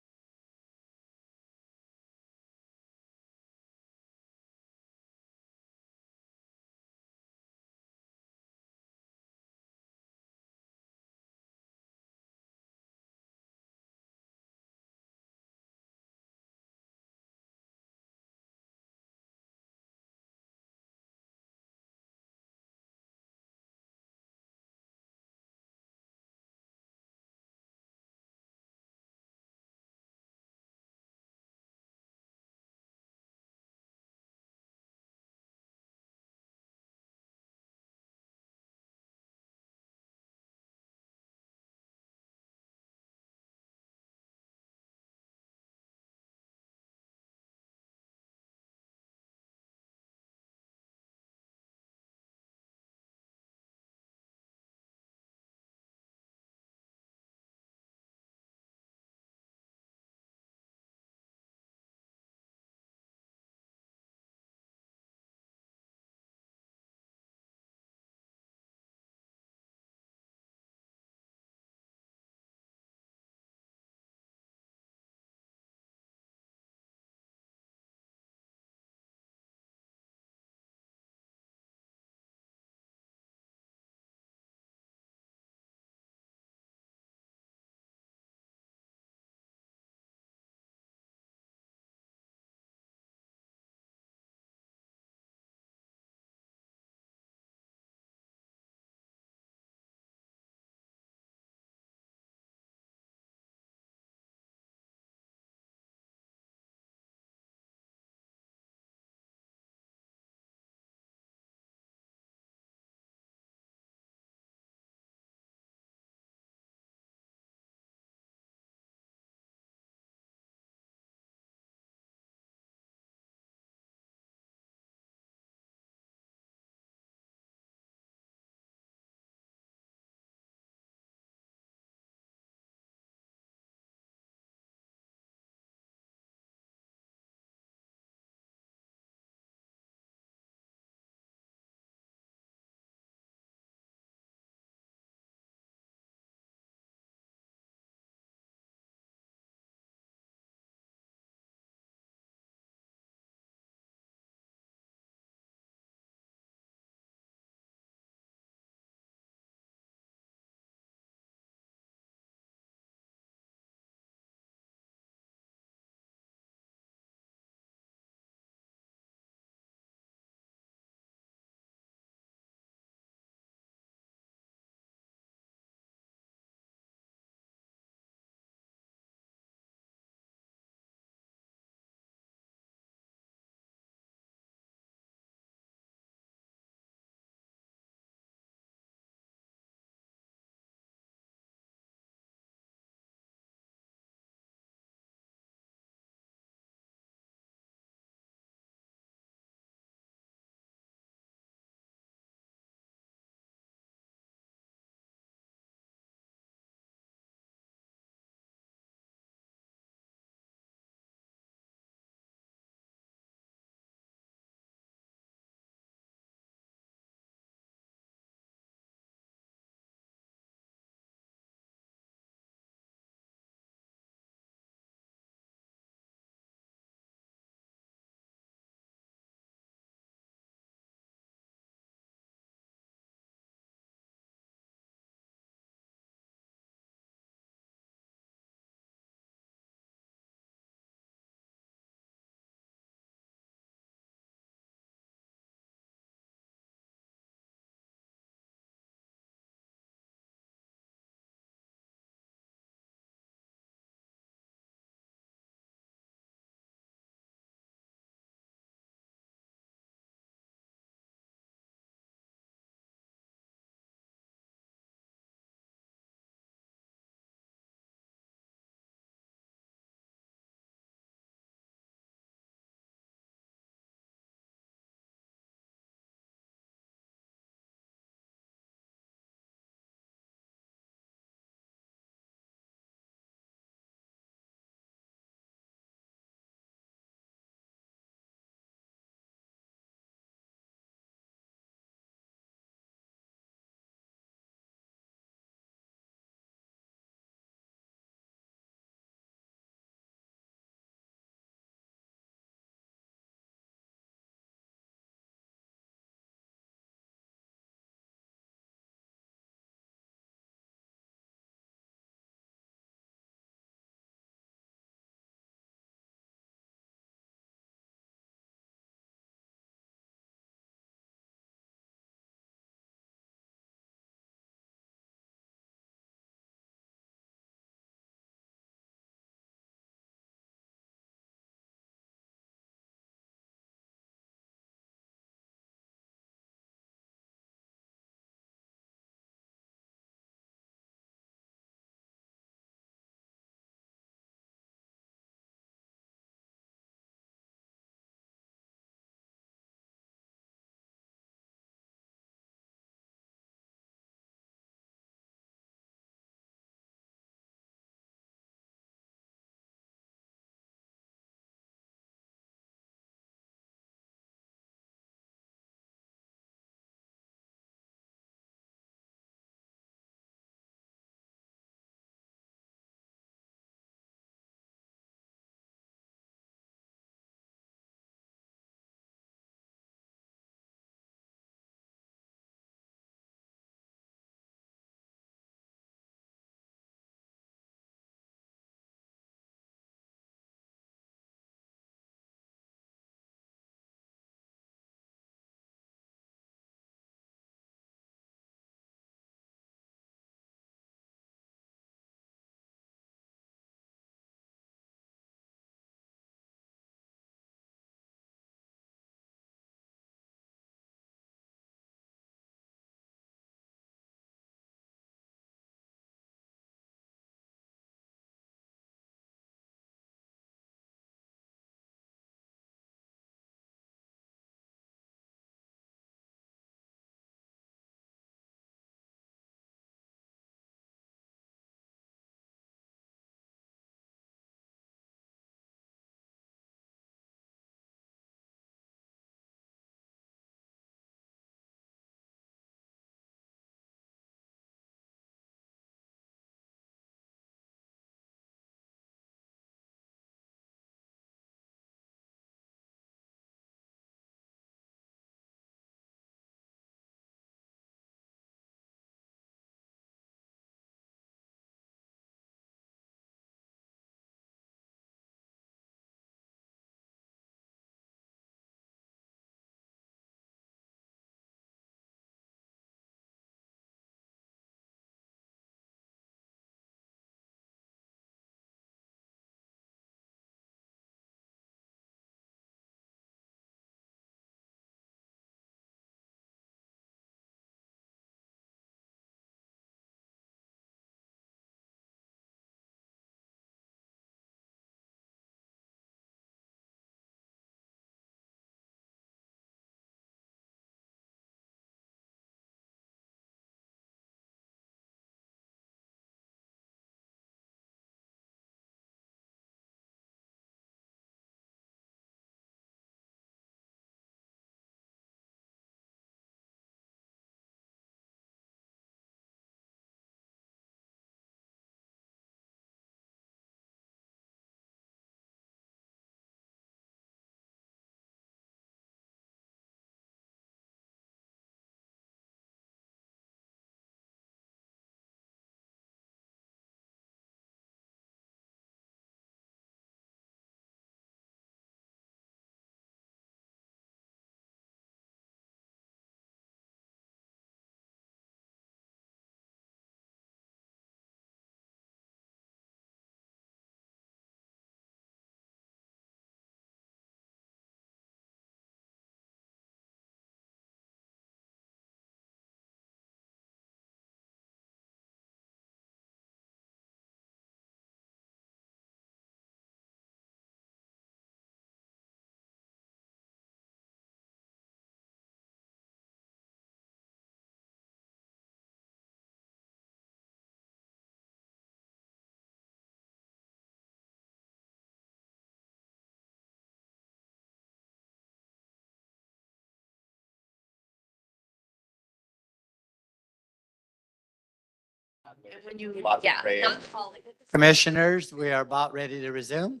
When you, Lots of yeah. prayer. not falling. Commissioners, we are about ready to resume.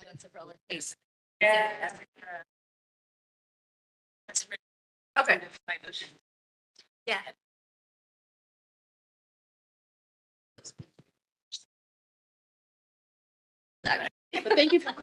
That's a relative case. Yeah. Okay. Yeah. But thank you for.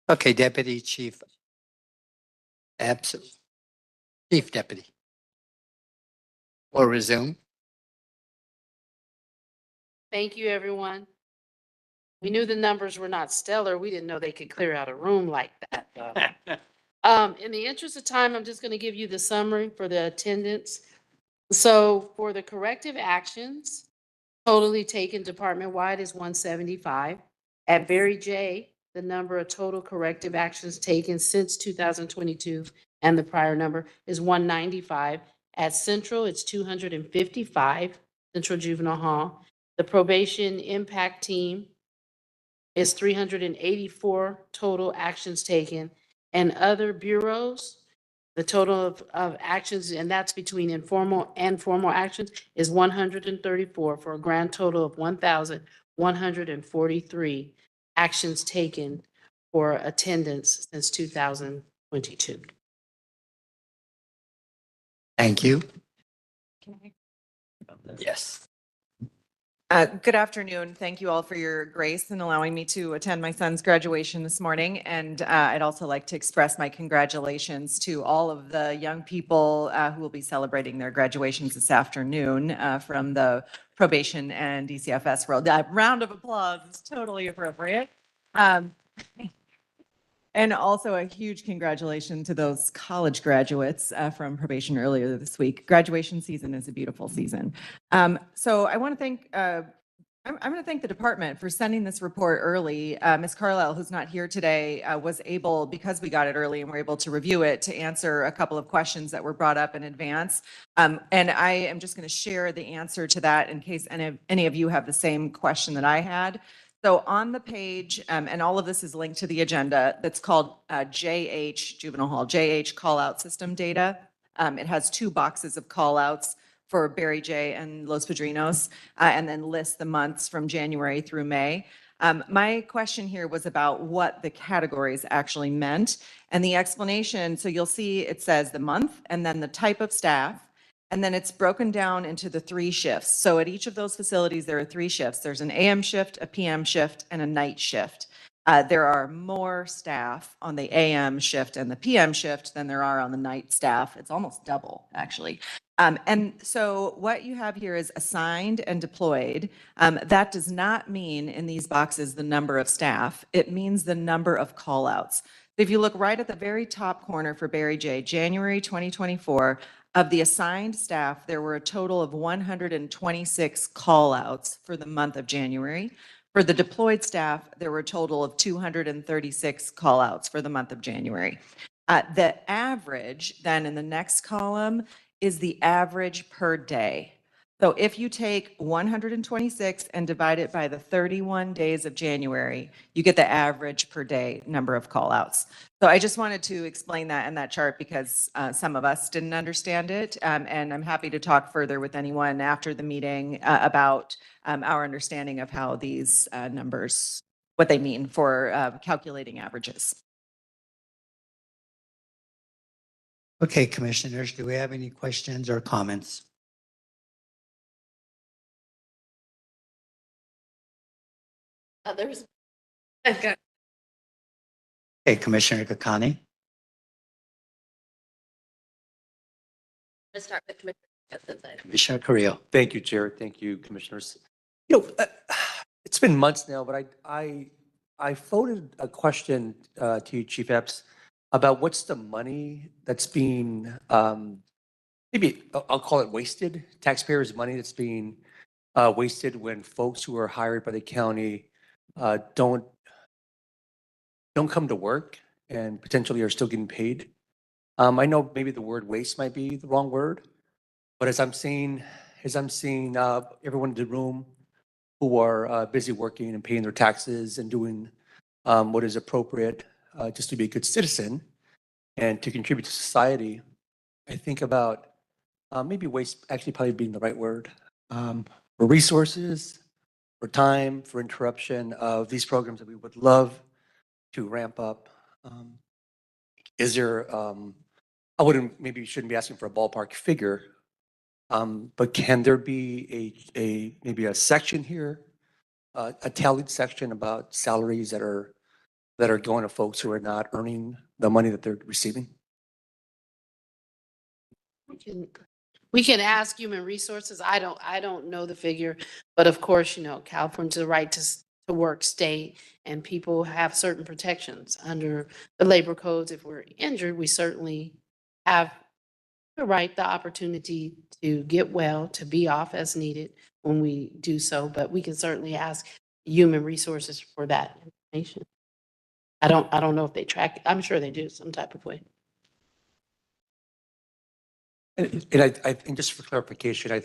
Okay, Deputy Chief. Chief Deputy. We'll resume. Thank you, everyone. We knew the numbers were not stellar. We didn't know they could clear out a room like that. In the interest of time, I'm just going to give you the summary for the attendance. So for the corrective actions, totally taken department-wide is 175. At Barry J, the number of total corrective actions taken since 2022 and the prior number is 195. At Central, it's 255, Central Juvenile Hall. The probation impact team is 384 total actions taken. And other bureaus, the total of actions, and that's between informal and formal actions, is 134 for a grand total of 1,143 actions taken for attendance since 2022. Thank you. Yes. Good afternoon. Thank you all for your grace in allowing me to attend my son's graduation this morning. And I'd also like to express my congratulations to all of the young people who will be celebrating their graduations this afternoon from the probation and DCFS world. A round of applause is totally appropriate. And also a huge congratulations to those college graduates from probation earlier this week. Graduation season is a beautiful season. So I want to thank, I'm going to thank the department for sending this report early. Ms. Carlisle, who's not here today, was able, because we got it early and were able to review it, to answer a couple of questions that were brought up in advance. And I am just going to share the answer to that in case any of you have the same question that I had. So on the page, and all of this is linked to the agenda, that's called JH, Juvenile Hall, JH call-out system data. It has 2 boxes of call-outs for Barry J and Los Padrinos, and then lists the months from January through May. My question here was about what the categories actually meant. And the explanation, so you'll see it says the month and then the type of staff. And then it's broken down into the 3 shifts. So at each of those facilities, there are 3 shifts. There's an AM shift, a PM shift, and a night shift. There are more staff on the AM shift and the PM shift than there are on the night staff. It's almost double, actually. And so what you have here is assigned and deployed. That does not mean in these boxes the number of staff. It means the number of call-outs. If you look right at the very top corner for Barry J, January 2024, of the assigned staff, there were a total of 126 call-outs for the month of January. For the deployed staff, there were a total of 236 call-outs for the month of January. The average, then in the next column, is the average per day. So if you take 126 and divide it by the 31 days of January, you get the average per day number of call-outs. So I just wanted to explain that in that chart because some of us didn't understand it. And I'm happy to talk further with anyone after the meeting about our understanding of how these numbers, what they mean for calculating averages. Okay, commissioners, do we have any questions or comments? Others? Okay, Commissioner Kakani. Let's start with Commissioner. Commissioner Carrillo. Thank you, Chair. Thank you, Commissioners. You know, it's been months now, but I floated a question to you, Chief Epps, about what's the money that's being, maybe I'll call it wasted, taxpayers' money that's being wasted when folks who are hired by the county don't come to work and potentially are still getting paid. I know maybe the word waste might be the wrong word, but as I'm seeing everyone in the room who are busy working and paying their taxes and doing what is appropriate just to be a good citizen and to contribute to society, I think about maybe waste actually probably being the right word, for resources, for time, for interruption of these programs that we would love to ramp up. Is there, I wouldn't, maybe shouldn't be asking for a ballpark figure, but can there be maybe a section here, a tallied section about salaries that are going to folks who are not earning the money that they're receiving? We can ask Human Resources. I don't know the figure, but of course, you know, California's a right to work state, and people have certain protections under the labor codes. If we're injured, we certainly have the right, the opportunity to get well, to be off as needed when we do so, but we can certainly ask Human Resources for that information. I don't know if they track it. I'm sure they do some type of way. And I think just for clarification, I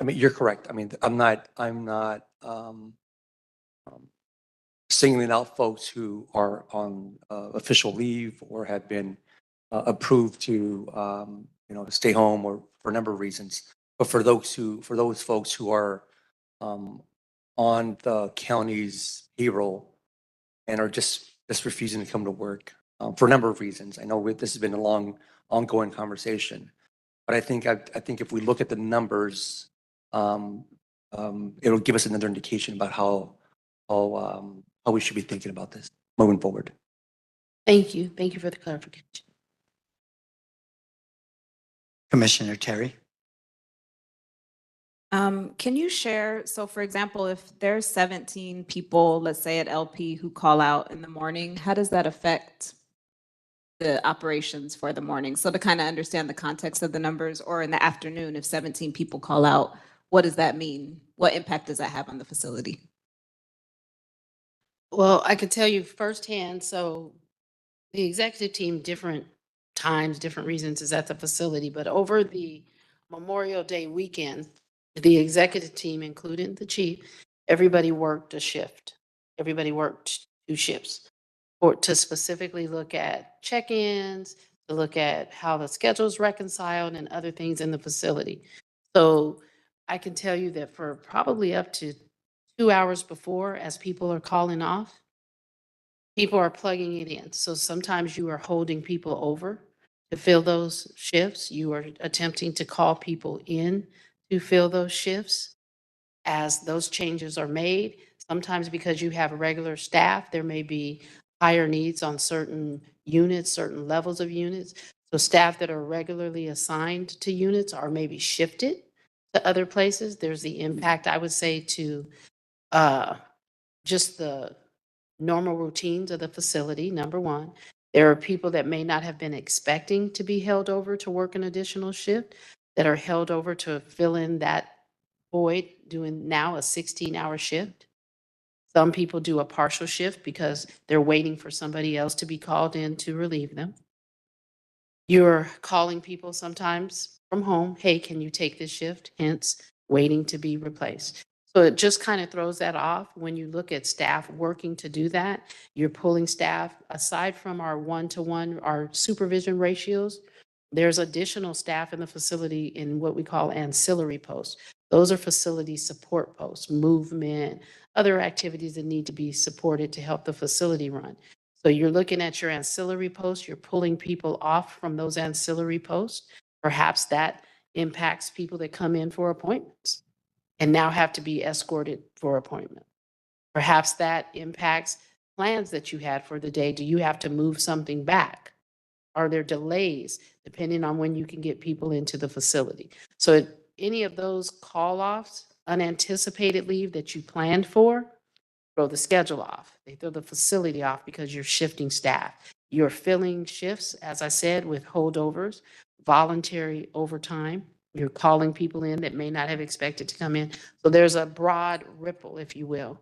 mean, you're correct. I mean, I'm not singling out folks who are on official leave or have been approved to, stay home or for a number of reasons. But for those folks who are on the county's payroll and are just refusing to come to work for a number of reasons. I know this has been a long, ongoing conversation. But I think if we look at the numbers, it'll give us another indication about how we should be thinking about this moving forward. Thank you. Thank you for the clarification. Commissioner Terry. Can you share, so for example, if there's 17 people, let's say at LP, who call out in the morning, how does that affect the operations for the morning? So to kind of understand the context of the numbers, or in the afternoon, if 17 people call out, what does that mean? What impact does that have on the facility? Well, I could tell you firsthand, so the executive team, different times, different reasons is at the facility, but over the Memorial Day weekend, the executive team, including the chief, everybody worked a shift. Everybody worked 2 shifts to specifically look at check-ins, to look at how the schedule's reconciled and other things in the facility. So I can tell you that for probably up to 2 hours before, as people are calling off, people are plugging it in. So sometimes you are holding people over to fill those shifts. You are attempting to call people in to fill those shifts as those changes are made. Sometimes because you have regular staff, there may be higher needs on certain units, certain levels of units. So staff that are regularly assigned to units are maybe shifted to other places. There's the impact, I would say, to just the normal routines of the facility, number one. There are people that may not have been expecting to be held over to work an additional shift that are held over to fill in that void, doing now a 16-hour shift. Some people do a partial shift because they're waiting for somebody else to be called in to relieve them. You're calling people sometimes from home, hey, can you take this shift? Hence, waiting to be replaced. So it just kind of throws that off. When you look at staff working to do that, you're pulling staff aside from our one-to-one, our supervision ratios. There's additional staff in the facility in what we call ancillary posts. Those are facility support posts, movement, other activities that need to be supported to help the facility run. So you're looking at your ancillary posts, you're pulling people off from those ancillary posts. Perhaps that impacts people that come in for appointments and now have to be escorted for appointment. Perhaps that impacts plans that you had for the day. Do you have to move something back? are there delays depending on when you can get people into the facility? So any of those call-offs, unanticipated leave that you planned for, throw the schedule off. They throw the facility off because you're shifting staff. You're filling shifts, as I said, with holdovers, voluntary overtime. You're calling people in that may not have expected to come in. So there's a broad ripple, if you will,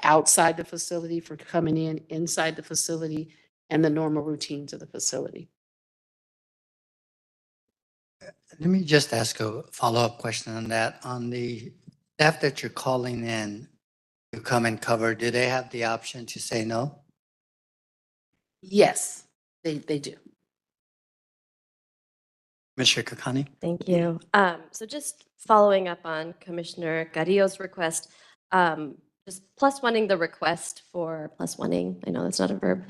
outside the facility for coming in, inside the facility, and the normal routines of the facility. Let me just ask a follow-up question on that. On the staff that you're calling in to come and cover, do they have the option to say no? Yes, they do. Mr. Kakani? Thank you. So just following up on Commissioner Carrillo's request, just plus oneing the request for plus oneing, I know that's not a verb,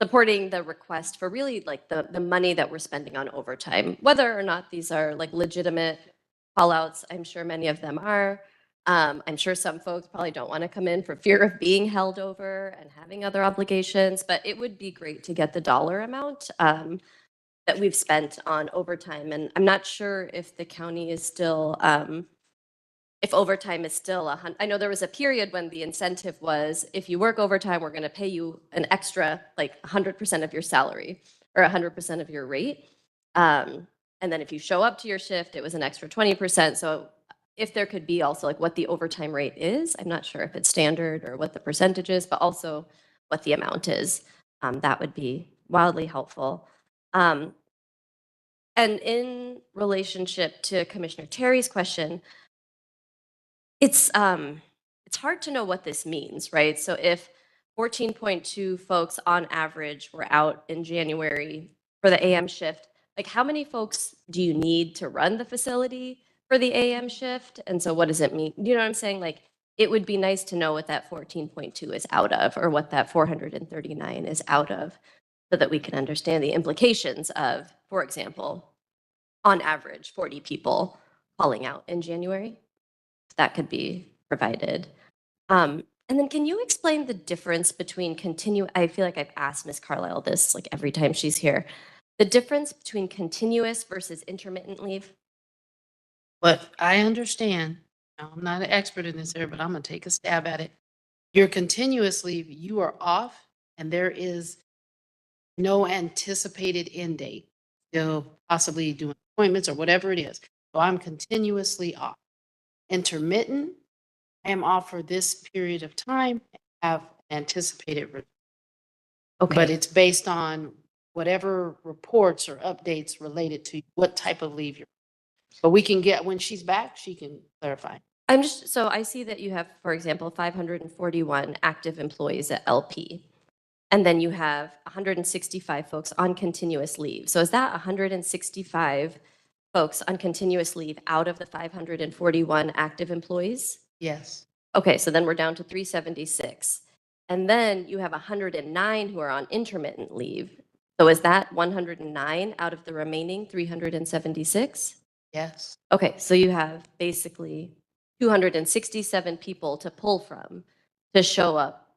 supporting the request for really like the money that we're spending on overtime, whether or not these are like legitimate call outs. I'm sure many of them are. I'm sure some folks probably don't want to come in for fear of being held over and having other obligations, but it would be great to get the dollar amount that we've spent on overtime. And I'm not sure if the county is still, if overtime is still I know there was a period when the incentive was, if you work overtime, we're going to pay you an extra, like 100% of your salary or 100% of your rate. And then if you show up to your shift, it was an extra 20%. So if there could be also like what the overtime rate is, I'm not sure if it's standard or what the percentage is, but also what the amount is. That would be wildly helpful. And in relationship to Commissioner Terry's question, it's hard to know what this means, right? So if 14.2 folks on average were out in January for the AM shift, like how many folks do you need to run the facility for the AM shift? And so what does it mean? You know what I'm saying? Like it would be nice to know what that 14.2 is out of or what that 439 is out of, so that we can understand the implications of, for example, on average, 40 people calling out in January. That could be provided. And then can you explain the difference between I feel like I've asked Ms. Carlisle this like every time she's here, the difference between continuous versus intermittent leave? But I understand, now, I'm not an expert in this area, but I'm going to take a stab at it. Your continuous leave, you are off and there is no anticipated end date. Still possibly doing appointments or whatever it is. So I'm continuously off. Intermittent, I am off for this period of time and have anticipated return. Okay. But it's based on whatever reports or updates related to what type of leave you're. But we can get, when she's back, she can clarify. So I see that you have, for example, 541 active employees at LP. And then you have 165 folks on continuous leave. So is that 165 folks on continuous leave out of the 541 active employees? Yes. Okay, so then we're down to 376. And then you have 109 who are on intermittent leave. So is that 109 out of the remaining 376? Yes. Okay, so you have basically 267 people to pull from to show up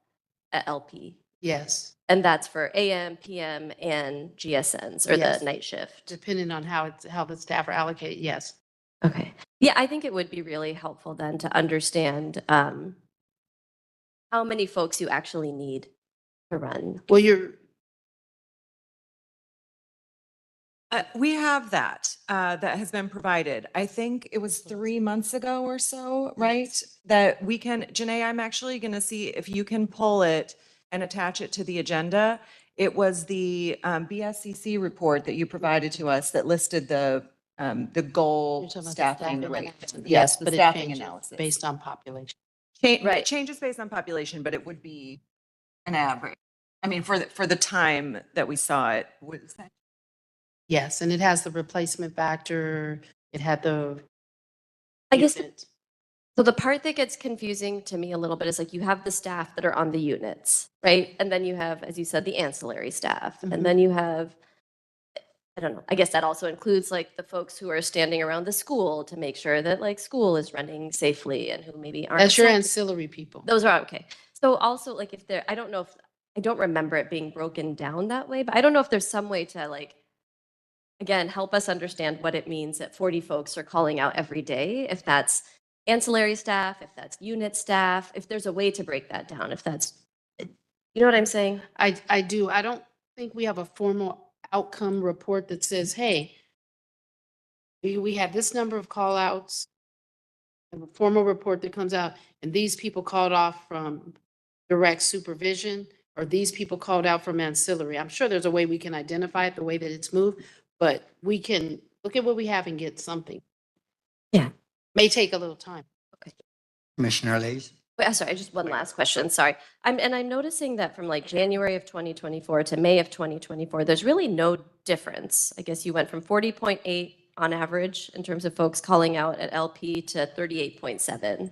at LP. Yes. And that's for AM, PM, and GSNs, or Yes. the night shift. Depending on how the staff are allocated, yes. Okay. Yeah, I think it would be really helpful then to understand how many folks you actually need to run. Well, We have that has been provided. I think it was 3 months ago or so, right? That we can, Janae, I'm actually going to see if you can pull it and attach it to the agenda. It was the BSCC report that you provided to us that listed the goal You're talking about the staffing staffing rate. analysis. Yes, the but it staffing changes analysis. based on population. Right. Right. It changes based on population, but it would be an average. I mean, for the time that we saw it. Was that? Yes, and it has the replacement factor. It had the. I guess unit. So the part that gets confusing to me a little bit is like you have the staff that are on the units, right? And then you have, as you said, the ancillary staff. Mhm. And then you have, I don't know, I guess that also includes like the folks who are standing around the school to make sure that like school is running safely and who maybe aren't. That's your assigned- ancillary people. Those are okay. So also like if there, I don't know if I don't remember it being broken down that way, but I don't know if there's some way to like, again, help us understand what it means that 40 folks are calling out every day, if that's ancillary staff, if that's unit staff, if there's a way to break that down, if that's, you know what I'm saying? I do. I don't think we have a formal outcome report that says, hey, we had this number of call outs, a formal report that comes out, and these people called off from direct supervision, or these people called out from ancillary. I'm sure there's a way we can identify it the way that it's moved, but we can look at what we have and get something. Yeah. May take a little time. Commissioner Lays? Wait, sorry, just one last question, sorry. I'm noticing that from like January of 2024 to May of 2024, there's really no difference. I guess you went from 40.8 on average in terms of folks calling out at LP to 38.7.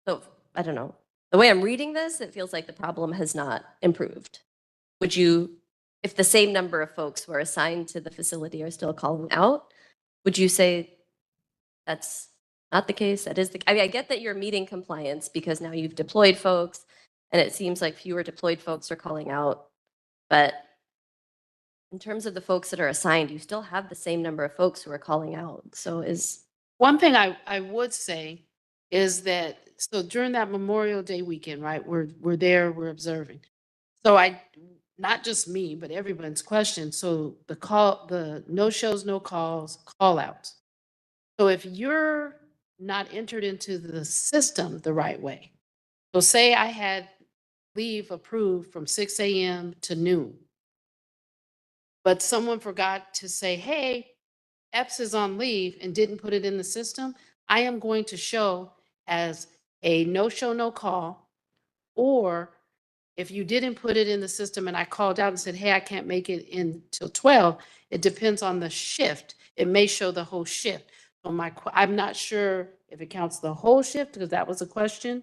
So I don't know. The way I'm reading this, it feels like the problem has not improved. Would you, if the same number of folks who are assigned to the facility are still calling out, would you say that's not the case? That is the, I mean, I get that you're meeting compliance because now you've deployed folks and it seems like fewer deployed folks are calling out. But in terms of the folks that are assigned, you still have the same number of folks who are calling out. So is. One thing I would say is that, so during that Memorial Day weekend, right, we're there, we're observing. So not just me, but everyone's question. So the no shows, no calls, call outs. So if you're not entered into the system the right way, so say I had leave approved from 6 a.m. to noon, but someone forgot to say, hey, Epps is on leave and didn't put it in the system, I am going to show as a no show, no call, or if you didn't put it in the system and I called out and said, hey, I can't make it in till 12, it depends on the shift. It may show the whole shift. So I'm not sure if it counts the whole shift because that was a question,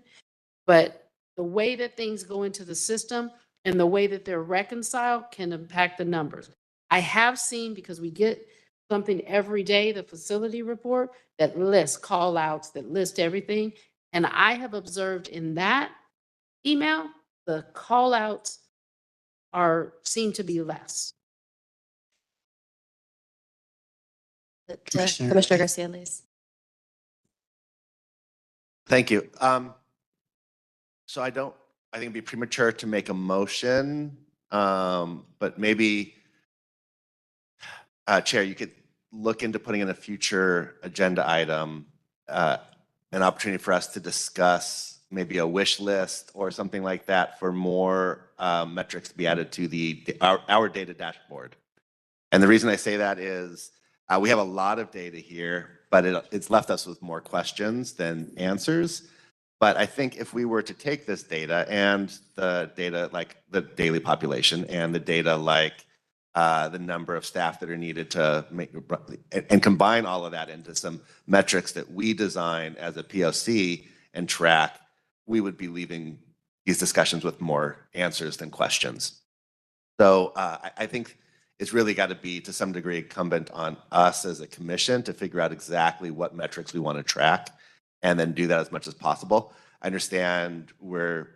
but the way that things go into the system and the way that they're reconciled can impact the numbers. I have seen, because we get something every day, the facility report that lists call outs, that list everything. And I have observed in that email, the call outs seem to be less. Commissioner Garcia Leyes. Thank you. So I think it'd be premature to make a motion, but maybe, Chair, you could look into putting in a future agenda item, an opportunity for us to discuss maybe a wish list or something like that for more metrics to be added to our data dashboard. And the reason I say that is we have a lot of data here, but it's left us with more questions than answers. But I think if we were to take this data and the data like the daily population and the data like the number of staff that are needed to make and combine all of that into some metrics that we design as a POC and track, we would be leaving these discussions with more answers than questions. So I think it's really got to be to some degree incumbent on us as a commission to figure out exactly what metrics we want to track and then do that as much as possible. I understand where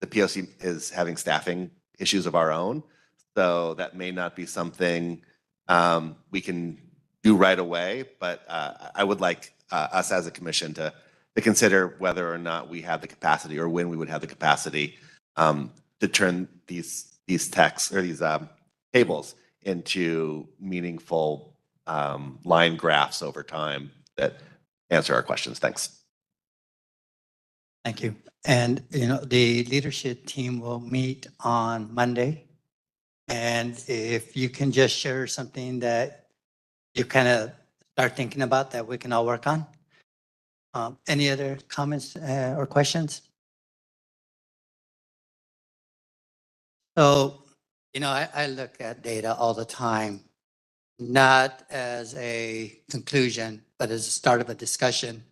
the POC is having staffing issues of our own, so that may not be something we can do right away, but I would like us as a commission to consider whether or not we have the capacity or when we would have the capacity to turn these texts or these tables into meaningful line graphs over time that answer our questions. Thanks. Thank you. And, the leadership team will meet on Monday. And if you can just share something that you kind of start thinking about that we can all work on. Any other comments or questions? So, I look at data all the time, not as a conclusion, but as a start of a discussion.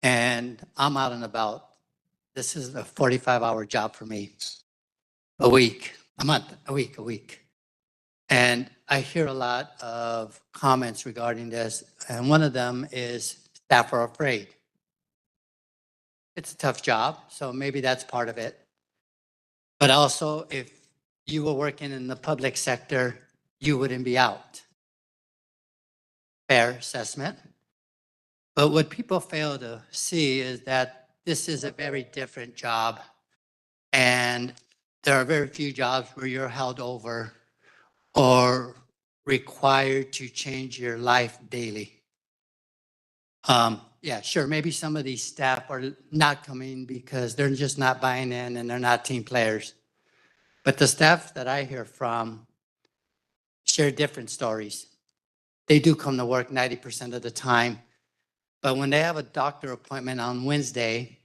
And I'm out and about. This is a 45-hour job for me, a week, a month, a week. And I hear a lot of comments regarding this. And one of them is staff are afraid. It's a tough job, so maybe that's part of it. But also, if you were working in the public sector, you wouldn't be out. Fair assessment. But what people fail to see is that this is a very different job. And there are very few jobs where you're held over or required to change your life daily. Yeah, sure, maybe some of these staff are not coming because they're just not buying in and they're not team players. But the staff that I hear from share different stories. They do come to work 90% of the time, but when they have a doctor appointment on Wednesday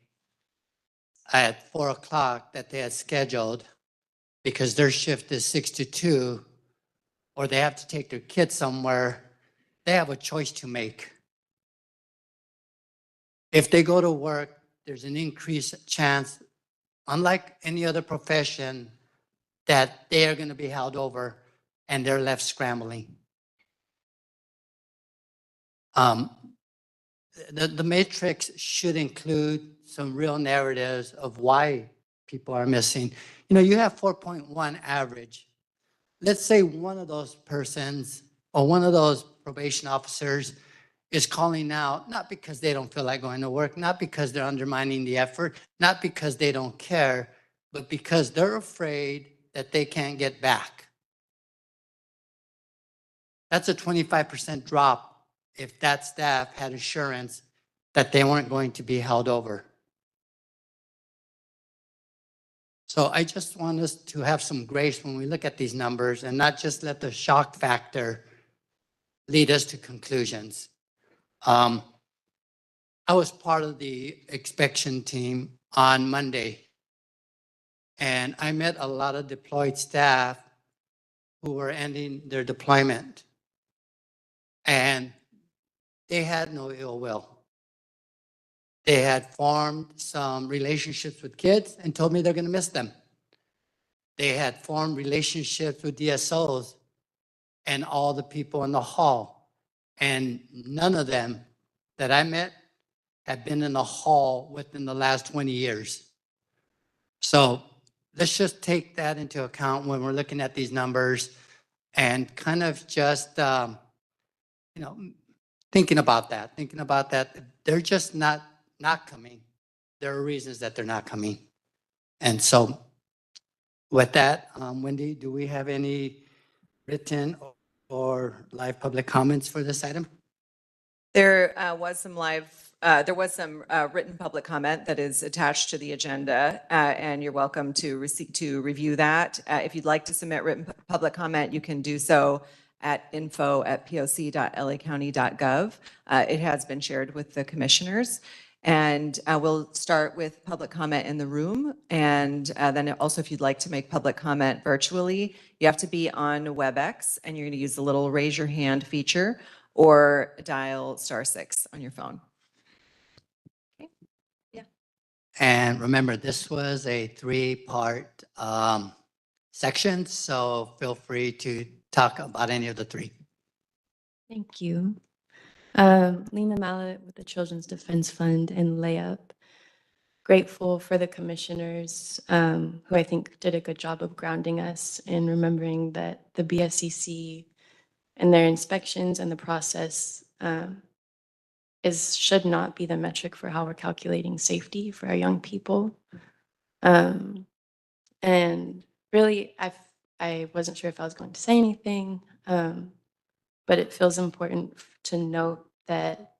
at 4 o'clock that they had scheduled because their shift is 6 to 2, or they have to take their kids somewhere, they have a choice to make. If they go to work, there's an increased chance, unlike any other profession, that they are going to be held over and they're left scrambling. The matrix should include some real narratives of why people are missing. You know, you have 4.1 average. Let's say one of those persons or one of those probation officers is calling out, not because they don't feel like going to work, not because they're undermining the effort, not because they don't care, but because they're afraid that they can't get back. That's a 25% drop if that staff had assurance that they weren't going to be held over. So I just want us to have some grace when we look at these numbers and not just let the shock factor lead us to conclusions. I was part of the inspection team on Monday, and I met a lot of deployed staff who were ending their deployment, and they had no ill will. They had formed some relationships with kids and told me they're going to miss them. They had formed relationships with DSOs and all the people in the hall, and none of them that I met have been in the hall within the last 20 years. So let's just take that into account when we're looking at these numbers and kind of just, thinking about that. They're just not coming. There are reasons that they're not coming. And so with that, Wendy, do we have any written or live public comments for this item? There was some written public comment that is attached to the agenda, and you're welcome to review that. If you'd like to submit written public comment, you can do so at info@poc.lacounty.gov. It has been shared with the commissioners. And we'll start with public comment in the room. And then also, if you'd like to make public comment virtually, you have to be on WebEx, and you're going to use the little raise your hand feature or dial *6 on your phone. Okay. Yeah. And remember, this was a 3-part section, so feel free to talk about any of the 3. Thank you. Lena Mallet with the Children's Defense Fund and Layup. Grateful for the commissioners who I think did a good job of grounding us in remembering that the BSCC and their inspections and the process should not be the metric for how we're calculating safety for our young people. And really, I wasn't sure if I was going to say anything, but it feels important to note that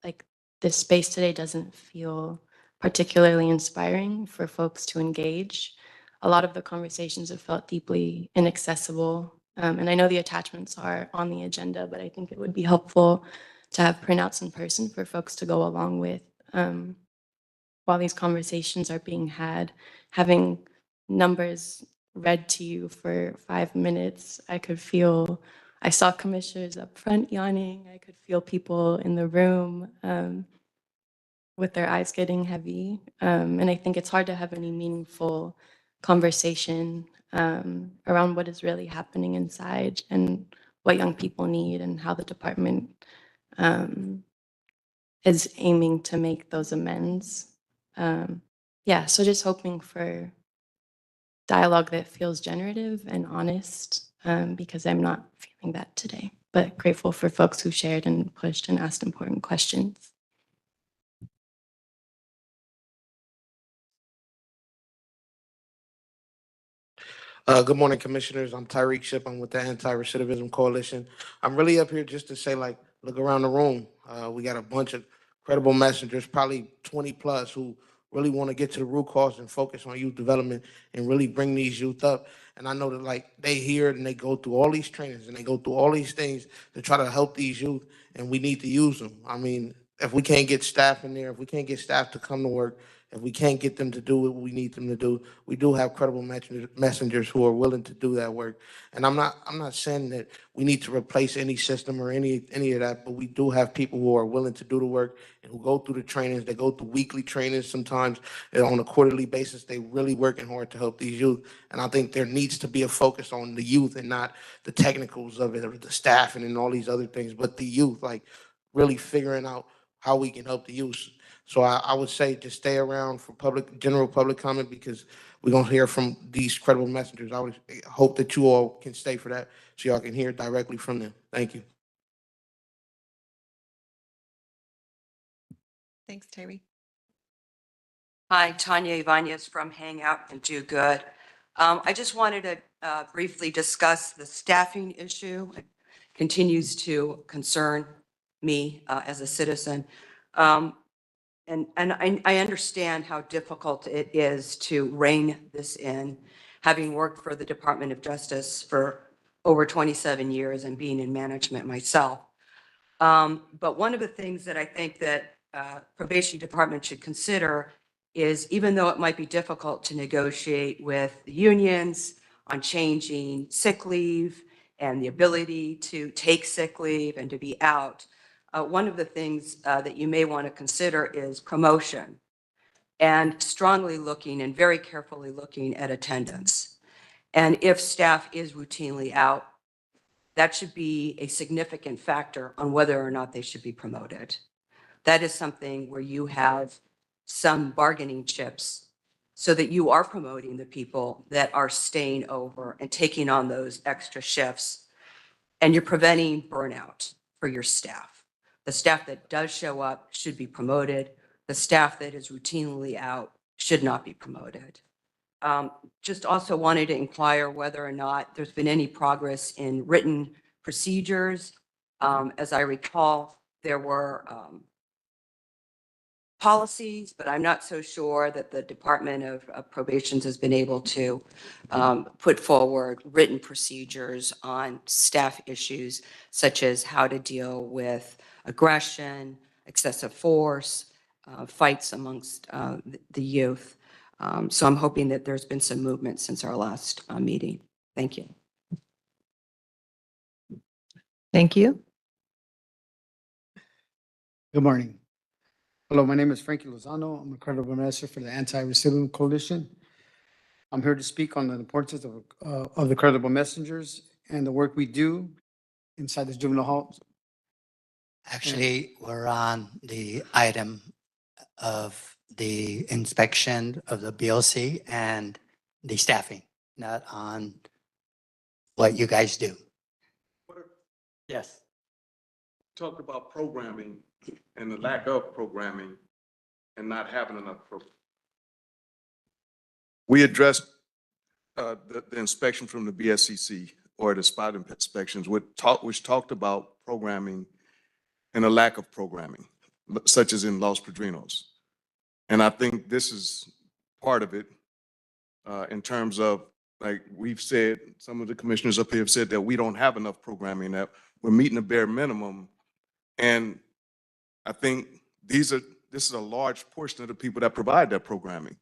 this space today doesn't feel particularly inspiring for folks to engage. A lot of the conversations have felt deeply inaccessible. And I know the attachments are on the agenda, but I think it would be helpful to have printouts in person for folks to go along with while these conversations are being had. Having numbers read to you for 5 minutes, I saw commissioners up front yawning. I could feel people in the room with their eyes getting heavy. And I think it's hard to have any meaningful conversation around what is really happening inside and what young people need and how the department is aiming to make those amends. So just hoping for dialogue that feels generative and honest, because I'm not feeling that today. But grateful for folks who shared and pushed and asked important questions. Good morning, Commissioners. I'm Tyreek Ship. I'm with the Anti-Recidivism Coalition. I'm really up here just to say, like, look around the room. We got a bunch of credible messengers, probably 20 plus, who really want to get to the root cause and focus on youth development and really bring these youth up. And I know that, like, they hear and they go through all these trainings and they go through all these things to try to help these youth, and we need to use them. I mean, if we can't get staff in there, if we can't get staff to come to work, if we can't get them to do what we need them to do, we do have credible messengers who are willing to do that work. And I'm not saying that we need to replace any system or any of that, but we do have people who are willing to do the work and who go through the trainings. They go through weekly trainings sometimes, and on a quarterly basis. They really working hard to help these youth. And I think there needs to be a focus on the youth and not the technicals of it or the staffing and all these other things, but the youth, like really figuring out how we can help the youth. So I would say just stay around for general public comment, because we're gonna hear from these credible messengers. I would hope that you all can stay for that so y'all can hear directly from them. Thank you. Thanks, Terry. Hi, Tanya Ibanez from Hangout and Do Good. I just wanted to briefly discuss the staffing issue. It continues to concern me as a citizen. And I understand how difficult it is to rein this in, having worked for the Department of Justice for over 27 years and being in management myself. But one of the things that I think that probation department should consider is, even though it might be difficult to negotiate with the unions on changing sick leave and the ability to take sick leave and to be out, one of the things that you may want to consider is promotion, and strongly looking and very carefully looking at attendance. And if staff is routinely out, that should be a significant factor on whether or not they should be promoted. That is something where you have some bargaining chips so that you are promoting the people that are staying over and taking on those extra shifts, and you're preventing burnout for your staff. The staff that does show up should be promoted. The staff that is routinely out should not be promoted. Just also wanted to inquire whether or not there's been any progress in written procedures. As I recall, there were policies, but I'm not so sure that the Department of Probations has been able to put forward written procedures on staff issues, such as how to deal with aggression, excessive force, fights amongst the youth. So I'm hoping that there's been some movement since our last meeting. Thank you. Thank you. Good morning. Hello, my name is Frankie Lozano. I'm a credible messenger for the Anti-Recidivism Coalition. I'm here to speak on the importance of the credible messengers and the work we do inside this juvenile hall. Actually, we're on the item of the inspection of the BOC and the staffing, not on what you guys do. Yes. Talked about programming and the lack of programming and not having enough. We addressed the inspection from the BSCC, or the spot inspections, which talked about programming and a lack of programming, such as in Los Padrinos. And I think this is part of it, in terms of, like we've said, some of the commissioners up here have said that we don't have enough programming, that we're meeting the bare minimum. And I think this is a large portion of the people that provide that programming.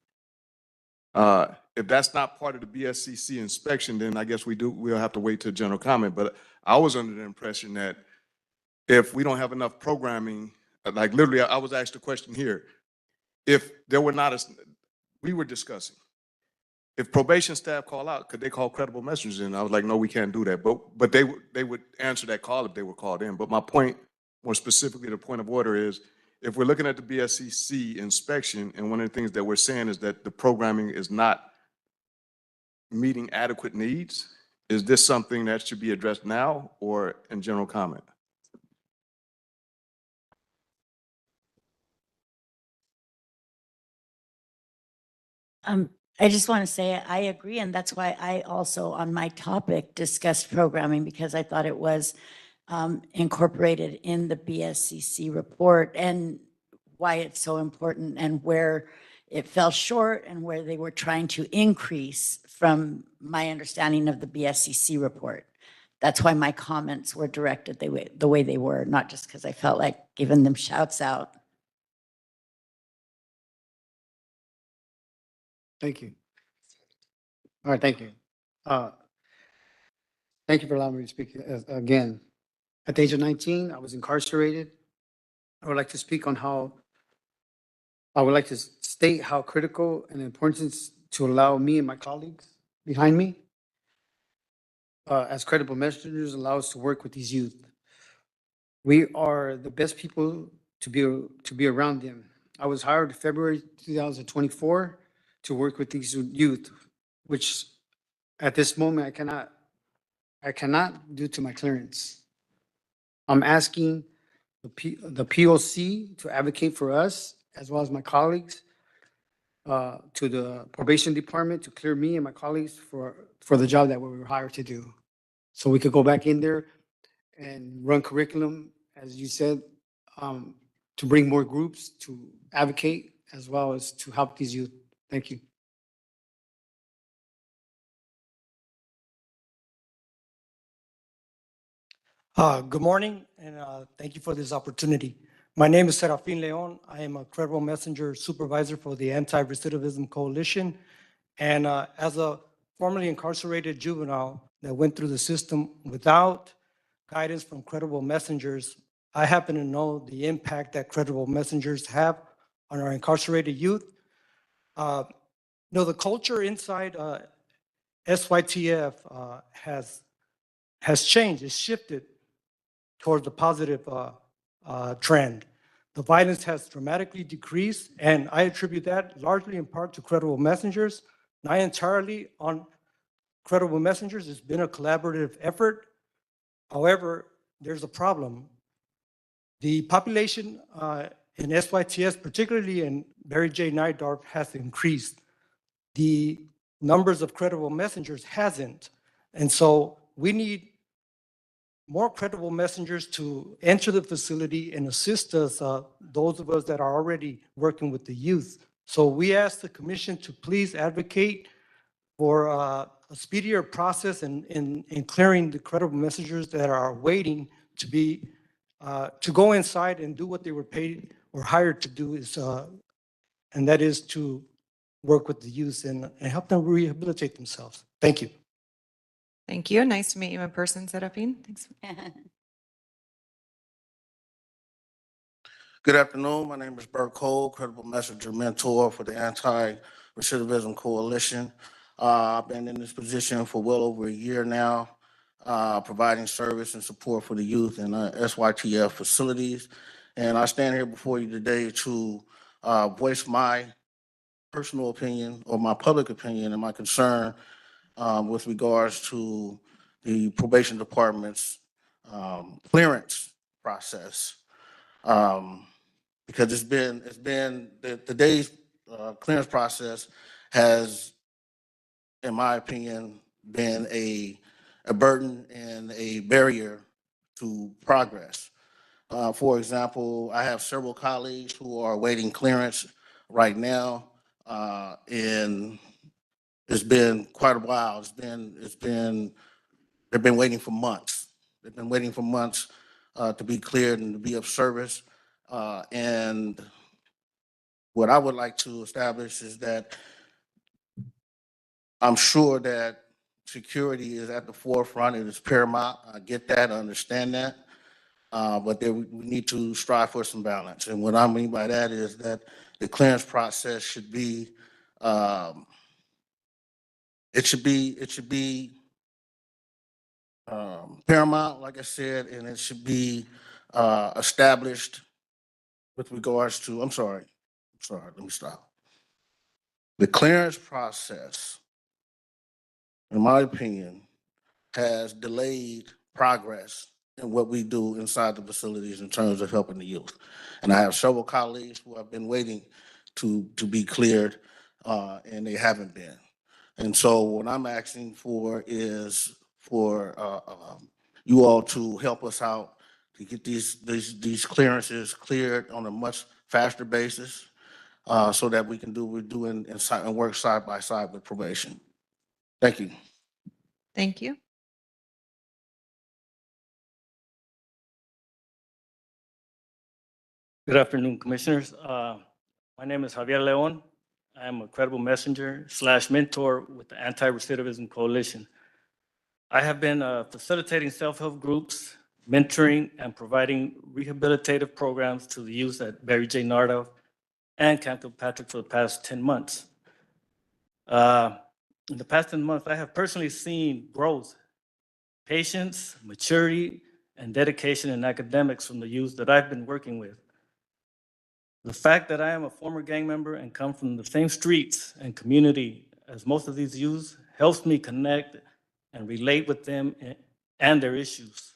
If that's not part of the BSCC inspection, then I guess we'll have to wait till general comment. But I was under the impression that if we don't have enough programming, like literally, I was asked a question here. If there were not, we were discussing, if probation staff call out, could they call credible messengers in? I was like, no, we can't do that. But they would answer that call if they were called in. But my point, more specifically, the point of order is, if we're looking at the BSCC inspection, and one of the things that we're saying is that the programming is not meeting adequate needs? Is this something that should be addressed now or in general comment? I just want to say I agree, and that's why I also, on my topic, discussed programming, because I thought it was incorporated in the BSCC report, and why it's so important, and where it fell short, and where they were trying to increase from my understanding of the BSCC report. That's why my comments were directed the way they were, not just because I felt like giving them shouts out. Thank you. All right, thank you. Thank you for allowing me to speak again. At the age of 19, I was incarcerated. I would like to speak on I would like to state how critical and important to allow me and my colleagues behind me as credible messengers allow us to work with these youth. We are the best people to be around them. I was hired in February 2024 to work with these youth, which at this moment I cannot due to my clearance. I'm asking the POC to advocate for us, as well as my colleagues, to the probation department to clear me and my colleagues for the job that we were hired to do. So we could go back in there and run curriculum, as you said, to bring more groups to advocate, as well as to help these youth. Thank you. Good morning, and thank you for this opportunity. My name is Serafin Leon. I am a credible messenger supervisor for the Anti-Recidivism Coalition. And as a formerly incarcerated juvenile that went through the system without guidance from credible messengers, I happen to know the impact that credible messengers have on our incarcerated youth. The culture inside SYTF has changed, it's shifted towards a positive trend. The violence has dramatically decreased, and I attribute that largely in part to credible messengers, not entirely on credible messengers. It's been a collaborative effort. However, there's a problem. The population in SYTS, particularly in Barry J. Nydorf, has increased. The numbers of credible messengers hasn't. And so we need more credible messengers to enter the facility and assist us, those of us that are already working with the youth. So we ask the commission to please advocate for a speedier process in clearing the credible messengers that are waiting to go inside and do what they were paid or hired to do, and that is to work with the youth and help them rehabilitate themselves. Thank you. Thank you. Nice to meet you in person, Serafin. Thanks. Good afternoon. My name is Bert Cole, credible messenger mentor for the Anti-Recidivism Coalition. I've been in this position for well over a year now, providing service and support for the youth in SYTF facilities. And I stand here before you today to voice my personal opinion or my public opinion and my concern with regards to the probation department's clearance process. Because today's clearance process has, in my opinion, been a burden and a barrier to progress. For example, I have several colleagues who are awaiting clearance right now, and it's been quite a while. They've been waiting for months. They've been waiting for months to be cleared and to be of service. And what I would like to establish is that I'm sure that security is at the forefront. It is paramount. I get that, I understand that. But we need to strive for some balance. And what I mean by that is that the clearance process should be, it should be paramount, like I said, and it should be established with regards to, I'm sorry, let me stop. The clearance process in my opinion, has delayed progress in what we do inside the facilities in terms of helping the youth. And I have several colleagues who have been waiting to be cleared, and they haven't been. And so what I'm asking for is for you all to help us out to get these clearances cleared on a much faster basis, so that we can do what we're doing and work side by side with probation. Thank you. Thank you. Good afternoon, Commissioners. My name is Javier Leon. I am a credible messenger / mentor with the Anti-Recidivism Coalition. I have been facilitating self-help groups, mentoring, and providing rehabilitative programs to the youth at Barry J. Nardoff and Camp Kilpatrick for the past 10 months. In the past 10 months, I have personally seen growth, patience, maturity, and dedication in academics from the youth that I've been working with. The fact that I am a former gang member and come from the same streets and community as most of these youths helps me connect and relate with them and their issues.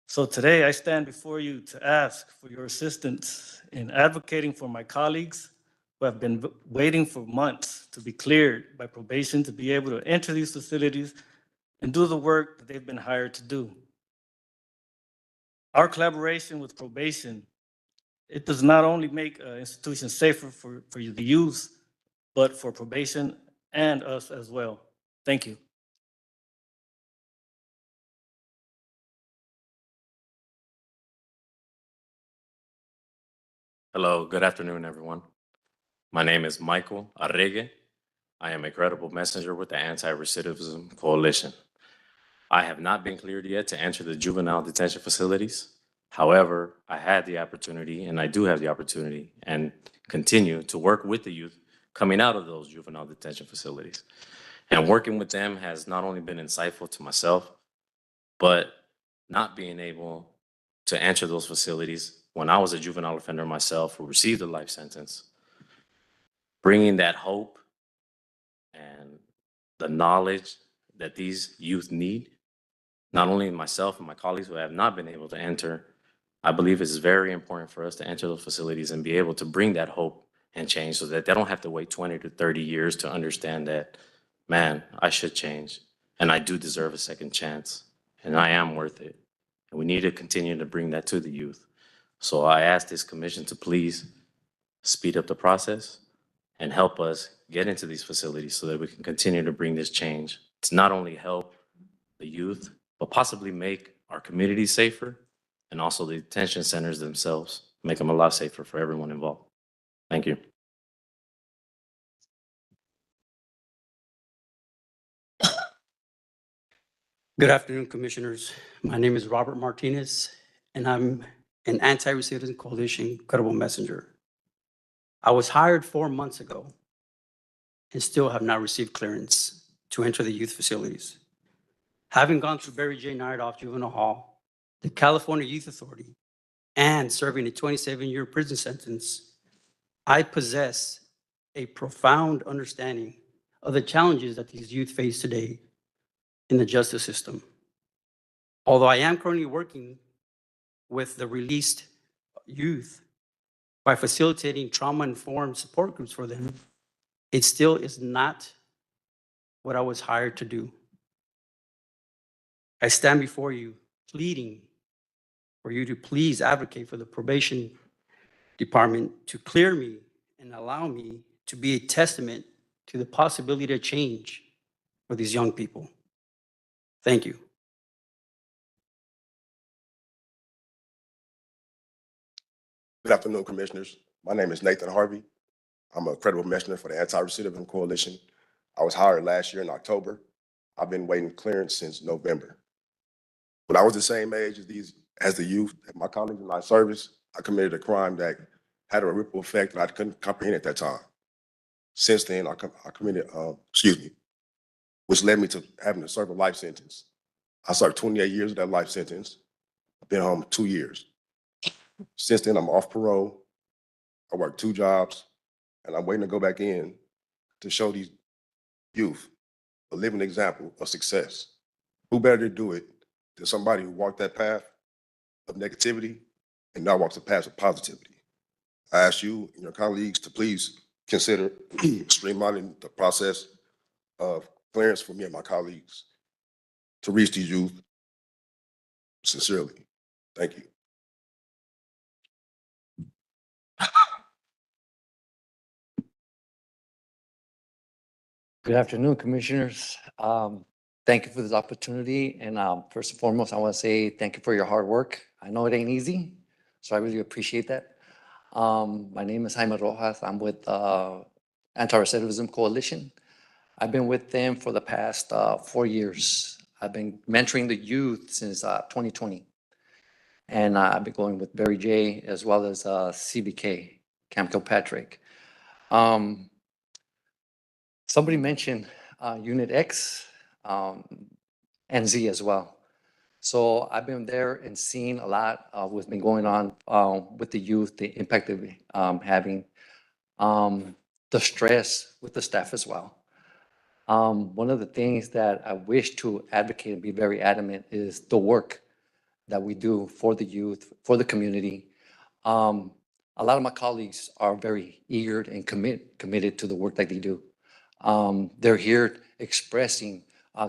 So today I stand before you to ask for your assistance in advocating for my colleagues who have been waiting for months to be cleared by probation to be able to enter these facilities and do the work that they've been hired to do. Our collaboration with probation, it does not only make institutions safer for the youth, but for probation and us as well. Thank you. Hello, good afternoon, everyone. My name is Michael Arregue. I am a credible messenger with the Anti-Recidivism Coalition. I have not been cleared yet to enter the juvenile detention facilities. However, I had the opportunity, and I do have the opportunity, and continue to work with the youth coming out of those juvenile detention facilities. And working with them has not only been insightful to myself, but not being able to enter those facilities when I was a juvenile offender myself who received a life sentence, bringing that hope and the knowledge that these youth need, not only myself and my colleagues who have not been able to enter, I believe it's very important for us to enter those facilities and be able to bring that hope and change so that they don't have to wait 20 to 30 years to understand that, man, I should change and I do deserve a second chance and I am worth it. And we need to continue to bring that to the youth. So I ask this commission to please speed up the process and help us get into these facilities so that we can continue to bring this change to not only help the youth, but possibly make our communities safer and also the detention centers themselves, make them a lot safer for everyone involved. Thank you. Good afternoon, Commissioners. My name is Robert Martinez, and I'm an Anti-Recidivism Coalition credible messenger. I was hired 4 months ago and still have not received clearance to enter the youth facilities. Having gone through Barry J. Nardoff Juvenile Hall, the California Youth Authority, and serving a 27-year prison sentence, I possess a profound understanding of the challenges that these youth face today in the justice system. Although I am currently working with the released youth by facilitating trauma-informed support groups for them, it still is not what I was hired to do. I stand before you pleading for you to please advocate for the probation department to clear me and allow me to be a testament to the possibility of change for these young people. Thank you. Good afternoon, Commissioners. My name is Nathan Harvey. I'm a credible messenger for the Anti-Recidivism Coalition. I was hired last year in October. I've been waiting clearance since November. When I was the same age as the youth, my colleagues in my service, I committed a crime that had a ripple effect that I couldn't comprehend at that time. Since then, I committed, which led me to having to serve a life sentence. I served 28 years of that life sentence. I've been home 2 years. Since then, I'm off parole. I work 2 jobs, and I'm waiting to go back in to show these youth a living example of success. Who better to do it than somebody who walked that path of negativity and now walks the path of positivity? I ask you and your colleagues to please consider streamlining the process of clearance for me and my colleagues to reach these youth sincerely. Thank you. Good afternoon, Commissioners. Thank you for this opportunity. And first and foremost, I want to say thank you for your hard work. I know it ain't easy, so I really appreciate that. My name is Jaime Rojas. I'm with Anti-Recidivism Coalition. I've been with them for the past 4 years. I've been mentoring the youth since 2020. And I've been going with Barry J. as well as CBK, Cam Kilpatrick. Somebody mentioned Unit X and Z as well. So I've been there and seen a lot of what's been going on with the youth, the impact they're having, the stress with the staff as well. One of the things that I wish to advocate and be very adamant is the work that we do for the youth, for the community. A lot of my colleagues are very eager and committed to the work that they do. They're here expressing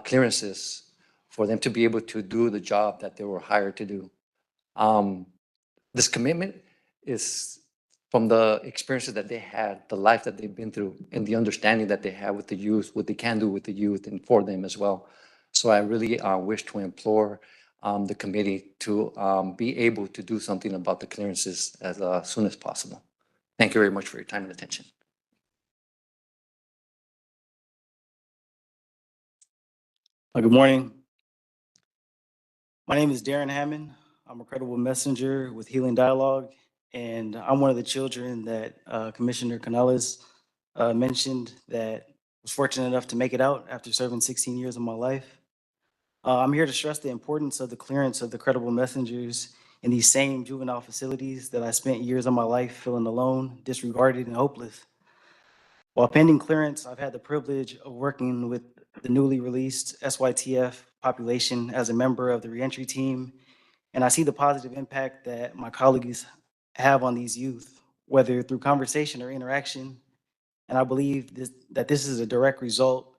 clearances for them to be able to do the job that they were hired to do. This commitment is from the experiences that they had, the life that they've been through, and the understanding that they have with the youth, what they can do with the youth and for them as well. So I really wish to implore the committee to be able to do something about the clearances as soon as possible. Thank you very much for your time and attention. Good morning. My name is Darren Hammond. I'm a credible messenger with Healing Dialogue, and I'm one of the children that Commissioner Canales mentioned that was fortunate enough to make it out after serving 16 years of my life. I'm here to stress the importance of the clearance of the credible messengers in these same juvenile facilities that I spent years of my life feeling alone, disregarded, and hopeless. While pending clearance, I've had the privilege of working with the newly released SYTF population as a member of the reentry team, and I see the positive impact that my colleagues have on these youth, whether through conversation or interaction. And I believe that this is a direct result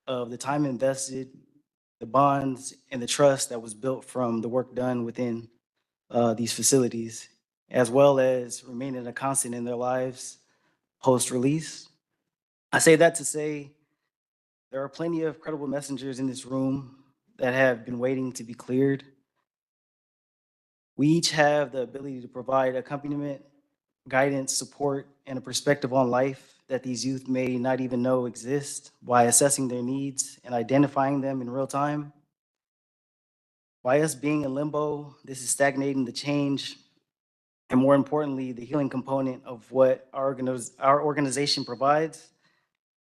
of the time invested, the bonds, and the trust that was built from the work done within these facilities, as well as remaining a constant in their lives post-release. I say that to say there are plenty of credible messengers in this room that have been waiting to be cleared. We each have the ability to provide accompaniment, guidance, support, and a perspective on life that these youth may not even know exist by assessing their needs and identifying them in real time. By us being in limbo, this is stagnating the change and, more importantly, the healing component of what our organization provides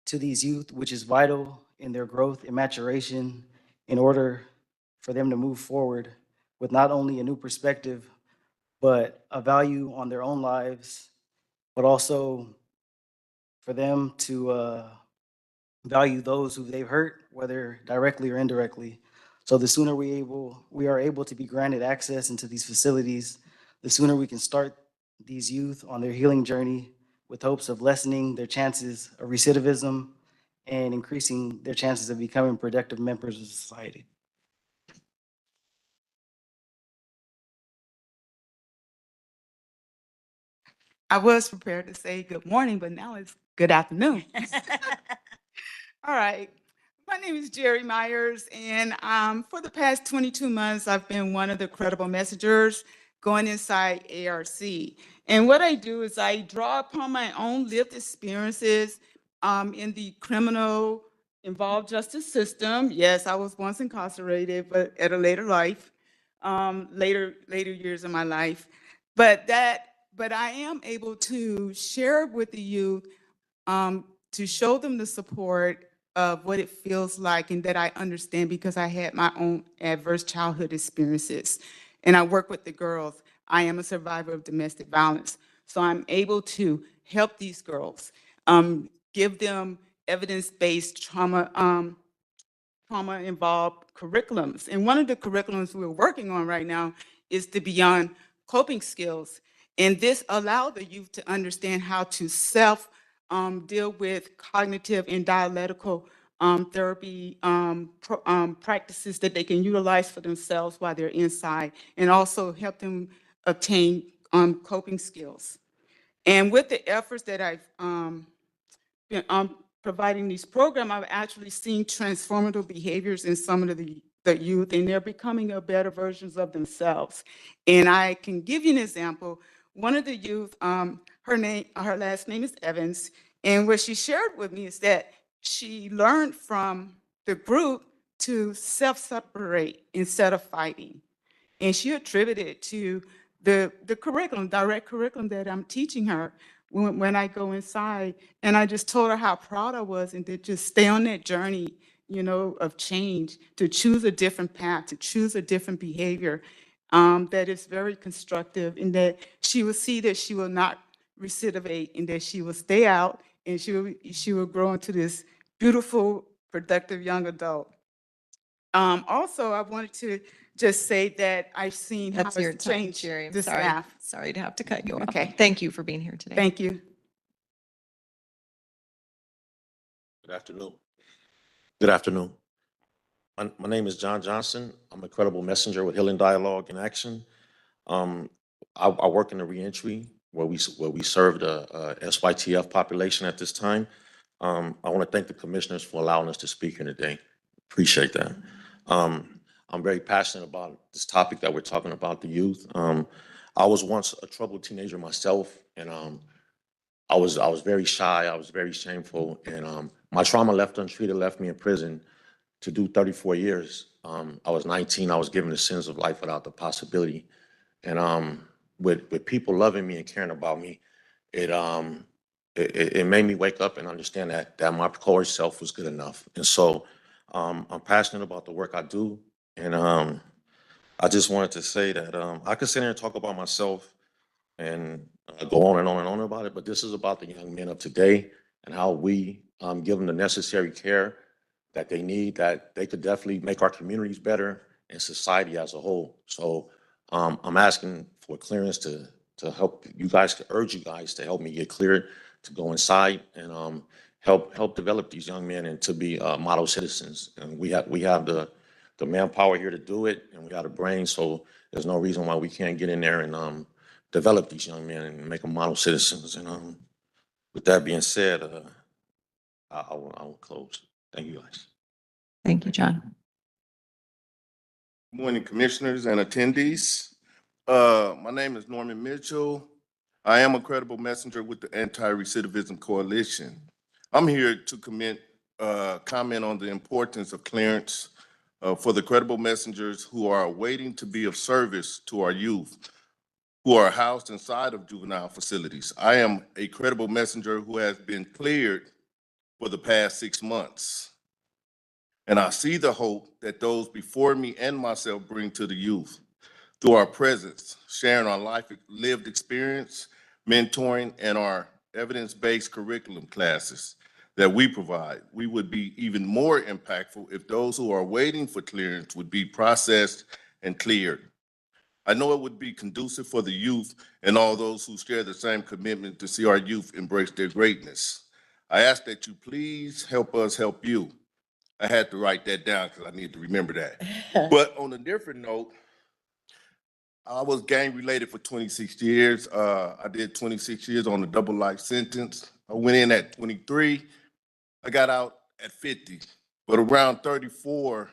to these youth, which is vital in their growth and maturation in order for them to move forward with not only a new perspective, but a value on their own lives, but also for them to value those who they've hurt, whether directly or indirectly. So the sooner we are able to be granted access into these facilities, the sooner we can start these youth on their healing journey with hopes of lessening their chances of recidivism and increasing their chances of becoming productive members of society. I was prepared to say good morning, but now it's good afternoon. All right. My name is Jerry Myers, and for the past 22 months, I've been one of the credible messengers going inside ARC. And what I do is I draw upon my own lived experiences in the criminal involved justice system. Yes, I was once incarcerated, but at a later life, later years of my life. But I am able to share with the youth to show them the support of what it feels like and that I understand because I had my own adverse childhood experiences. And I work with the girls. I am a survivor of domestic violence. So I'm able to help these girls, give them evidence-based trauma trauma-involved curriculums. And one of the curriculums we're working on right now is the Beyond Coping Skills. And this allowed the youth to understand how to deal with cognitive and dialectical therapy practices that they can utilize for themselves while they're inside, and also help them obtain coping skills. And with the efforts that I've been providing these programs, I've actually seen transformative behaviors in some of the youth, and they're becoming a better versions of themselves. And I can give you an example. One of the youth, her last name is Evans, and what she shared with me is that she learned from the group to self-separate instead of fighting. And she attributed it to the curriculum, direct curriculum that I'm teaching her when I go inside. And I just told her how proud I was, and to just stay on that journey, you know, of change, to choose a different path, to choose a different behavior that is very constructive, and that she will see that she will not recidivate, and that she will stay out, and she will grow into this beautiful, productive young adult. Also, I wanted to just say that I've seen how That's your it's time, changed Jerry. I'm the sorry. staff. Sorry to have to cut you off. Okay. Thank you for being here today. Thank you. Good afternoon. Good afternoon. My name is John Johnson. I'm a credible messenger with Healing Dialogue in Action. I work in the reentry where we serve the SYTF population at this time. I want to thank the commissioners for allowing us to speak here today. Appreciate that. I'm very passionate about this topic that we're talking about, the youth. I was once a troubled teenager myself, and I was very shy. I was very shameful, and my trauma left untreated left me in prison to do 34 years. I was 19. I was given the sins of life without the possibility, and with people loving me and caring about me, it made me wake up and understand that my core self was good enough. And so I'm passionate about the work I do, and I just wanted to say that I could sit here and talk about myself and go on and on and on about it, but this is about the young men of today and how we give them the necessary care that they need, that they could definitely make our communities better and society as a whole. So I'm asking for clearance to help you guys, to urge you guys to help me get cleared to go inside and help develop these young men and to be model citizens. And we have the manpower here to do it, and we got a brain, so there's no reason why we can't get in there and develop these young men and make them model citizens. And with that being said, I will close. Thank you, guys. Thank you, John. Good morning, commissioners and attendees. My name is Norman Mitchell. I am a credible messenger with the Anti-Recidivism Coalition. I'm here to comment on the importance of clearance for the credible messengers who are waiting to be of service to our youth who are housed inside of juvenile facilities. I am a credible messenger who has been cleared for the past 6 months. And I see the hope that those before me and myself bring to the youth through our presence, sharing our life lived experience, mentoring, and our evidence-based curriculum classes that we provide. We would be even more impactful if those who are waiting for clearance would be processed and cleared. I know it would be conducive for the youth and all those who share the same commitment to see our youth embrace their greatness. I ask that you please help us help you. I had to write that down because I need to remember that. But on a different note, I was gang related for 26 years. I did 26 years on a double life sentence. I went in at 23. I got out at 50. But around 34,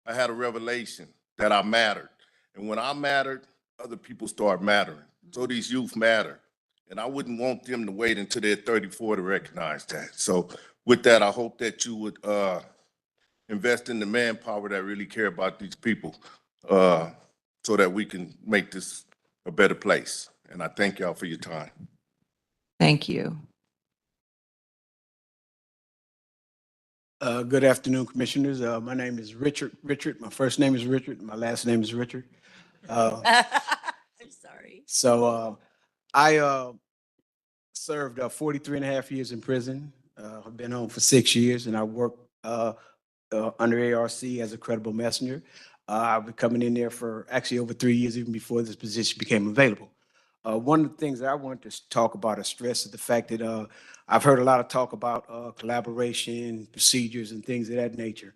I had a revelation that I mattered. And when I mattered, other people start mattering. So these youth matter. And I wouldn't want them to wait until they're 34 to recognize that. So with that, I hope that you would invest in the manpower that really care about these people so that we can make this a better place. And I thank y'all for your time. Thank you. Good afternoon, commissioners. My name is Richard. My first name is Richard. My last name is Richard. I'm sorry. So I served 43 and a half years in prison. I've been home for 6 years, and I worked under ARC as a credible messenger. I've been coming in there for actually over 3 years, even before this position became available. One of the things that I wanted to talk about or stress is the fact that I've heard a lot of talk about collaboration, procedures, and things of that nature.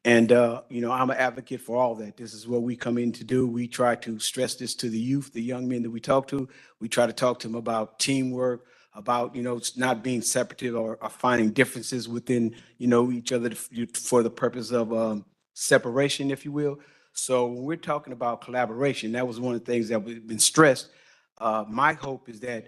And, I'm an advocate for all that. This is what we come in to do. We try to stress this to the youth, the young men that we talk to. We try to talk to them about teamwork, about, not being separative or finding differences within, each other for the purpose of separation, if you will. So when we're talking about collaboration, that was one of the things that we've been stressed. My hope is that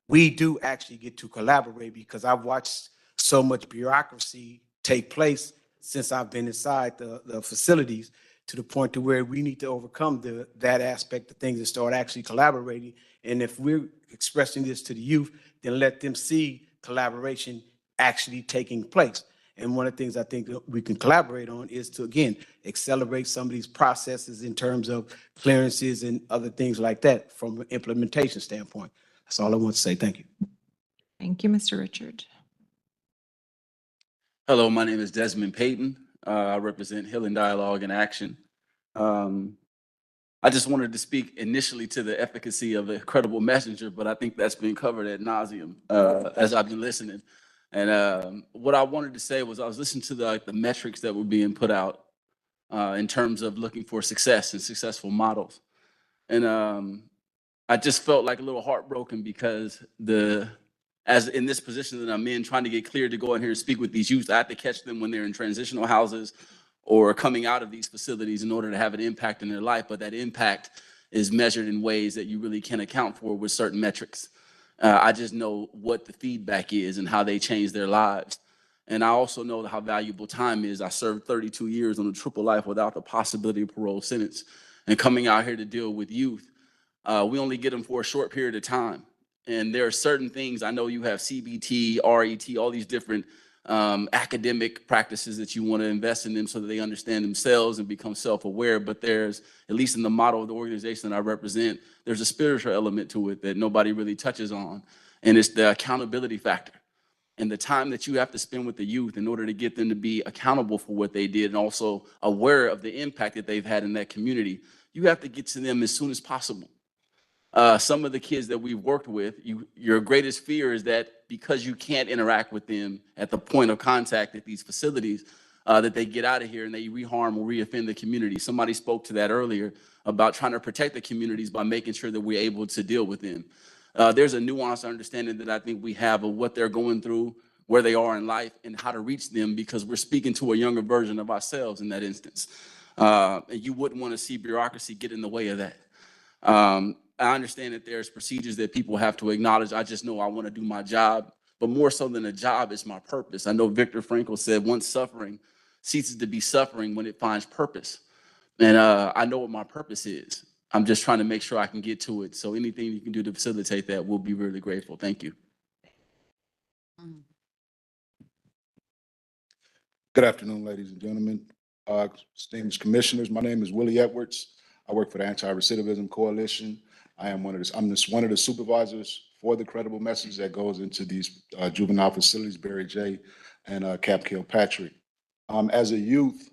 we do actually get to collaborate, because I've watched so much bureaucracy take place since I've been inside the facilities, to the point to where we need to overcome that aspect of things and start actually collaborating. And if we're expressing this to the youth, then let them see collaboration actually taking place. And one of the things I think that we can collaborate on is to, again, accelerate some of these processes in terms of clearances and other things like that from an implementation standpoint. That's all I want to say. Thank you. Thank you, Mr. Richard. Hello, my name is Desmond Payton. I represent Healing Dialogue in Action. I just wanted to speak initially to the efficacy of a credible messenger, but I think that's been covered ad nauseum as I've been listening. And what I wanted to say was, I was listening to the metrics that were being put out in terms of looking for success and successful models. And I just felt like a little heartbroken, because as in this position that I'm in, trying to get cleared to go in here and speak with these youth, I have to catch them when they're in transitional houses or coming out of these facilities in order to have an impact in their life. But that impact is measured in ways that you really can't account for with certain metrics. I just know what the feedback is and how they change their lives. And I also know how valuable time is. I served 32 years on a triple life without the possibility of parole sentence. And coming out here to deal with youth, we only get them for a short period of time. And there are certain things, I know you have CBT, RET, all these different academic practices that you want to invest in them so that they understand themselves and become self-aware. But there's, at least in the model of the organization that I represent, there's a spiritual element to it that nobody really touches on. And it's the accountability factor and the time that you have to spend with the youth in order to get them to be accountable for what they did and also aware of the impact that they've had in that community. You have to get to them as soon as possible. Some of the kids that we've worked with, your greatest fear is that because you can't interact with them at the point of contact at these facilities, that they get out of here and they reharm or reoffend the community. Somebody spoke to that earlier about trying to protect the communities by making sure that we're able to deal with them. There's a nuanced understanding that I think we have of what they're going through, where they are in life, and how to reach them, because we're speaking to a younger version of ourselves in that instance. And you wouldn't want to see bureaucracy get in the way of that. I understand that there's procedures that people have to acknowledge. I just know I want to do my job, but more so than a job, it's my purpose. I know Viktor Frankl said, once suffering ceases to be suffering when it finds purpose. And I know what my purpose is. I'm just trying to make sure I can get to it. So anything you can do to facilitate that, we'll be really grateful. Thank you. Good afternoon, ladies and gentlemen. Distinguished commissioners, my name is Willie Edwards. I work for the Anti-Recidivism Coalition. I'm one of the supervisors for the credible message that goes into these juvenile facilities, Barry J. and Cap Kilpatrick. As a youth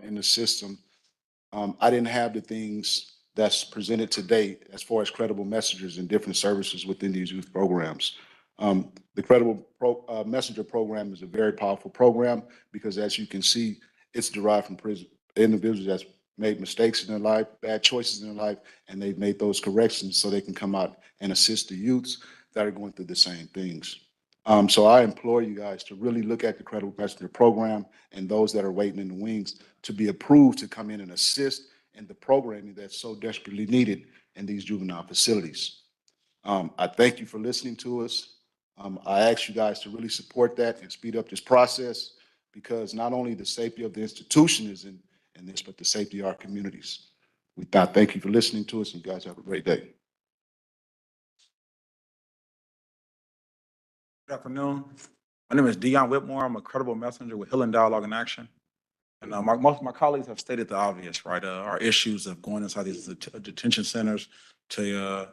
in the system, I didn't have the things that's presented today as far as credible messengers and different services within these youth programs. The Credible Messenger program is a very powerful program because, as you can see, it's derived from individuals that's made mistakes in their life, bad choices in their life, and they've made those corrections so they can come out and assist the youths that are going through the same things. So I implore you guys to really look at the Credible Messenger program and those that are waiting in the wings to be approved to come in and assist in the programming that's so desperately needed in these juvenile facilities. I thank you for listening to us. I ask you guys to really support that and speed up this process, because not only the safety of the institution is in this, but the safety of our communities. Thank you for listening to us, and you guys have a great day. Good afternoon. My name is Dion Whitmore. I'm a credible messenger with Healing Dialogue in Action. And most of my colleagues have stated the obvious, right? Our issues of going inside these detention centers to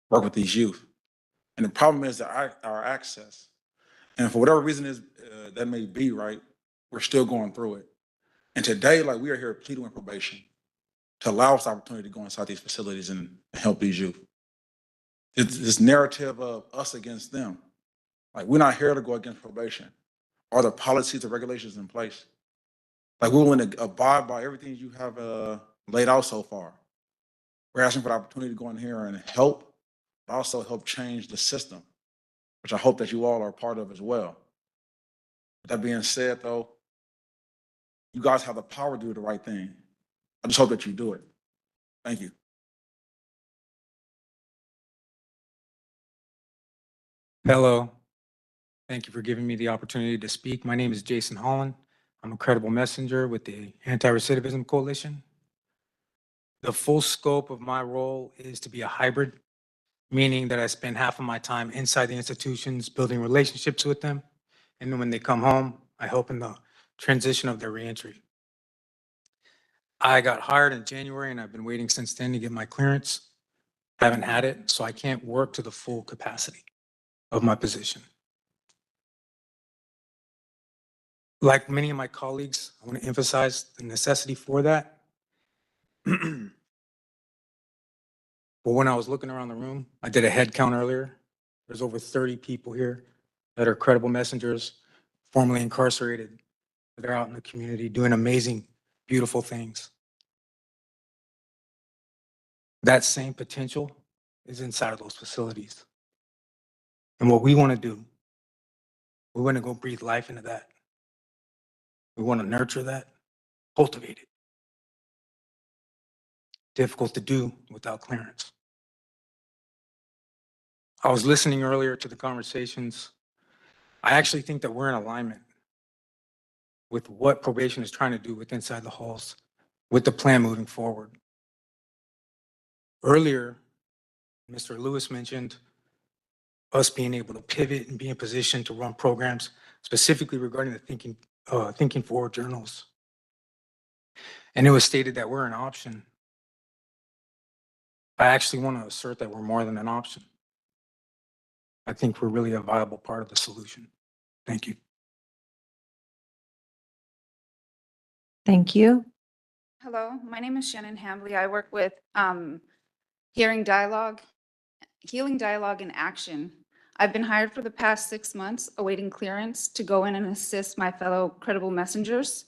work with these youth. And the problem is that our access. And for whatever reason is that may be, right, we're still going through it. And today, like, we are here pleading with probation to allow us the opportunity to go inside these facilities and help these youth. This narrative of us against them, like, we're not here to go against probation. Are the policies or regulations in place? Like, we're willing to abide by everything you have laid out so far. We're asking for the opportunity to go in here and help, but also help change the system, which I hope that you all are a part of as well. With that being said, though, you guys have the power to do the right thing. I just hope that you do it. Thank you. Hello. Thank you for giving me the opportunity to speak. My name is Jason Holland. I'm a credible messenger with the Anti-Recidivism Coalition. The full scope of my role is to be a hybrid, meaning that I spend half of my time inside the institutions building relationships with them. And then when they come home, I help in the transition of their reentry. I got hired in January and I've been waiting since then to get my clearance. Haven't had it, so I can't work to the full capacity of my position. Like many of my colleagues, I want to emphasize the necessity for that. But when I was looking around the room, I did a head count earlier. There's over 30 people here that are credible messengers, formerly incarcerated, that are out in the community doing amazing, beautiful things. That same potential is inside of those facilities. And what we want to do, we want to go breathe life into that. We want to nurture that, cultivate it. Difficult to do without clearance. I was listening earlier to the conversations. I actually think that we're in alignment with what probation is trying to do with inside the halls, with the plan moving forward. Earlier, Mr. Lewis mentioned us being able to pivot and be in position to run programs specifically regarding the Thinking Forward journals. And it was stated that we're an option. I actually want to assert that we're more than an option. I think we're really a viable part of the solution. Thank you. Thank you. Hello, my name is Shannon Hambley. I work with Healing Dialogue in Action. I've been hired for the past 6 months, awaiting clearance to go in and assist my fellow credible messengers.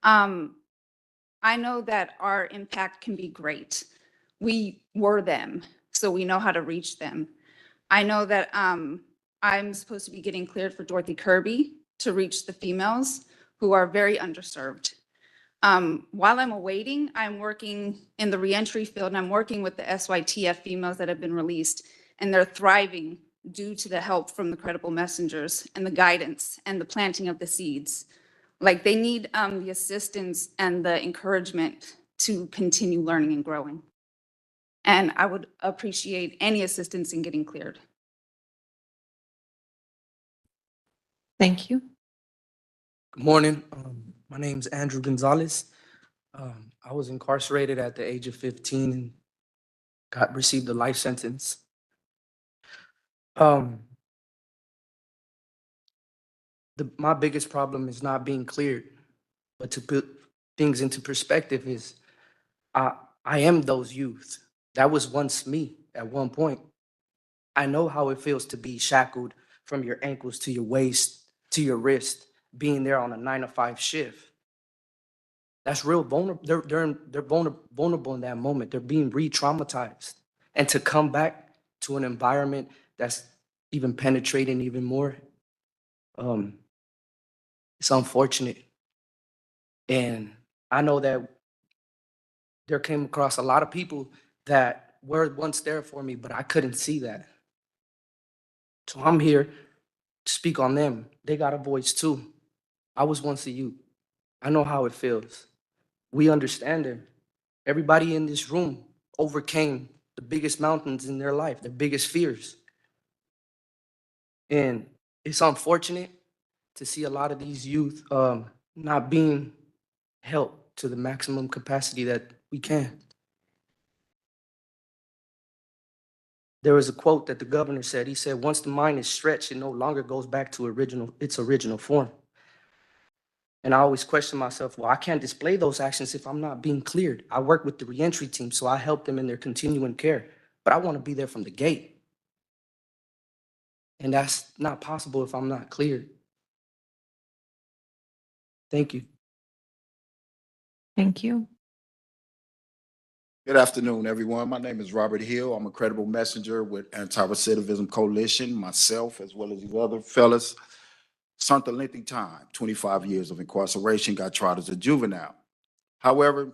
I know that our impact can be great. We were them, so we know how to reach them. I know that I'm supposed to be getting cleared for Dorothy Kirby to reach the females who are very underserved. While I'm awaiting, I'm working in the reentry field and I'm working with the SYTF females that have been released, and they're thriving due to the help from the credible messengers and the guidance and the planting of the seeds. Like, they need the assistance and the encouragement to continue learning and growing. And I would appreciate any assistance in getting cleared. Thank you. Good morning. My name's Andrew Gonzalez. I was incarcerated at the age of 15 and received a life sentence. My biggest problem is not being cleared, but to put things into perspective is I am those youth. That was once me at one point. I know how it feels to be shackled from your ankles to your waist to your wrist, being there on a 9-to-5 shift. That's real vulnerable. They're vulnerable in that moment. They're being re-traumatized. And to come back to an environment that's even penetrating even more, it's unfortunate. And I know that there came across a lot of people that were once there for me, but I couldn't see that. So I'm here to speak on them. They got a voice too. I was once a youth. I know how it feels. We understand them. Everybody in this room overcame the biggest mountains in their life, their biggest fears. And it's unfortunate to see a lot of these youth not being helped to the maximum capacity that we can. There was a quote that the governor said. He said, once the mind is stretched, it no longer goes back to its original form. And I always question myself, well, I can't display those actions if I'm not being cleared. I work with the reentry team, so I help them in their continuing care, but I want to be there from the gate. And that's not possible if I'm not cleared. Thank you. Thank you. Good afternoon, everyone. My name is Robert Hill. I'm a credible messenger with Anti-Recidivism Coalition. Myself, as well as these other fellas, served a lengthy time, 25 years of incarceration, got tried as a juvenile. However,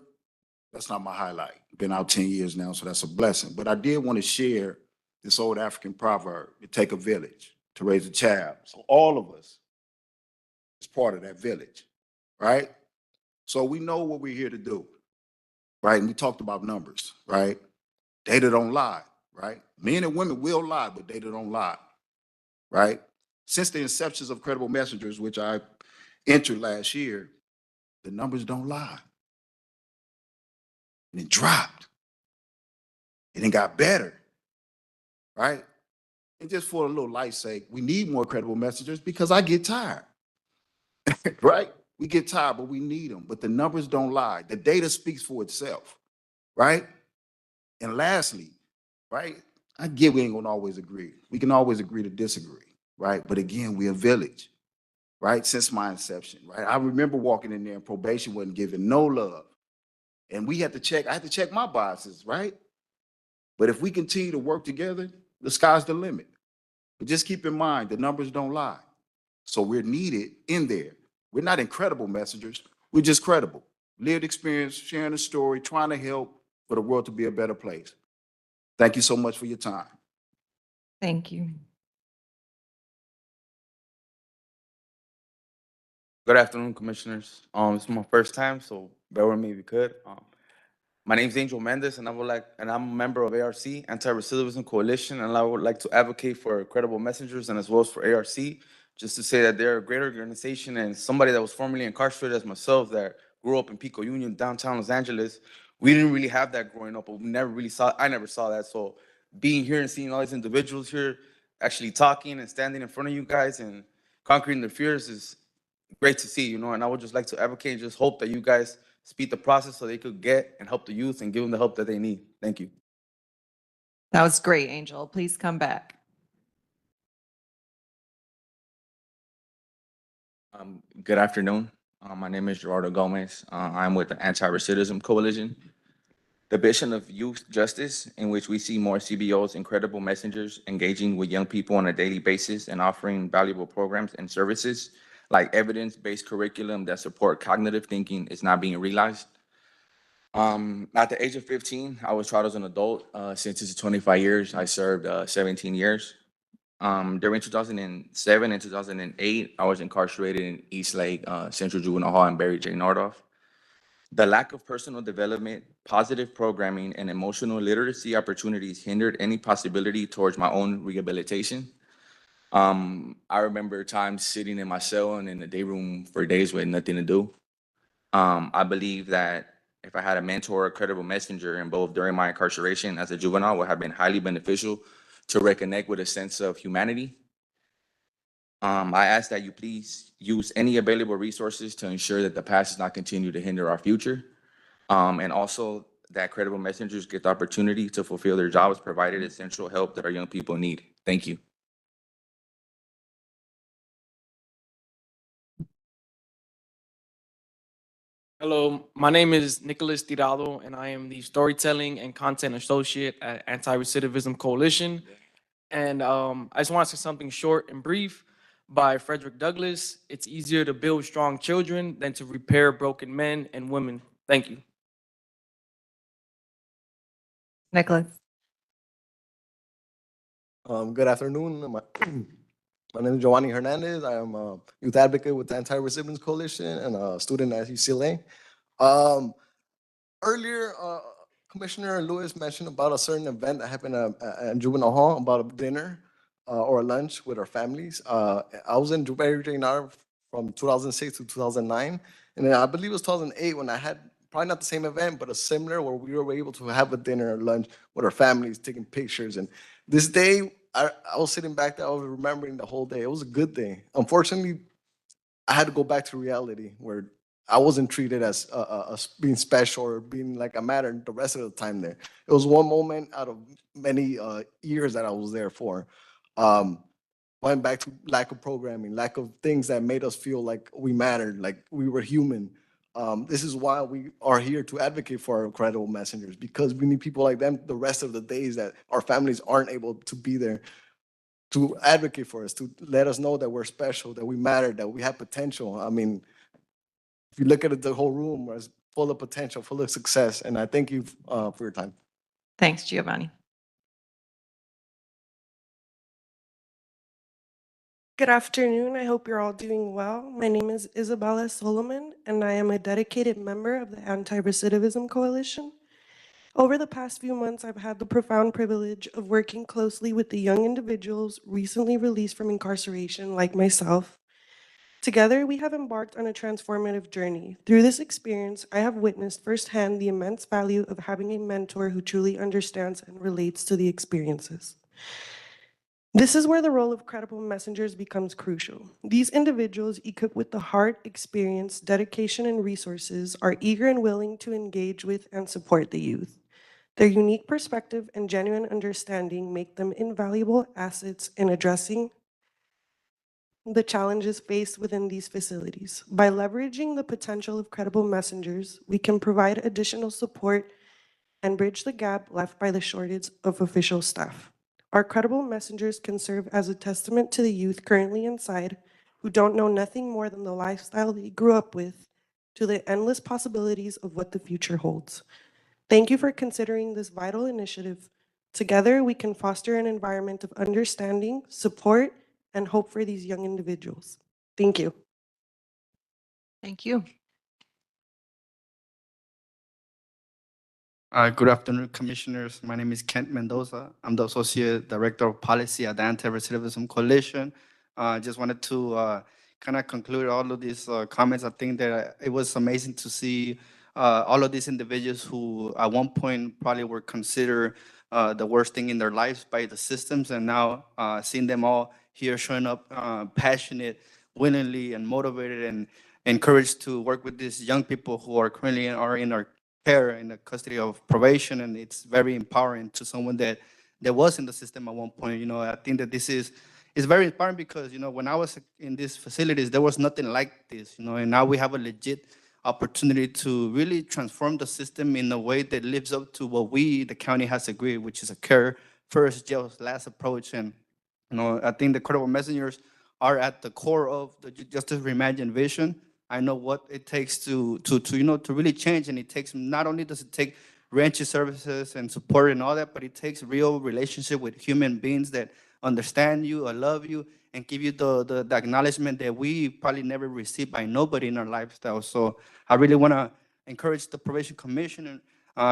that's not my highlight. Been out 10 years now, so that's a blessing. But I did want to share this old African proverb, it take a village to raise a child. So all of us is part of that village, right? So we know what we're here to do, right? And we talked about numbers, right? Data don't lie, right? Men and women will lie, but data don't lie, right? Since the inceptions of Credible Messengers, which I entered last year, the numbers don't lie. And it dropped. And it got better, right? And just for a little life's sake, we need more credible messengers because I get tired, right? We get tired, but we need them. But the numbers don't lie. The data speaks for itself, right? And lastly, right? I get we ain't gonna always agree. We can always agree to disagree, right? But again, we're a village, right? Since my inception, right? I remember walking in there and probation wasn't giving no love. And I had to check my biases, right? But if we continue to work together, the sky's the limit. But just keep in mind, the numbers don't lie. So we're needed in there. We're not incredible messengers. We're just credible. Lived experience, sharing a story, trying to help for the world to be a better place. Thank you so much for your time. Thank you. Good afternoon, commissioners. This is my first time, so bear with me if you could. My name's Angel Mendez, and I'm a member of ARC, Anti-Recidivism Coalition, and I would like to advocate for credible messengers and as well as for ARC, just to say that they're a great organization and somebody that was formerly incarcerated as myself that grew up in Pico Union, downtown Los Angeles. We didn't really have that growing up, but I never saw that. So being here and seeing all these individuals here actually talking and standing in front of you guys and conquering their fears is great to see, and I would just like to advocate and just hope that you guys speed the process so they could get and help the youth and give them the help that they need. Thank you. That was great, Angel. Please come back. Good afternoon. My name is Gerardo Gomez. I'm with the Anti-Recidivism Coalition. The vision of youth justice, in which we see more CBOs and credible messengers engaging with young people on a daily basis and offering valuable programs and services like evidence-based curriculum that support cognitive thinking, is not being realized. At the age of 15, I was tried as an adult. Since it's 25 years, I served 17 years. During 2007 and 2008, I was incarcerated in East Lake Central Juvenile Hall and Barry J. Nordoff. The lack of personal development, positive programming, and emotional literacy opportunities hindered any possibility towards my own rehabilitation. I remember times sitting in my cell and in the day room for days with nothing to do. I believe that if I had a mentor or a credible messenger in both during my incarceration as a juvenile would have been highly beneficial to reconnect with a sense of humanity. I ask that you please use any available resources to ensure that the past does not continue to hinder our future. And also that credible messengers get the opportunity to fulfill their jobs, provided essential help that our young people need. Thank you. Hello, my name is Nicholas Tirado, and I am the Storytelling and Content Associate at Anti-Recidivism Coalition. And I just want to say something short and brief by Frederick Douglass. It's easier to build strong children than to repair broken men and women. Thank you. Nicholas. Good afternoon. My name is Giovanni Hernandez. I am a youth advocate with the Anti-Recidivism Coalition and a student at UCLA. Earlier, Commissioner Lewis mentioned about a certain event that happened at Juvenile Hall, about a dinner or a lunch with our families. I was in Barry J. Nordoff from 2006 to 2009. And then I believe it was 2008 when I had probably not the same event, but a similar where we were able to have a dinner or lunch with our families, taking pictures. And this day, I was sitting back there, I was remembering the whole day. It was a good day. Unfortunately, I had to go back to reality where I wasn't treated as being special or being like I mattered the rest of the time there. It was one moment out of many years that I was there for. Went back to lack of programming, lack of things that made us feel like we mattered, like we were human. This is why we are here to advocate for our incredible messengers, because we need people like them the rest of the days that our families aren't able to be there to advocate for us, to let us know that we're special, that we matter, that we have potential. I mean, if you look at it, the whole room was full of potential, full of success. And I thank you for your time. Thanks, Giovanni. Good afternoon. I hope you're all doing well. My name is Isabella Solomon, and I am a dedicated member of the Anti-Recidivism Coalition. Over the past few months, I've had the profound privilege of working closely with the young individuals recently released from incarceration, like myself. Together, we have embarked on a transformative journey. Through this experience, I have witnessed firsthand the immense value of having a mentor who truly understands and relates to the experiences. This is where the role of credible messengers becomes crucial. These individuals, equipped with the heart, experience, dedication, and resources, are eager and willing to engage with and support the youth. Their unique perspective and genuine understanding make them invaluable assets in addressing the challenges faced within these facilities. By leveraging the potential of credible messengers, we can provide additional support and bridge the gap left by the shortage of official staff. Our credible messengers can serve as a testament to the youth currently inside who don't know nothing more than the lifestyle they grew up with, to the endless possibilities of what the future holds. Thank you for considering this vital initiative. Together, we can foster an environment of understanding, support, and hope for these young individuals. Thank you. Thank you. Good afternoon, Commissioners. My name is Kent Mendoza. I'm the Associate Director of Policy at the Anti-Recidivism Coalition. I just wanted to kind of conclude all of these comments. I think that it was amazing to see all of these individuals who at one point probably were considered the worst thing in their lives by the systems, and now seeing them all here showing up passionate, willingly, and motivated, and encouraged to work with these young people who are currently are in our care in the custody of probation, and it's very empowering to someone that was in the system at one point. You know, I think that this is very inspiring because, you know, when I was in these facilities, there was nothing like this, you know, and now we have a legit opportunity to really transform the system in a way that lives up to what we, the county, has agreed, which is a care first, jail last approach. And, you know, I think the credible messengers are at the core of the Justice Reimagined vision. I know what it takes to you know, to really change, and it takes, not only does it take reentry services and support and all that, but it takes real relationship with human beings that understand you or love you and give you the acknowledgement that we probably never received by nobody in our lifestyle. So I really want to encourage the Probation Commission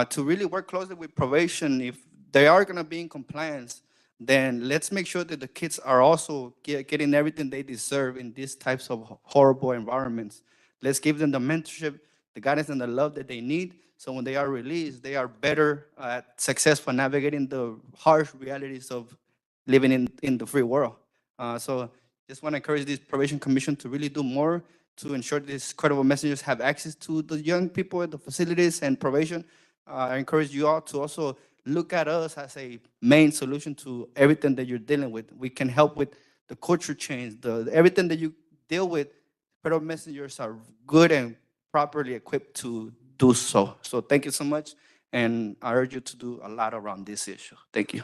to really work closely with probation. If they are going to be in compliance, then let's make sure that the kids are also getting everything they deserve in these types of horrible environments. Let's give them the mentorship, the guidance, and the love that they need, so when they are released, they are better at successful navigating the harsh realities of living in the free world. So just want to encourage this Probation Commission to really do more to ensure these credible messengers have access to the young people at the facilities and probation. I encourage you all to also look at us as a main solution to everything that you're dealing with. We can help with the culture change, everything that you deal with. Federal messengers are good and properly equipped to do so. So thank you so much, and I urge you to do a lot around this issue. Thank you.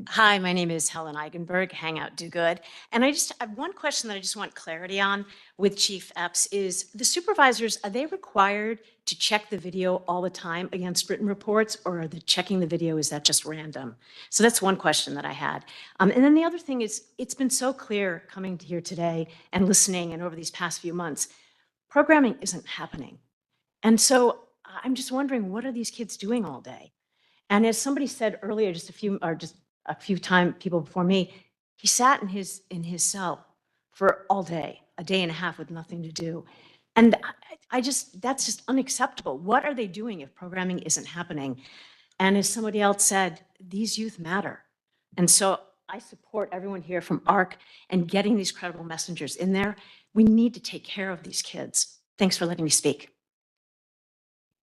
Hi, my name is Helen Eigenberg, Hangout Do Good. And I have one question that I just want clarity on with Chief Epps is the supervisors, are they required to check the video all the time against written reports, or are the checking the video, is that just random? So that's one question that I had. And then the other thing is, it's been so clear coming here today and listening and over these past few months, programming isn't happening. And so I'm just wondering, what are these kids doing all day? And as somebody said earlier, just a few times, people before me, he sat in his cell for all day, a day and a half with nothing to do. And that's just unacceptable. What are they doing if programming isn't happening? And as somebody else said, these youth matter. And so I support everyone here from ARC and getting these credible messengers in there. We need to take care of these kids. Thanks for letting me speak.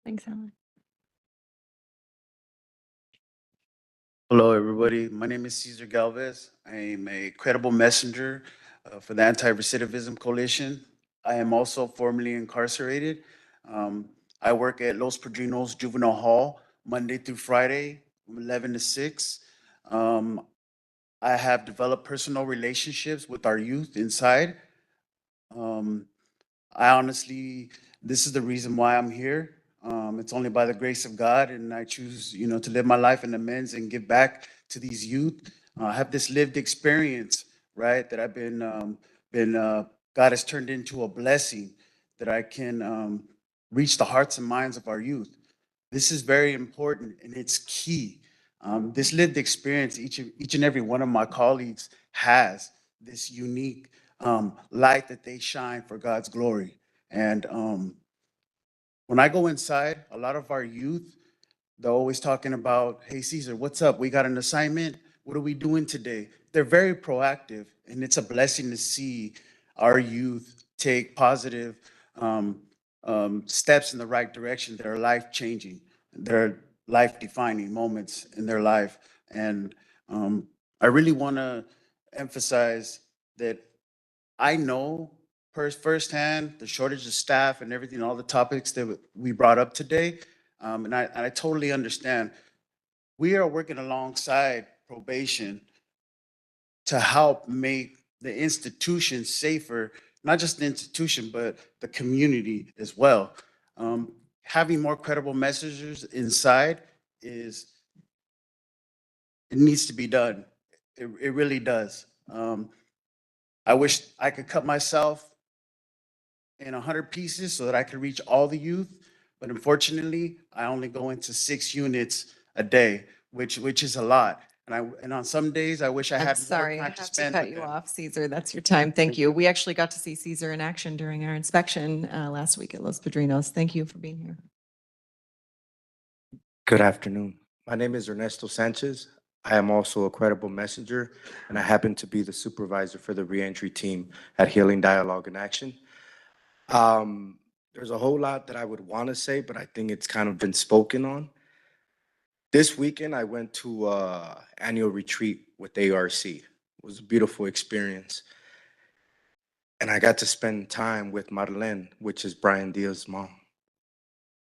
Thanks, Helen. Hello, everybody. My name is Cesar Galvez. I am a credible messenger for the Anti-Recidivism Coalition. I am also formerly incarcerated. I work at Los Padrinos Juvenile Hall Monday through Friday, from 11 to 6. I have developed personal relationships with our youth inside. I honestly, this is the reason why I'm here. It's only by the grace of God, and I choose, to live my life in amends and give back to these youth. I have this lived experience, right, that I've God has turned into a blessing that I can reach the hearts and minds of our youth. This is very important, and it's key. This lived experience, each and every one of my colleagues has this unique light that they shine for God's glory. And when I go inside, a lot of our youth, they're always talking about, hey, Caesar, what's up? We got an assignment. What are we doing today? They're very proactive, and it's a blessing to see our youth take positive steps in the right direction that are life-changing. They're life-defining moments in their life. And I really want to emphasize that I know firsthand the shortage of staff and everything, all the topics that we brought up today. And I totally understand. We are working alongside probation to help make the institution safer, not just the institution, but the community as well. Having more credible messengers inside it needs to be done. It really does. I wish I could cut myself in 100 pieces so that I could reach all the youth, but unfortunately, I only go into 6 units a day, which is a lot. And on some days, I wish I I'm had sorry, more I time to have to spend cut with you them. off, Caesar. That's your time. Thank you. We actually got to see Caesar in action during our inspection last week at Los Padrinos. Thank you for being here. Good afternoon. My name is Ernesto Sanchez. I am also a credible messenger, and I happen to be the supervisor for the reentry team at Healing Dialogue in Action. There's a whole lot that I would want to say, but I think it's kind of been spoken on. This weekend, I went to annual retreat with ARC. It was a beautiful experience. And I got to spend time with Marlene, which is Brian Diaz's mom.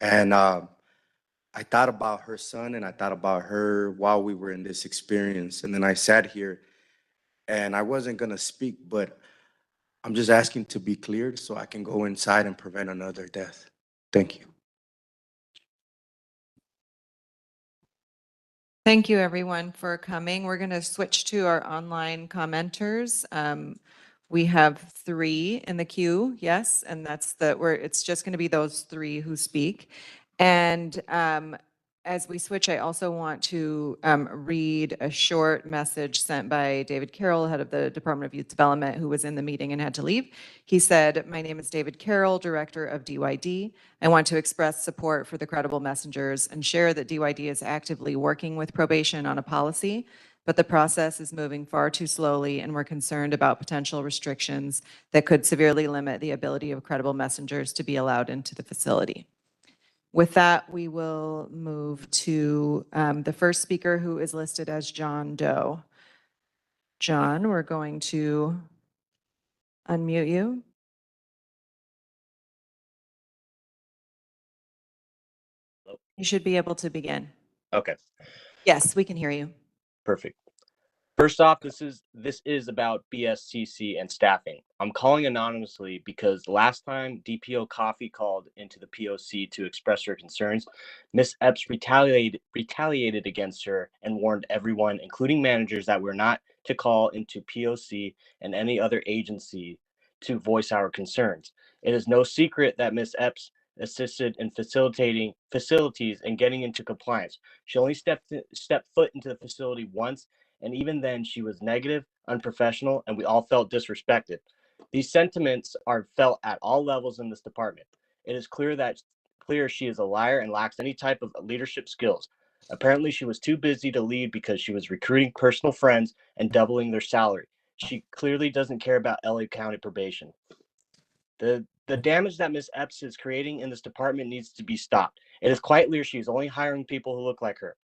And I thought about her son and I thought about her while we were in this experience. And then I sat here and I wasn't going to speak, but I'm just asking to be cleared so I can go inside and prevent another death. Thank you. Thank you, everyone, for coming. We're going to switch to our online commenters. We have 3 in the queue, yes, and it's just going to be those 3 who speak. And as we switch, I also want to read a short message sent by David Carroll, head of the Department of Youth Development, who was in the meeting and had to leave. He said, "My name is David Carroll, director of DYD. I want to express support for the credible messengers and share that DYD is actively working with probation on a policy, but the process is moving far too slowly, and we're concerned about potential restrictions that could severely limit the ability of credible messengers to be allowed into the facility." With that, we will move to the first speaker, who is listed as John Doe. John, we're going to unmute you. You should be able to begin. Okay, Yes, we can hear you. perfect. First off, this is about BSCC and staffing. I'm calling anonymously because last time DPO Coffee called into the POC to express her concerns, Miss Epps retaliated against her and warned everyone, including managers, that we're not to call into POC and any other agency to voice our concerns. It is no secret that Miss Epps assisted in facilitating facilities and getting into compliance. She only stepped foot into the facility once, and even then she was negative, unprofessional, and we all felt disrespected. These sentiments are felt at all levels in this department. It is clear she is a liar and lacks any type of leadership skills. Apparently, she was too busy to lead because she was recruiting personal friends and doubling their salary. She clearly doesn't care about LA County probation. The damage that Ms. Epps is creating in this department needs to be stopped. It is quite clear she is only hiring people who look like her.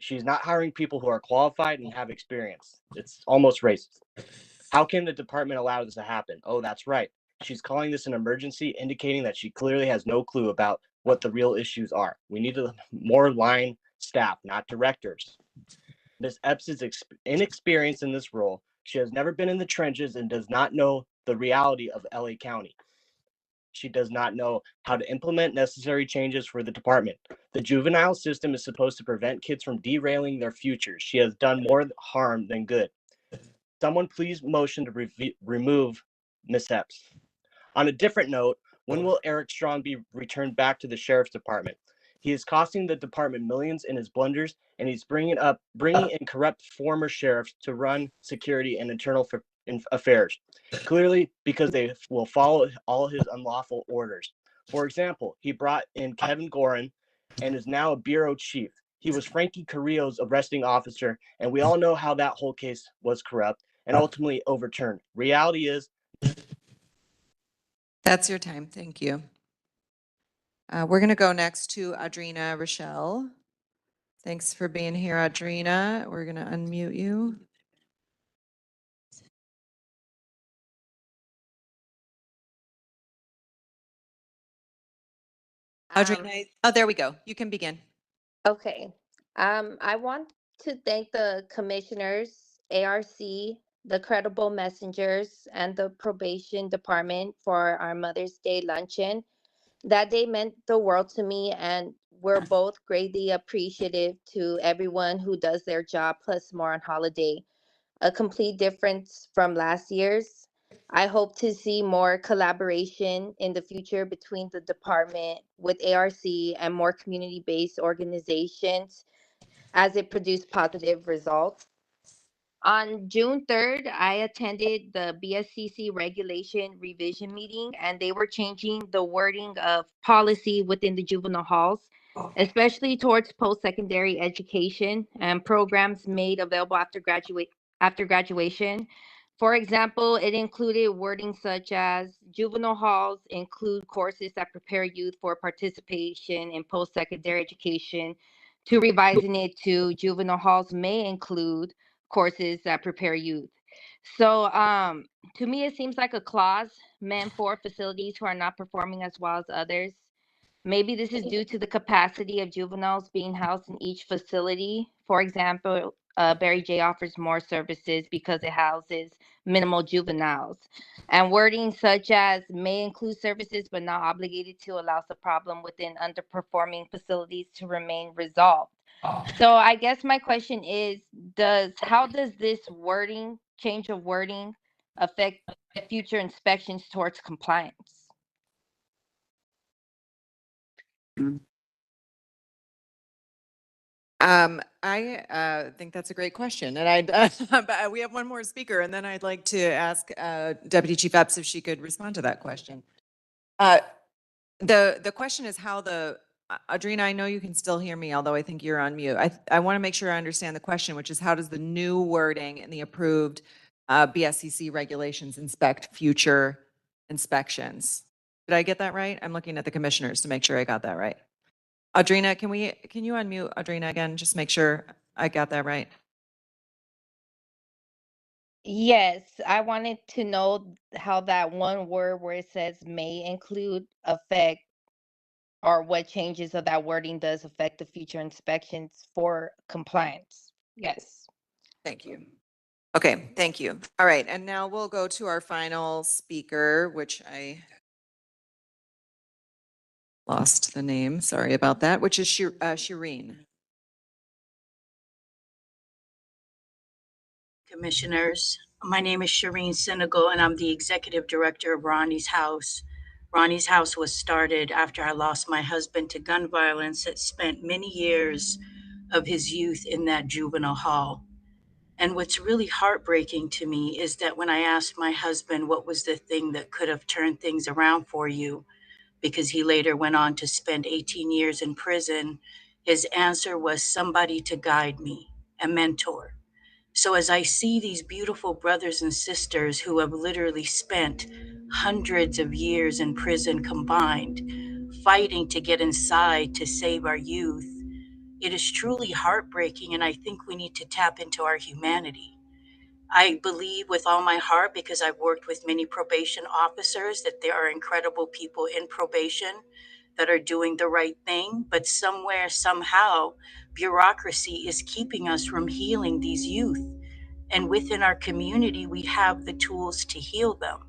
She's not hiring people who are qualified and have experience. It's almost racist. How can the department allow this to happen? Oh, that's right. She's calling this an emergency, indicating that she clearly has no clue about what the real issues are. We need more line staff, not directors. Ms. Epps is inexperienced in this role. She has never been in the trenches and does not know the reality of LA County. She does not know how to implement necessary changes for the department. The juvenile system is supposed to prevent kids from derailing their futures. She has done more harm than good. Someone please motion to remove Ms. Epps. On a different note, when will Eric Strong be returned back to the sheriff's department? He is costing the department millions in his blunders, and he's bringing in corrupt former sheriffs to run security and internal affairs. Clearly, because they will follow all his unlawful orders. For example, he brought in Kevin Gorin and is now a bureau chief. He was Frankie Carrillo's arresting officer, and we all know how that whole case was corrupt and ultimately overturned. Reality is, That's your time. Thank you. We're going to go next to Audrina Rochelle. Thanks for being here, Audrina. We're going to unmute you. Audrina, oh, there we go. You can begin. Okay. I want to thank the commissioners, ARC, the credible messengers, and the probation department for our Mother's Day luncheon. That day meant the world to me, and we're both greatly appreciative to everyone who does their job plus more on holiday. A complete difference from last year's. I hope to see more collaboration in the future between the department with ARC and more community-based organizations as it produced positive results. On June 3rd, I attended the BSCC regulation revision meeting, and they were changing the wording of policy within the juvenile halls, especially towards post-secondary education and programs made available after graduation. For example, it included wording such as juvenile halls include courses that prepare youth for participation in post-secondary education, to revising it to juvenile halls may include courses that prepare youth. So to me, it seems like a clause meant for facilities who are not performing as well as others. Maybe this is due to the capacity of juveniles being housed in each facility. For example, Barry J offers more services because it houses minimal juveniles. And wording such as may include services but not obligated to allows the problem within underperforming facilities to remain resolved. So I guess my question is, how does this change of wording affect future inspections towards compliance? I think that's a great question, and but we have one more speaker, and then I'd like to ask Deputy Chief Epps if she could respond to that question. The question is how Audrina, I know you can still hear me, although I think you're on mute. I want to make sure I understand the question, which is how does the new wording in the approved BSCC regulations inspect future inspections? Did I get that right? I'm looking at the commissioners to make sure I got that right. Audrina, can you unmute Audrina again? Just make sure I got that right. Yes, I wanted to know how that one word where it says may include affect, or what changes of that wording does affect the future inspections for compliance. Yes. Thank you. Okay, thank you. All right, and now we'll go to our final speaker, which I lost the name, sorry about that, which is Shireen. Commissioners. My name is Shireen Senegal, and I'm the executive director of Ronnie's House. Ronnie's House was started after I lost my husband to gun violence that spent many years of his youth in that juvenile hall. And what's really heartbreaking to me is that when I asked my husband what was the thing that could have turned things around for you, because he later went on to spend 18 years in prison, His answer was somebody to guide me, a mentor. So as I see these beautiful brothers and sisters who have literally spent hundreds of years in prison combined, fighting to get inside to save our youth, it is truly heartbreaking, and I think we need to tap into our humanity. I believe with all my heart, because I've worked with many probation officers, that there are incredible people in probation that are doing the right thing, but somewhere, somehow, bureaucracy is keeping us from healing these youth. And within our community, we have the tools to heal them.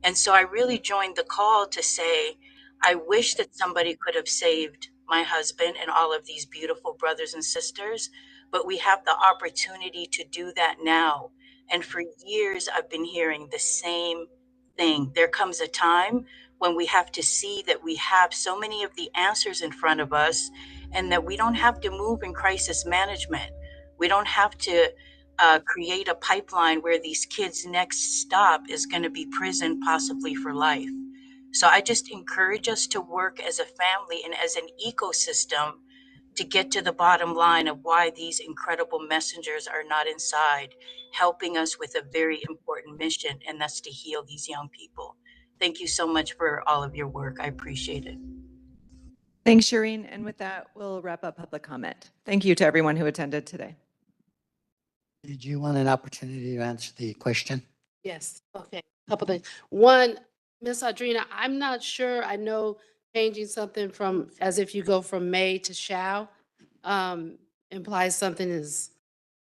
And so I really joined the call to say, I wish that somebody could have saved my husband and all of these beautiful brothers and sisters, but we have the opportunity to do that now. And for years, I've been hearing the same thing. There comes a time when we have to see that we have so many of the answers in front of us and that we don't have to move in crisis management. We don't have to create a pipeline where these kids' next stop is going to be prison, possibly for life. So I just encourage us to work as a family and as an ecosystem to get to the bottom line of why these incredible messengers are not inside, helping us with a very important mission, and that's to heal these young people. Thank you so much for all of your work. I appreciate it. Thanks, Shireen. And with that, we'll wrap up public comment. Thank you to everyone who attended today. Did you want an opportunity to answer the question? Yes, okay, couple things. One, Miss Audrina, I'm not sure, I know changing something from, as if you go from may to shall, implies something is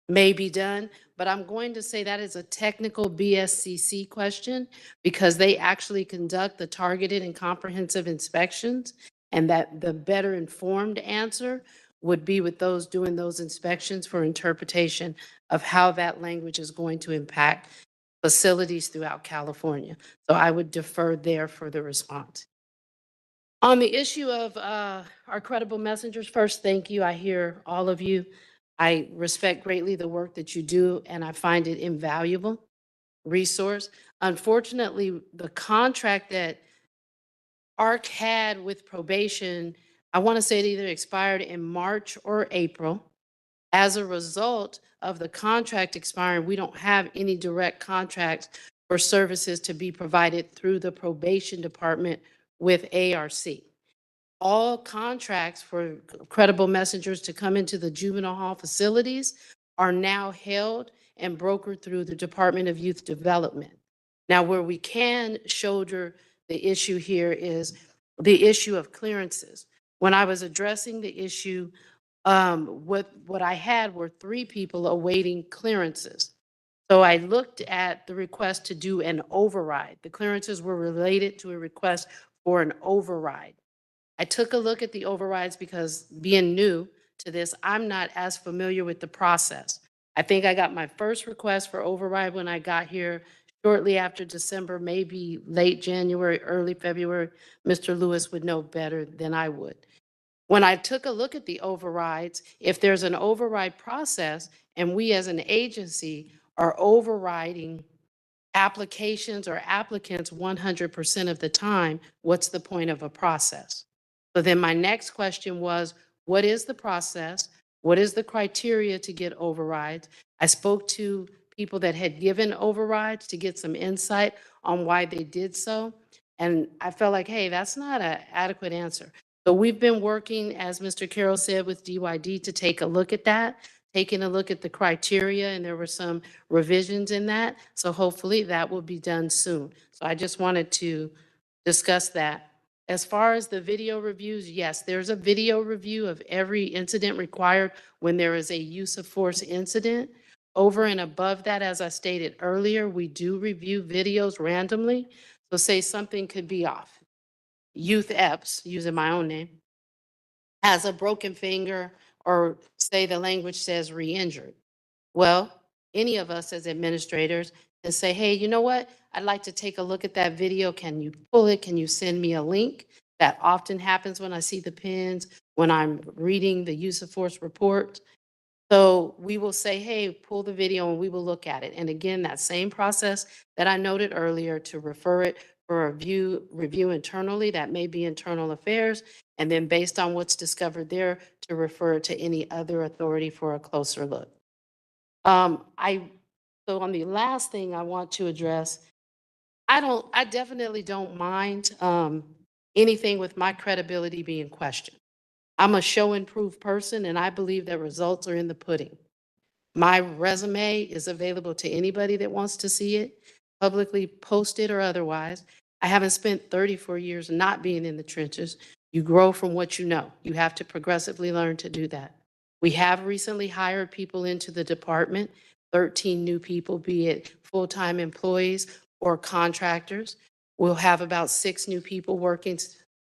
may be done, but I'm going to say that is a technical BSCC question because they actually conduct the targeted and comprehensive inspections, and that the better informed answer would be with those doing those inspections for interpretation of how that language is going to impact facilities throughout California. So I would defer there for the response. On the issue of our credible messengers, first, thank you. I hear all of you. I respect greatly the work that you do, and I find it invaluable resource. Unfortunately, the contract that ARC had with probation, I want to say it either expired in March or April. As a result of the contract expiring, we don't have any direct contracts for services to be provided through the probation department with ARC. All contracts for credible messengers to come into the juvenile hall facilities are now held and brokered through the Department of Youth Development. Now, where we can shoulder the issue here is the issue of clearances. When I was addressing the issue, what I had were 3 people awaiting clearances. So I looked at the request to do an override. The clearances were related to a request for an override. I took a look at the overrides because being new to this, I'm not as familiar with the process. I think I got my first request for override when I got here shortly after December, maybe late January, early February. Mr. Lewis would know better than I would. When I took a look at the overrides, if there's an override process and we as an agency are overriding applications or applicants 100% of the time, what's the point of a process? So then my next question was, what is the process? What is the criteria to get overrides? I spoke to people that had given overrides to get some insight on why they did so. And I felt like, hey, that's not an adequate answer. So we've been working, as Mr. Carroll said, with DYD to take a look at that, taking a look at the criteria, and there were some revisions in that. So hopefully that will be done soon. So I just wanted to discuss that. As far as the video reviews, yes, there's a video review of every incident required when there is a use of force incident. Over and above that, as I stated earlier, we do review videos randomly. So say something could be off. Youth EPS, using my own name, has a broken finger, or say the language says re-injured. Well, any of us as administrators can say, hey, you know what? I'd like to take a look at that video. Can you pull it? Can you send me a link? That often happens when I see the pins, when I'm reading the use of force report. So we will say, hey, pull the video and we will look at it. And again, that same process that I noted earlier to refer it for review internally. That may be internal affairs. And then based on what's discovered there, to refer to any other authority for a closer look. So on the last thing I want to address, I definitely don't mind anything with my credibility being questioned. I'm a show and prove person, and I believe that results are in the pudding. My resume is available to anybody that wants to see it, publicly posted or otherwise. I haven't spent 34 years not being in the trenches. You grow from what you know. You have to progressively learn to do that. We have recently hired people into the department, 13 new people, be it full-time employees or contractors. We'll have about 6 new people working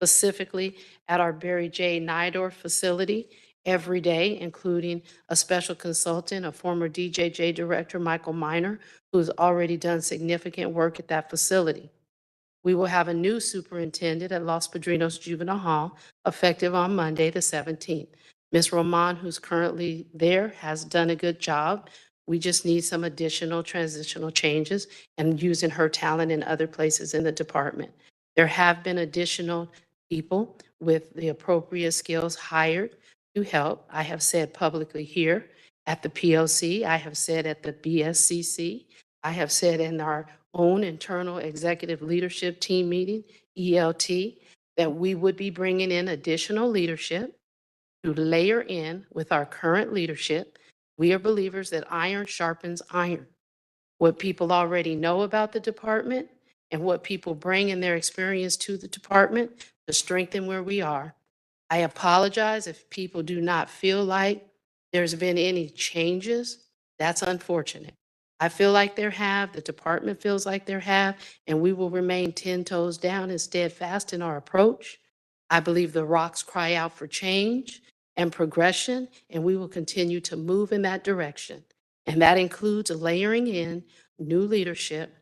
specifically at our Barry J. Nydorf facility every day, including a special consultant, a former DJJ director, Michael Miner, who's already done significant work at that facility. We will have a new superintendent at Los Padrinos Juvenile Hall, effective on Monday, the 17th. Ms. Roman, who's currently there, has done a good job. We just need some additional transitional changes and using her talent in other places in the department. There have been additional people with the appropriate skills hired to help. I have said publicly here at the POC, I have said at the BSCC, I have said in our own internal executive leadership team meeting, ELT, that we would be bringing in additional leadership to layer in with our current leadership. We are believers that iron sharpens iron. What people already know about the department and what people bring in their experience to the department to strengthen where we are. I apologize if people do not feel like there's been any changes. That's unfortunate. I feel like there have, the department feels like there have, and we will remain 10 toes down and steadfast in our approach. I believe the rocks cry out for change and progression, and we will continue to move in that direction. And that includes layering in new leadership.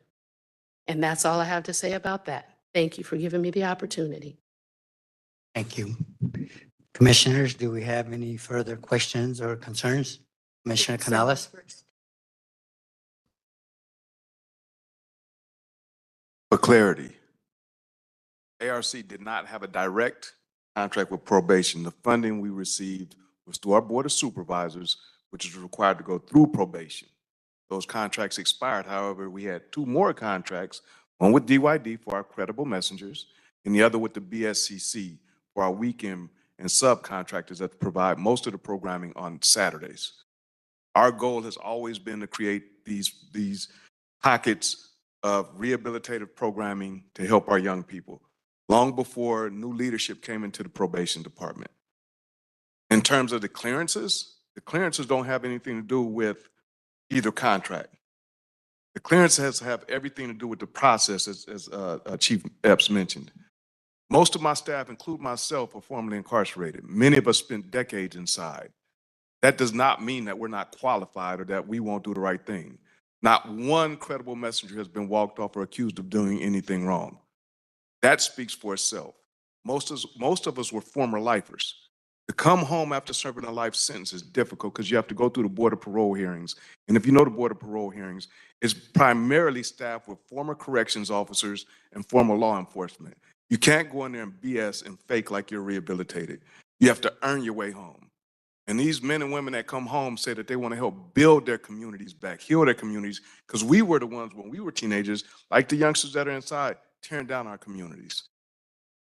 And that's all I have to say about that. Thank you for giving me the opportunity. Thank you. Commissioners, do we have any further questions or concerns? Commissioner Canales? For clarity, ARC did not have a direct contract with probation. The funding we received was through our Board of Supervisors, which is required to go through probation. Those contracts expired. However, we had 2 more contracts, one with DYD for our credible messengers, and the other with the BSCC for our weekend and subcontractors that provide most of the programming on Saturdays. Our goal has always been to create these pockets of rehabilitative programming to help our young people, long before new leadership came into the probation department. In terms of the clearances don't have anything to do with either contract. The clearances have everything to do with the process, as Chief Epps mentioned. Most of my staff, including myself, are formerly incarcerated. Many of us spent decades inside. That does not mean that we're not qualified or that we won't do the right thing. Not one credible messenger has been walked off or accused of doing anything wrong. That speaks for itself. Most of us were former lifers. To come home after serving a life sentence is difficult because you have to go through the Board of Parole hearings. And if you know the Board of Parole hearings, it's primarily staffed with former corrections officers and former law enforcement. You can't go in there and BS and fake like you're rehabilitated. You have to earn your way home. And these men and women that come home say that they want to help build their communities back, heal their communities, because we were the ones when we were teenagers, like the youngsters that are inside, tearing down our communities.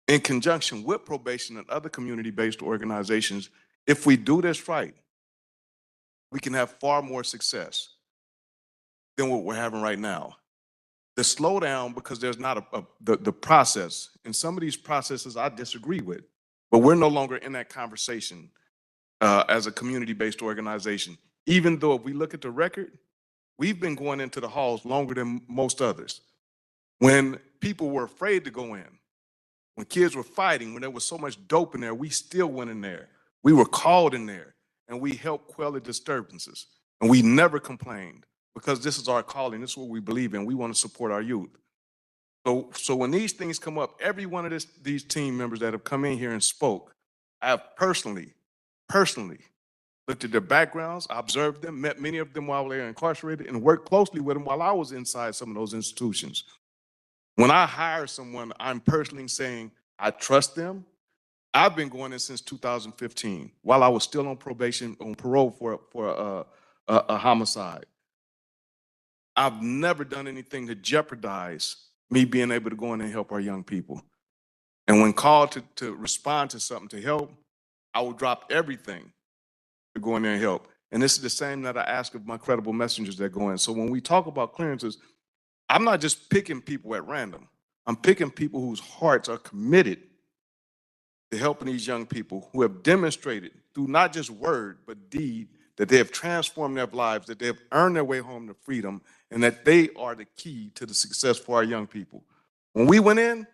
In conjunction with probation and other community-based organizations, if we do this right, we can have far more success than what we're having right now. The slowdown, because there's not the process, and some of these processes I disagree with, but we're no longer in that conversation as a community-based organization. Even though if we look at the record, we've been going into the halls longer than most others. When people were afraid to go in, when kids were fighting, when there was so much dope in there, we still went in there. We were called in there, and we helped quell the disturbances. And we never complained because this is our calling. This is what we believe in. We want to support our youth. So when these things come up, every one of these team members that have come in here and spoke, I have personally looked at their backgrounds, observed them, met many of them while they were incarcerated, and worked closely with them while I was inside some of those institutions. When I hire someone, I'm personally saying I trust them. I've been going in since 2015 while I was still on probation, on parole for a homicide. I've never done anything to jeopardize me being able to go in and help our young people. And when called to respond to something to help, I will drop everything to go in there and help. And this is the same that I ask of my credible messengers that go in. So when we talk about clearances, I'm not just picking people at random. I'm picking people whose hearts are committed to helping these young people who have demonstrated through not just word, but deed, that they have transformed their lives, that they have earned their way home to freedom, and that they are the key to the success for our young people. When we went in,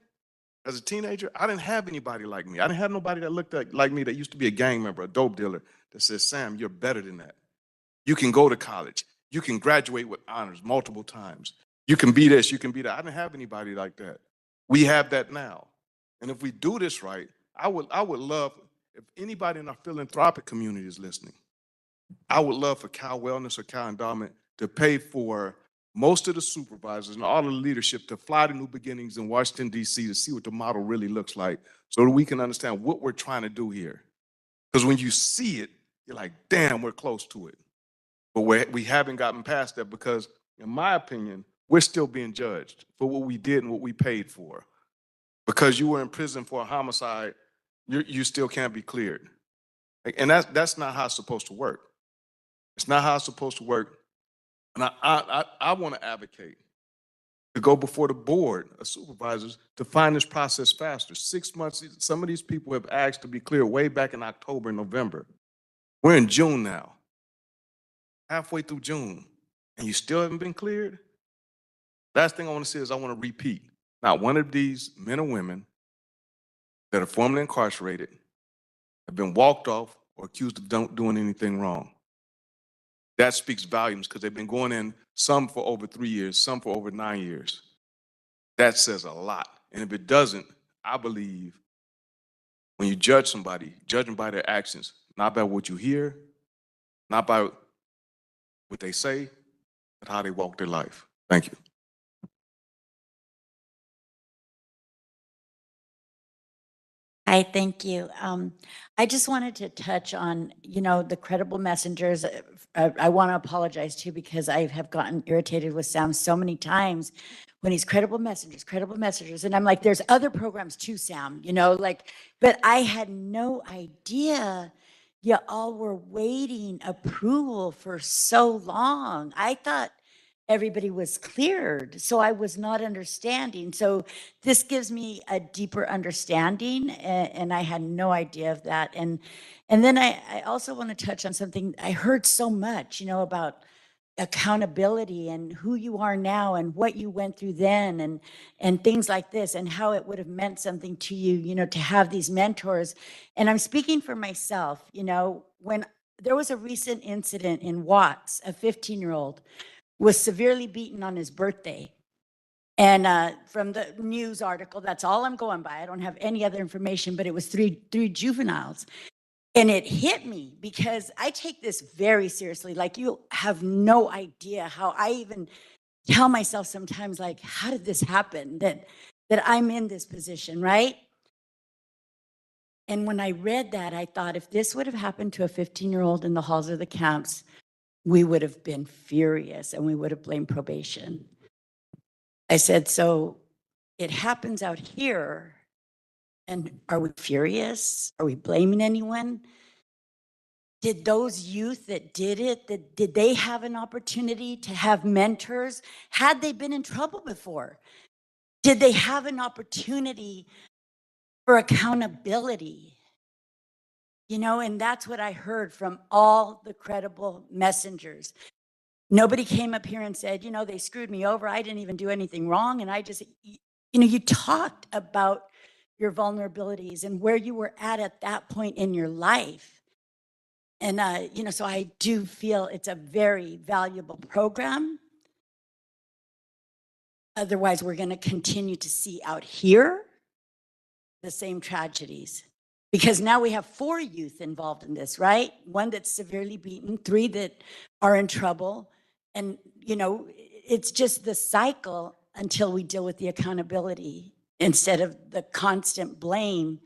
as a teenager, I didn't have anybody like me. I didn't have nobody that looked like me that used to be a gang member, a dope dealer, that says, Sam, you're better than that. You can go to college. You can graduate with honors multiple times. You can be this, you can be that. I didn't have anybody like that. We have that now. And if we do this right, I would love, if anybody in our philanthropic community is listening, I would love for Cal Wellness or Cal Endowment to pay for most of the supervisors and all of the leadership to fly to New Beginnings in Washington, D.C. to see what the model really looks like so that we can understand what we're trying to do here. Because when you see it, you're like, damn, we're close to it. But we haven't gotten past that because, in my opinion, we're still being judged for what we did and what we paid for. Because you were in prison for a homicide, you still can't be cleared. And that's not how it's supposed to work. It's not how it's supposed to work. And I want to advocate to go before the board of supervisors to find this process faster. 6 months, some of these people have asked to be cleared way back in October and November. We're in June now, halfway through June, and you still haven't been cleared? Last thing I want to say is I want to repeat. Not one of these men or women that are formerly incarcerated have been walked off or accused of doing anything wrong. That speaks volumes because they've been going in, some for over 3 years, some for over 9 years. That says a lot. And if it doesn't, I believe when you judge somebody, judge them by their actions, not by what you hear, not by what they say, but how they walk their life. Thank you. Hi, thank you. I just wanted to touch on, the credible messengers. I want to apologize too, because I have gotten irritated with Sam so many times when he's credible messengers. And I'm like, there's other programs too, Sam, but I had no idea you all were waiting approval for so long. I thought everybody was cleared. So I was not understanding. So this gives me a deeper understanding, and I had no idea of that. And then I also want to touch on something I heard so much, about accountability and who you are now and what you went through then and things like this and how it would have meant something to you, to have these mentors. And I'm speaking for myself, when there was a recent incident in Watts, a 15-year-old was severely beaten on his birthday. And from the news article, that's all I'm going by. I don't have any other information, but it was three juveniles. And it hit me because I take this very seriously. Like, you have no idea how I even tell myself sometimes, like, how did this happen that I'm in this position, right? And when I read that, I thought, if this would have happened to a 15-year-old in the halls of the camps, we would have been furious and we would have blamed probation. I said, so it happens out here, and are we furious? Are we blaming anyone? Did those youth that did it, did they have an opportunity to have mentors? Had they been in trouble before? Did they have an opportunity for accountability? And that's what I heard from all the credible messengers. Nobody came up here and said, they screwed me over. I didn't even do anything wrong. And I just, you talked about your vulnerabilities and where you were at that point in your life. And, so I do feel it's a very valuable program. Otherwise, we're going to continue to see out here the same tragedies. Because now we have 4 youth involved in this, right? 1 that's severely beaten, 3 that are in trouble. And, it's just the cycle until we deal with the accountability instead of the constant blame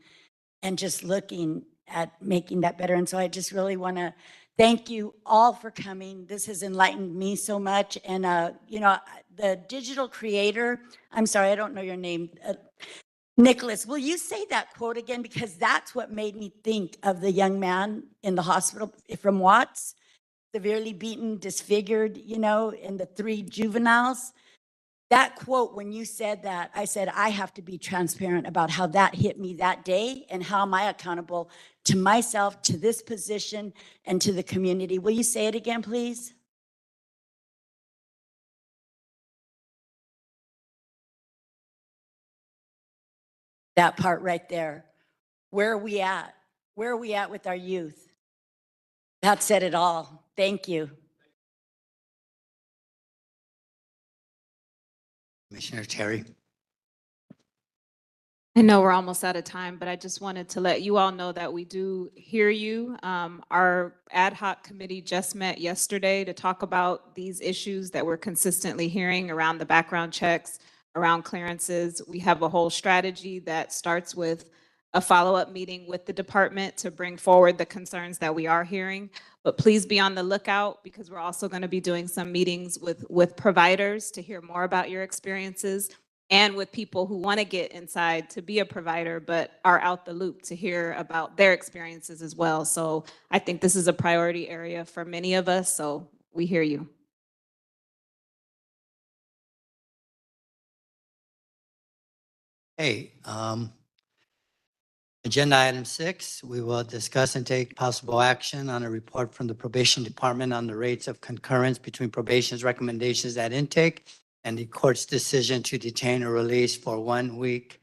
and just looking at making that better. And so I just really want to thank you all for coming. This has enlightened me so much. And, you know, the digital creator, I'm sorry, I don't know your name. Nicholas, will you say that quote again? Because that's what made me think of the young man in the hospital from Watts, severely beaten, disfigured, you know, and the 3 juveniles. That quote, when you said that, I said, I have to be transparent about how that hit me that day and how am I accountable to myself, to this position, and to the community. Will you say it again, please? That part right there. Where are we at? Where are we at with our youth? That said it all. Thank you. Commissioner Terry. I know we're almost out of time, but I just wanted to let you all know that we do hear you. Our ad hoc committee just met yesterday to talk about these issues that we're consistently hearing around the background checks, around clearances. We have a whole strategy that starts with a follow-up meeting with the department to bring forward the concerns that we are hearing. But please be on the lookout because we're also going to be doing some meetings with providers to hear more about your experiences, and with people who want to get inside to be a provider, but are out the loop to hear about their experiences as well. So I think this is a priority area for many of us, so we hear you. Hey, agenda item 6, we will discuss and take possible action on a report from the probation department on the rates of concurrence between probation's recommendations at intake and the court's decision to detain or release for 1 week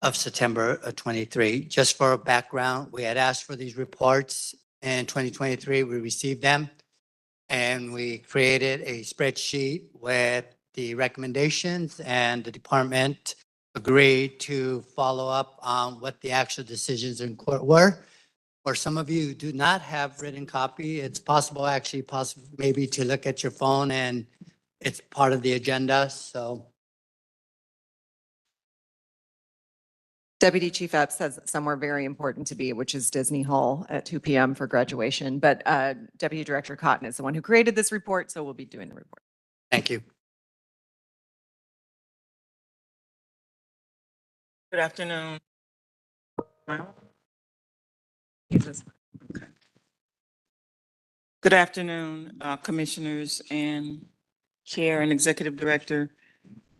of September 23. Just for a background, we had asked for these reports in 2023. We received them and we created a spreadsheet with the recommendations, and the department agreed to follow up on what the actual decisions in court were. For some of you who do not have written copy, it's possible maybe to look at your phone, and it's part of the agenda. So Deputy Chief Epps has somewhere very important to be, which is Disney Hall at 2 p.m. for graduation. But Deputy Director Cotton is the one who created this report, so we'll be doing the report. thank you. Good afternoon. Good afternoon, Commissioners and Chair and Executive Director.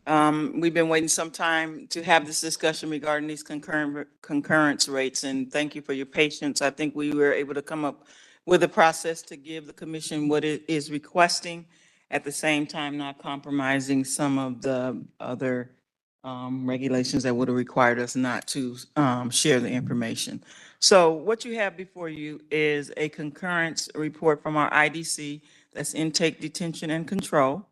We've been waiting some time to have this discussion regarding these concurrence rates, and thank you for your patience. I think we were able to come up with a process to give the Commission what it is requesting, at the same time not compromising some of the other regulations that would have required us not to share the information. So what you have before you is a concurrence report from our IDC, that's intake, detention, and control,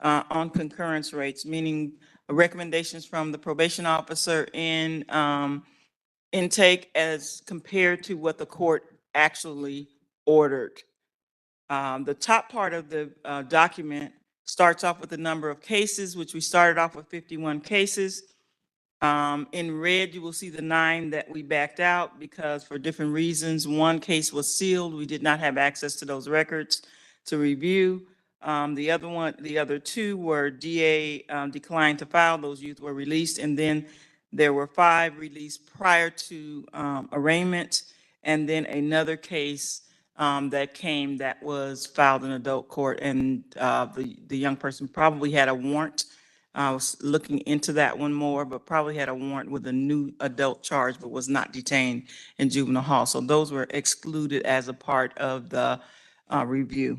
on concurrence rates, meaning recommendations from the probation officer in intake as compared to what the court actually ordered. The top part of the document starts off with the number of cases, which we started off with 51 cases. In red, you will see the 9 that we backed out because for different reasons. One case was sealed. We did not have access to those records to review. The other 2 were DA declined to file. Those youth were released. And then there were 5 released prior to arraignment. And then another case that was filed in adult court, and the young person probably had a warrant. I was looking into that one more, but probably had a warrant with a new adult charge, but was not detained in juvenile hall. So those were excluded as a part of the review.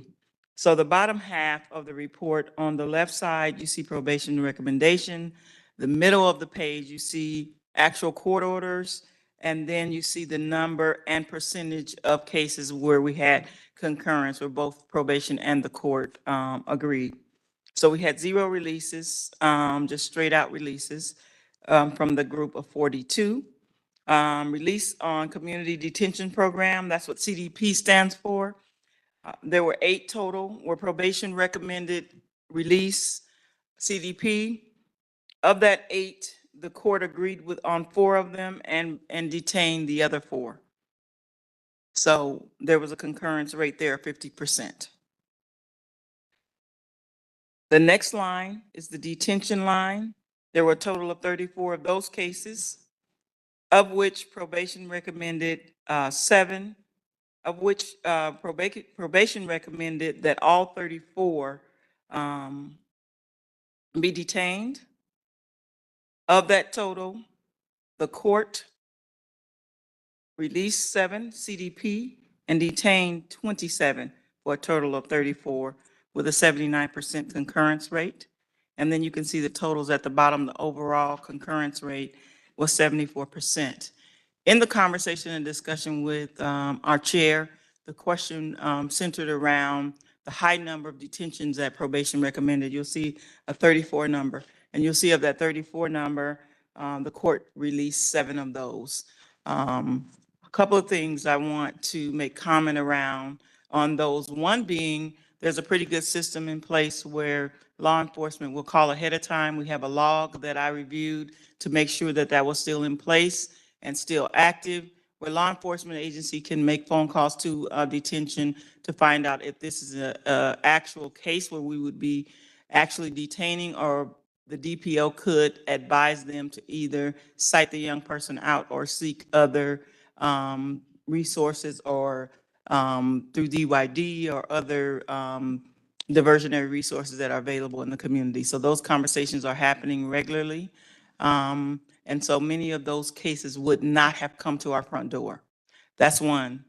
So the bottom half of the report, on the left side, you see probation recommendation. The middle of the page, you see actual court orders. And then you see the number and percentage of cases where we had concurrence, where both probation and the court agreed. So we had 0 releases, just straight out releases from the group of 42. Release on community detention program, that's what CDP stands for. There were 8 total where probation recommended release. CDP Of that 8, the court agreed with on 4 of them and detained the other 4. So there was a concurrence rate there of 50%. The next line is the detention line. There were a total of 34 of those cases, of which probation recommended 7, of which probation recommended that all 34 be detained. Of that total, the court released 7 CDP and detained 27 for a total of 34 with a 79% concurrence rate. And then you can see the totals at the bottom. The overall concurrence rate was 74%. In the conversation and discussion with our chair, the question centered around the high number of detentions that probation recommended. You'll see a 34 number, and you'll see of that 34 number, the court released 7 of those. A couple of things I want to make comment around on those. One being, there's a pretty good system in place where law enforcement will call ahead of time. We have a log that I reviewed to make sure that that was still in place and still active, where law enforcement agency can make phone calls to detention to find out if this is a actual case where we would be actually detaining, or the DPO could advise them to either cite the young person out or seek other resources, or through DYD or other diversionary resources that are available in the community. So those conversations are happening regularly. And so many of those cases would not have come to our front door. That's one.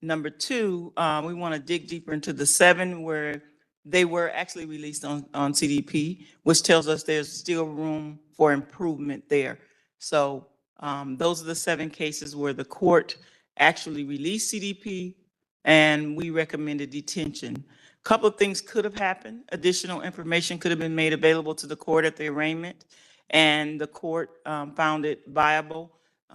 Number 2, we want to dig deeper into the 7 where they were actually released on CDP, which tells us there's still room for improvement there. So those are the 7 cases where the court actually released CDP and we recommended detention. A couple of things could have happened. Additional information could have been made available to the court at the arraignment, and the court found it viable,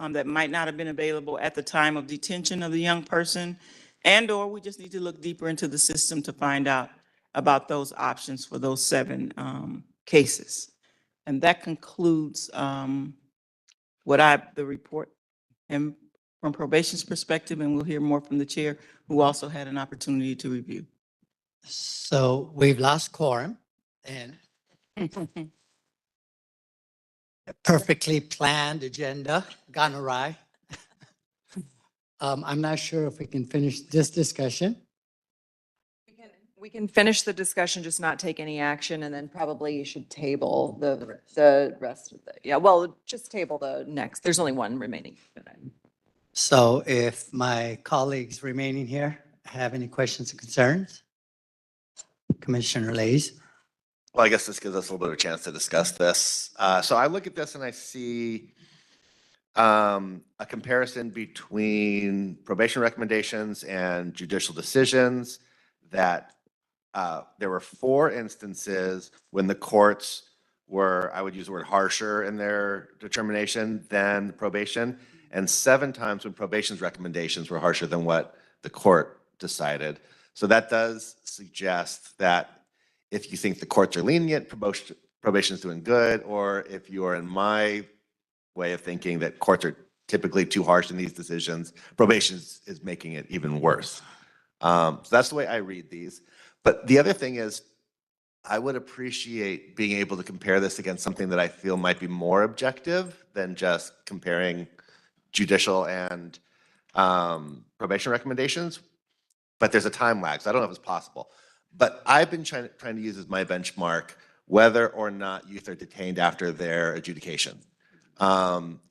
that might not have been available at the time of detention of the young person, and/or we just need to look deeper into the system to find out about those options for those 7 cases. And that concludes the report, and from probation's perspective, and we'll hear more from the chair, who also had an opportunity to review. So we've lost quorum, and a perfectly planned agenda gone awry. I'm not sure if we can finish this discussion. We can finish the discussion, just not take any action, and then probably you should table the rest of the, yeah, well, just table the next. There's only one remaining. So if my colleagues remaining here have any questions or concerns? Commissioner Lays. Well, I guess this gives us a little bit of a chance to discuss this. So I look at this and I see a comparison between probation recommendations and judicial decisions, that there were 4 instances when the courts were, I would use the word, harsher in their determination than probation, and 7 times when probation's recommendations were harsher than what the court decided. So that does suggest that if you think the courts are lenient, probation is doing good, or if you are in my way of thinking that courts are typically too harsh in these decisions, probation is making it even worse. So that's the way I read these. But the other thing is, I would appreciate being able to compare this against something that I feel might be more objective than just comparing judicial and probation recommendations. But there's a time lag, so I don't know if it's possible. But I've been trying to use as my benchmark whether or not youth are detained after their adjudication.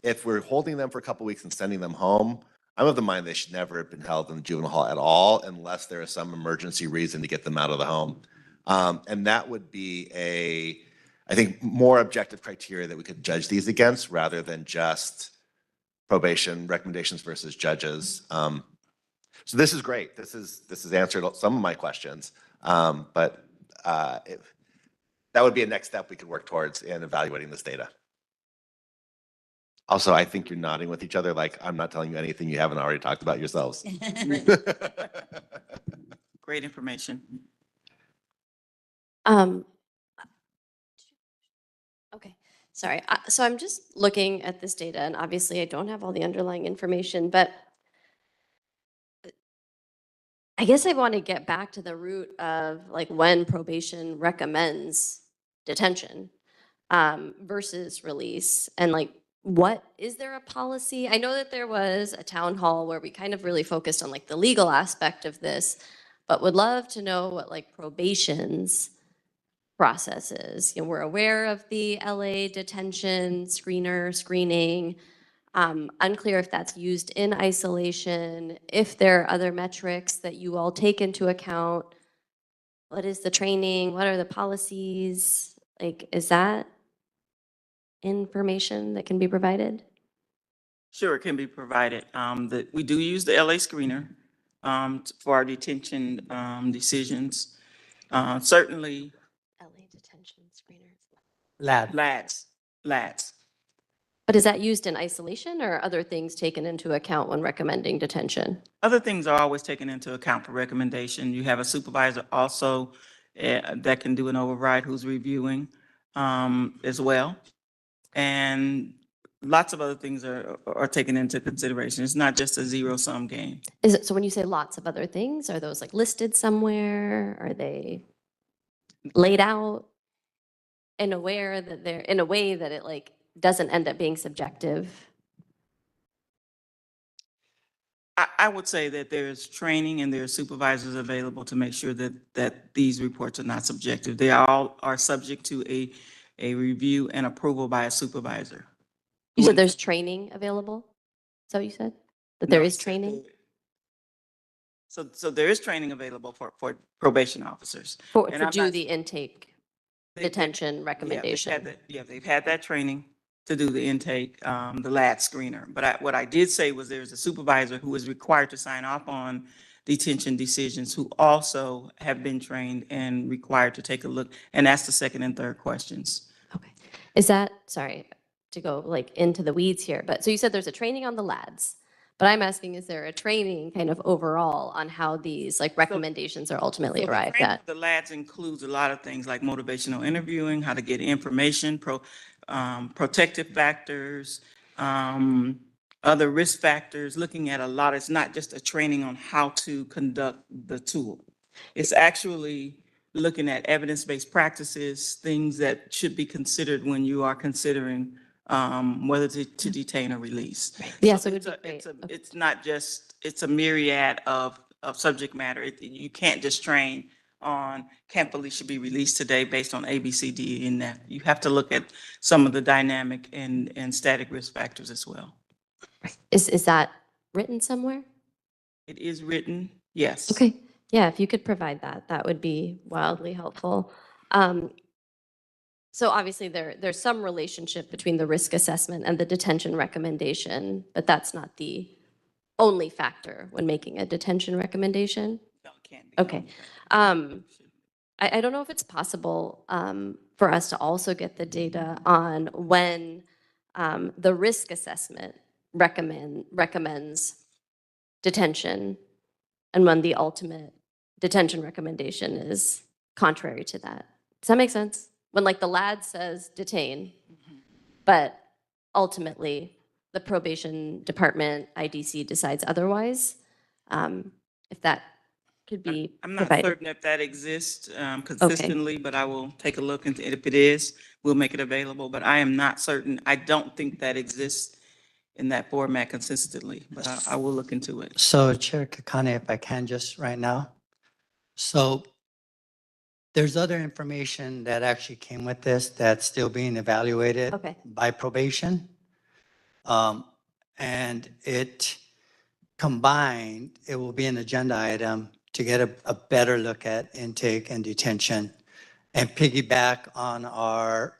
If we're holding them for a couple weeks and sending them home, I'm of the mind they should never have been held in the juvenile hall at all unless there is some emergency reason to get them out of the home. And that would be I think, more objective criteria that we could judge these against rather than just probation recommendations versus judges. So this is great. This has answered some of my questions, but that would be a next step we could work towards in evaluating this data. Also, I think you're nodding with each other like I'm not telling you anything you haven't already talked about yourselves. Great information. Okay, sorry. So I'm just looking at this data, and obviously I don't have all the underlying information, but I guess I want to get back to the root of like when probation recommends detention versus release, and like what is there a policy? I know that there was a town hall where we kind of really focused on like the legal aspect of this, but would love to know what like probation's process is. You know, we're aware of the LA detention screening. Unclear if that's used in isolation, if there are other metrics that you all take into account. What is the training? What are the policies? Like, is that information that can be provided? Sure, it can be provided. We do use the LA screener for our detention decisions. Certainly, LA detention screener. LADS. But is that used in isolation or are other things taken into account when recommending detention? Other things are always taken into account for recommendation. You have a supervisor also that can do an override who's reviewing as well. And lots of other things are taken into consideration. It's not just a zero-sum game. Is it, so when you say lots of other things, are those like listed somewhere? Are they laid out in a way that it like doesn't end up being subjective? I would say that there's training and there's supervisors available to make sure that these reports are not subjective. They all are subject to a review and approval by a supervisor. You said there's training available? Is that what you said? That there is training? So there is training available for probation officers. To do the intake detention recommendation? They've had that training to do the intake, the LAD screener. But what I did say was there's a supervisor who is required to sign off on detention decisions who also have been trained and required to take a look and ask the second and third questions. Okay. Is that, sorry to go like into the weeds here, but so you said there's a training on the LADs, but I'm asking, is there a training kind of overall on how these like recommendations are ultimately arrived at? The LADs includes a lot of things like motivational interviewing, how to get information, protective factors, other risk factors, looking at a lot. It's not just a training on how to conduct the tool. It's actually looking at evidence-based practices, things that should be considered when you are considering whether to detain or release. Yeah, so it's not just, it's a myriad of subject matter. You can't just train on can't believe should be released today based on A, B, C, D, and that. You have to look at some of the dynamic and static risk factors as well. Is that written somewhere? It is written, yes. Okay. Yeah, if you could provide that, that would be wildly helpful. So obviously there's some relationship between the risk assessment and the detention recommendation, but that's not the only factor when making a detention recommendation? No, it can't be. Okay. I don't know if it's possible for us to also get the data on when the risk assessment recommends detention and when the ultimate detention recommendation is contrary to that. Does that make sense? When like the LAD says detain, but ultimately the probation department, IDC decides otherwise, if that could be I'm not provided. certain if that exists consistently, but I will take a look into it. If it is, we'll make it available, but I am not certain. I don't think that exists in that format consistently, but I will look into it. So Chair Kakane, if I can just right now. So there's other information that actually came with this that's still being evaluated by probation. And it combined, it will be an agenda item to get a better look at intake and detention and piggyback on our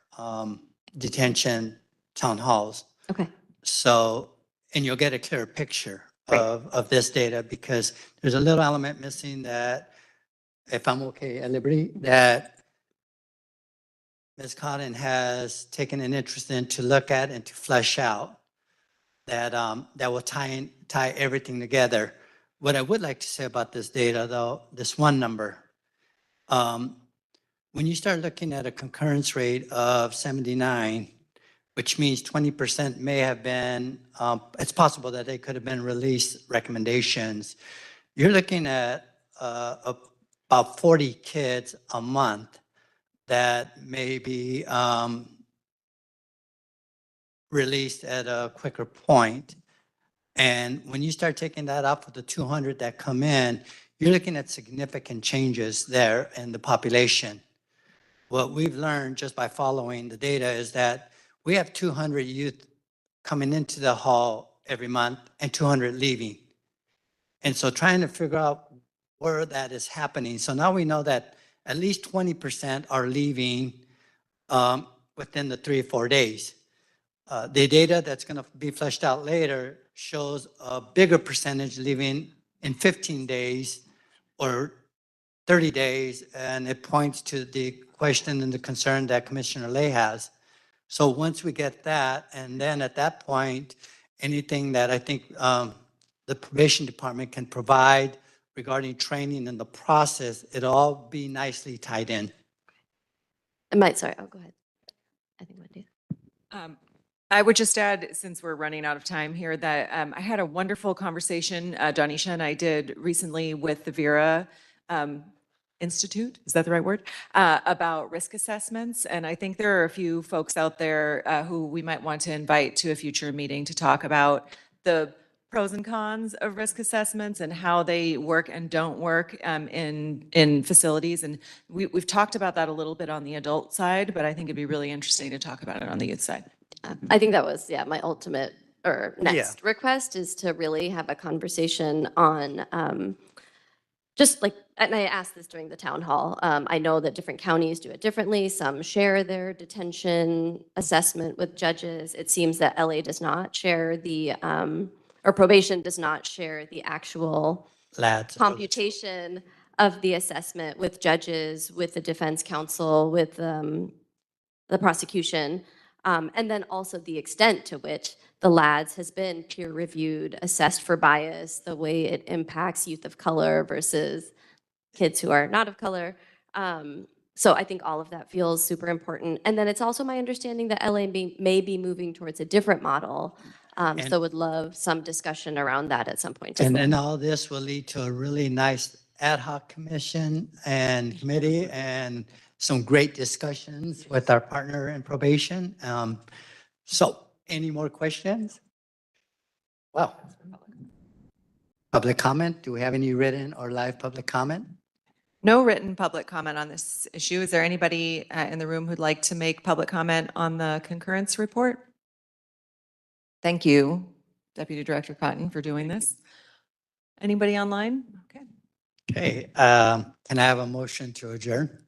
detention town halls. Okay. So, and you'll get a clearer picture of this data because there's a little element missing that, if I'm okay at liberty, that Ms. Cotton has taken an interest in to look at and to flesh out that that will tie everything together. What I would like to say about this data, though, this one number, when you start looking at a concurrence rate of 79 which means 20% may have been, it's possible that they could have been released recommendations. You're looking at about 40 kids a month that may be released at a quicker point. And when you start taking that off of the 200 that come in, you're looking at significant changes there in the population. What we've learned just by following the data is that we have 200 youth coming into the hall every month and 200 leaving. And so trying to figure out where that is happening. So now we know that at least 20% are leaving within the 3 or 4 days. The data that's going to be fleshed out later shows a bigger percentage leaving in 15 days or 30 days, and it points to the question and the concern that Commissioner Lay has. So once we get that, and then at that point, anything that I think the probation department can provide regarding training and the process, it'll all be nicely tied in. Sorry, oh, go ahead. I think Wendy. I would just add, since we're running out of time here, that I had a wonderful conversation, Donisha and I did recently with the Vera Institute, is that the right word? About risk assessments. And I think there are a few folks out there who we might want to invite to a future meeting to talk about the pros and cons of risk assessments and how they work and don't work in facilities. And we've talked about that a little bit on the adult side, but I think it'd be really interesting to talk about it on the youth side. I think that was, my ultimate or next request is to really have a conversation on just like, and I asked this during the town hall. I know that different counties do it differently. Some share their detention assessment with judges. It seems that LA does not share the, or probation does not share the actual computation of the assessment with judges, with the defense counsel, with the prosecution. And then also the extent to which the LADS has been peer reviewed, assessed for bias, the way it impacts youth of color versus kids who are not of color. So I think all of that feels super important. And then it's also my understanding that LA may be moving towards a different model. So would love some discussion around that at some point. And then all this will lead to a really nice ad hoc commission and committee and some great discussions with our partner in probation. So any more questions? Well, public comment? Do we have any written or live public comment? No written public comment on this issue. Is there anybody in the room who'd like to make public comment on the concurrence report? Thank you, Deputy Director Cotton, for doing this. Anybody online? Okay. Okay, can I have a motion to adjourn?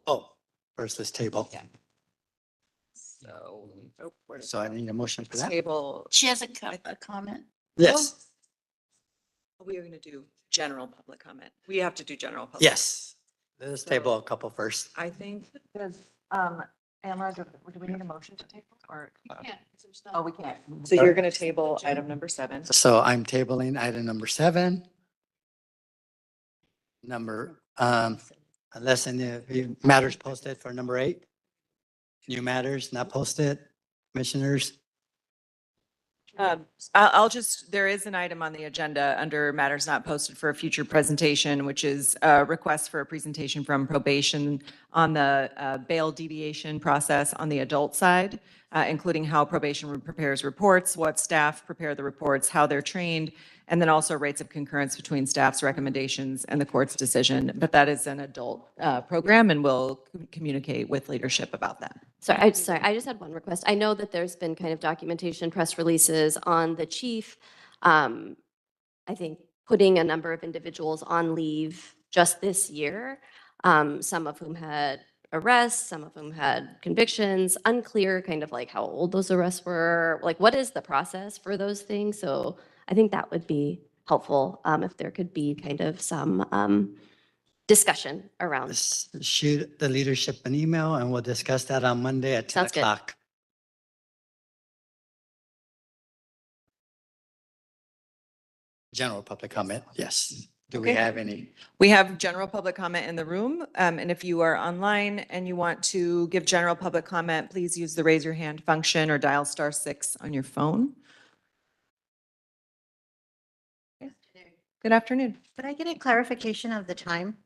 Oh, first this table. Yeah. So I need a motion for that? Table. She has a comment. Yes, We are going to do general public comment. We have to do general public. yes. Let's table a couple first. I think, Anna, do we need a motion to table or? Oh, we can't. So you're going to table item number 7. So I'm tabling item number 7. Unless any matters posted for number 8. New matters not posted, commissioners. I'll just, there is an item on the agenda under matters not posted for a future presentation, which is a request for a presentation from probation on the bail deviation process on the adult side, including how probation prepares reports, what staff prepare the reports, how they're trained, and then also rates of concurrence between staff's recommendations and the court's decision. But that is an adult program, and we'll communicate with leadership about that. Sorry, I just had one request. I know that there's been kind of documentation, press releases on the chief, I think putting a number of individuals on leave just this year, some of whom had arrests, some of whom had convictions, unclear kind of like how old those arrests were, like what is the process for those things? So I think that would be helpful if there could be kind of some discussion around. Shoot the leadership an email and we'll discuss that on Monday at 10 Sounds good. o'clock. General public comment, yes. Do we Okay. have any? We have general public comment in the room. And if you are online and you want to give general public comment, please use the raise your hand function or dial *6 on your phone. Good afternoon. Could I get a clarification of the time?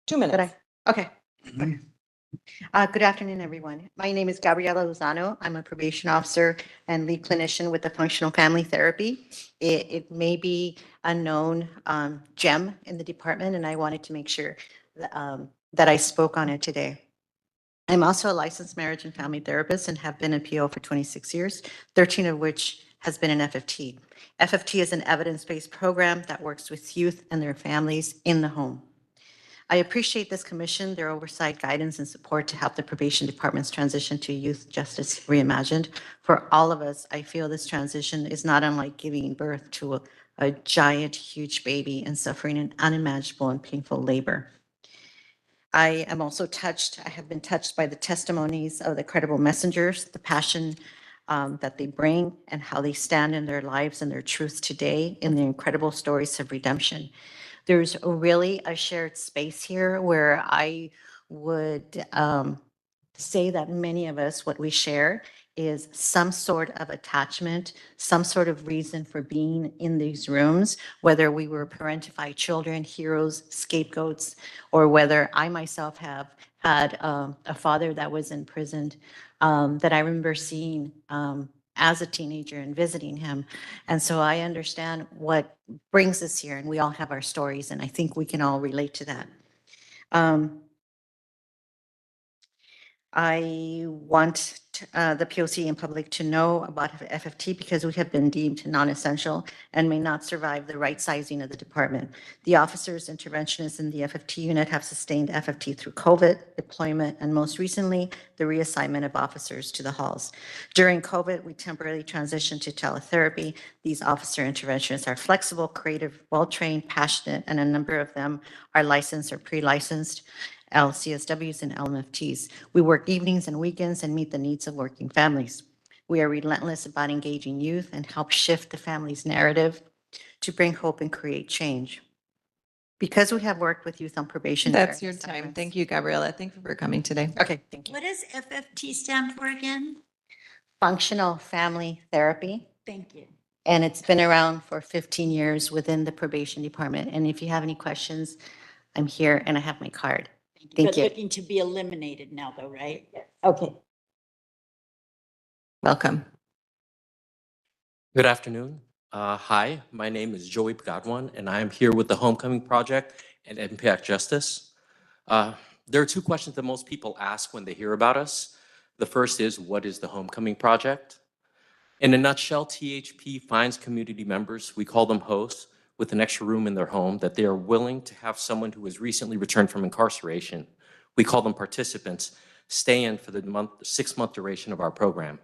2 minutes. Okay. Good afternoon, everyone. My name is Gabriela Lozano. I'm a probation officer and lead clinician with the Functional Family Therapy. It may be a known gem in the department, and I wanted to make sure that I spoke on it today. I'm also a licensed marriage and family therapist and have been in PO for 26 years, 13 of which has been in FFT. FFT is an evidence-based program that works with youth and their families in the home. I appreciate this commission, their oversight, guidance, and support to help the probation department's transition to youth justice reimagined. For all of us, I feel this transition is not unlike giving birth to a giant, huge baby and suffering an unimaginable and painful labor. I am also touched, I have been touched by the testimonies of the credible messengers, the passion that they bring, and how they stand in their lives and their truths today in the incredible stories of redemption. There's really a shared space here where I would say that many of us, what we share is some sort of attachment, some sort of reason for being in these rooms, whether we were parentified children, heroes, scapegoats, or whether I myself have had a father that was imprisoned that I remember seeing as a teenager and visiting him. And so I understand what brings us here, and we all have our stories, and I think we can all relate to that. I want the POC and public to know about FFT because we have been deemed non-essential and may not survive the right sizing of the department. The officers, interventionists in the FFT unit have sustained FFT through COVID, deployment, and most recently, the reassignment of officers to the halls. During COVID, we temporarily transitioned to teletherapy. These officer interventionists are flexible, creative, well-trained, passionate, and a number of them are licensed or pre-licensed LCSWs and LMFTs. We work evenings and weekends and meet the needs of working families. We are relentless about engaging youth and help shift the family's narrative to bring hope and create change. Because we have worked with youth on probation. That's your time. Thank you, Gabriela. Thank you for coming today. Okay, thank you. What does FFT stand for again? Functional Family Therapy. Thank you. And it's been around for 15 years within the probation department. And if you have any questions, I'm here and I have my card. Thank But you. looking to be eliminated now though, right? Okay. Welcome. Good afternoon. Hi, my name is Joey Pagadwan, and I am here with the Homecoming Project and Impact Justice. There are two questions that most people ask when they hear about us. The first is, what is the Homecoming Project? In a nutshell, THP finds community members, we call them hosts, with an extra room in their home that they are willing to have someone who has recently returned from incarceration, we call them participants, stay in for the 6-month duration of our program.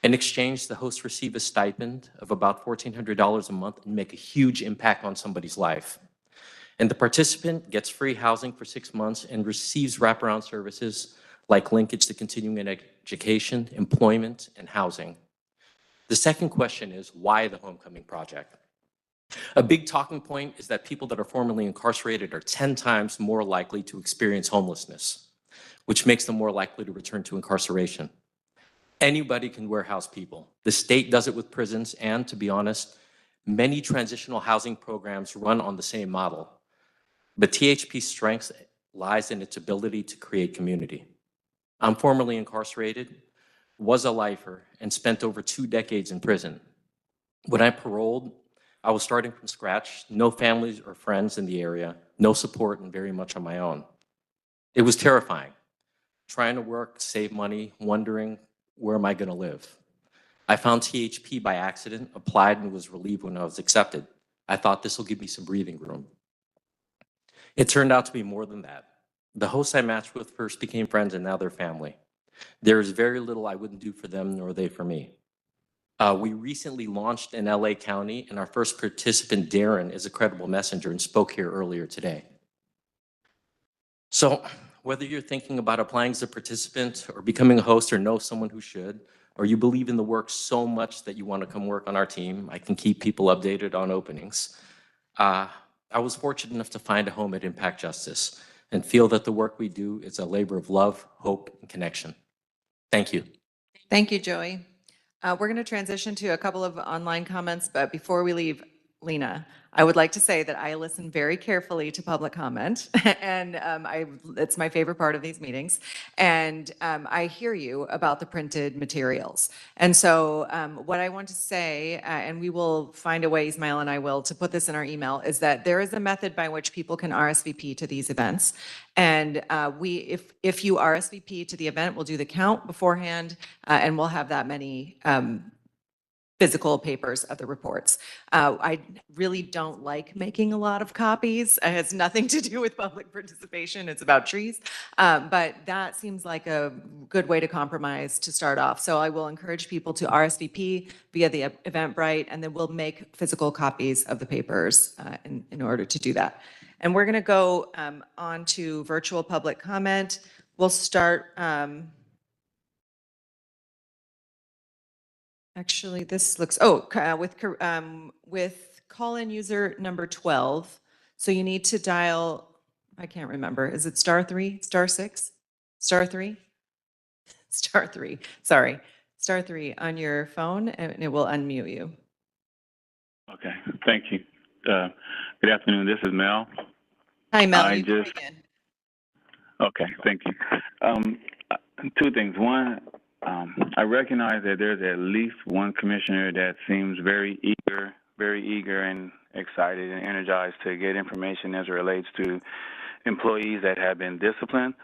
In exchange, the hosts receive a stipend of about $1,400 a month and make a huge impact on somebody's life. And the participant gets free housing for 6 months and receives wraparound services like linkage to continuing education, employment, and housing. The second question is, why the Homecoming Project? A big talking point is that people that are formerly incarcerated are 10 times more likely to experience homelessness, which makes them more likely to return to incarceration. Anybody can warehouse people. The state does it with prisons, and to be honest, many transitional housing programs run on the same model. But THP's strength lies in its ability to create community. I'm formerly incarcerated, was a lifer, and spent over 2 decades in prison. When I paroled, I was starting from scratch, no families or friends in the area, no support, and very much on my own. It was terrifying, trying to work, save money, wondering, where am I going to live? I found THP by accident, applied, and was relieved when I was accepted. I thought this will give me some breathing room. It turned out to be more than that. The hosts I matched with first became friends, and now they're family. There is very little I wouldn't do for them, nor they for me. We recently launched in LA County, and our first participant, Darren, is a credible messenger and spoke here earlier today. So whether you're thinking about applying as a participant or becoming a host or know someone who should, or you believe in the work so much that you want to come work on our team, I can keep people updated on openings. I was fortunate enough to find a home at Impact Justice and feel that the work we do is a labor of love, hope, and connection. Thank you. Thank you, Joey. We're going to transition to a couple of online comments, but before we leave, Lena, I would like to say that I listen very carefully to public comment, and it's my favorite part of these meetings. And I hear you about the printed materials. And so what I want to say, and we will find a way, Ismail and I will, to put this in our email, is that there is a method by which people can RSVP to these events. And if you RSVP to the event, we'll do the count beforehand, and we'll have that many physical papers of the reports. I really don't like making a lot of copies. It has nothing to do with public participation. It's about trees. But that seems like a good way to compromise to start off. So I will encourage people to RSVP via the Eventbrite, and then we'll make physical copies of the papers in order to do that. And we're going to go on to virtual public comment. We'll start. Actually, this looks, with call-in user number 12. So you need to dial, I can't remember, is it *3, *6, *3? *3, sorry, *3 on your phone, and it will unmute you. Okay, thank you. Good afternoon, this is Mel. Hi, Mel, I you can begin. Okay, thank you. Two things. One, I recognize that there's at least one commissioner that seems very eager and excited and energized to get information as it relates to employees that have been disciplined.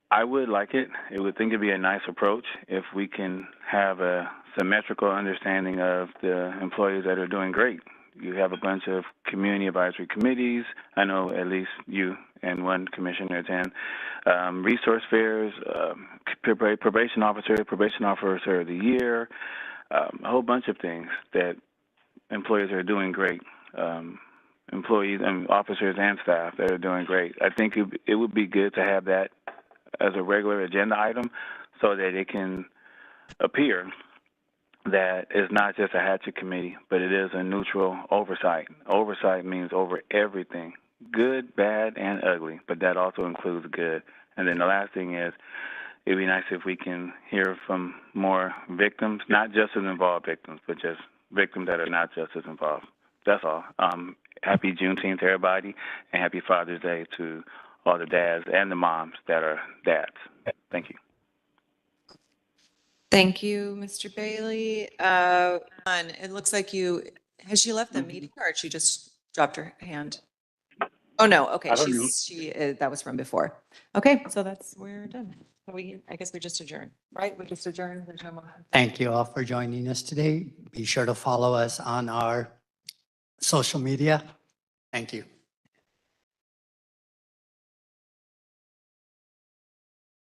I would like it. I would think it'd be a nice approach if we can have a symmetrical understanding of the employees that are doing great. You have a bunch of community advisory committees. I know at least you and one commissioner attend. Resource fairs, probation officer of the year, a whole bunch of things that employees are doing great. Employees and officers and staff that are doing great. I think it would be good to have that as a regular agenda item so that it can appear that it's not just a hatchet committee, but it is a neutral oversight. Oversight means over everything, good, bad, and ugly, but that also includes good. And then the last thing is, it'd be nice if we can hear from more victims, not just as involved victims, but just victims that are not just as involved. That's all. Happy Juneteenth to everybody, and happy Father's Day to all the dads and the moms that are dads. Thank you. Thank you, Mr. Bailey. It looks like has she left the meeting or she just dropped her hand? Oh, no, okay, that was from before. Okay, so we're done. So I guess we just adjourn, right? We just adjourn. There's no more. Thank you all for joining us today. Be sure to follow us on our social media. Thank you.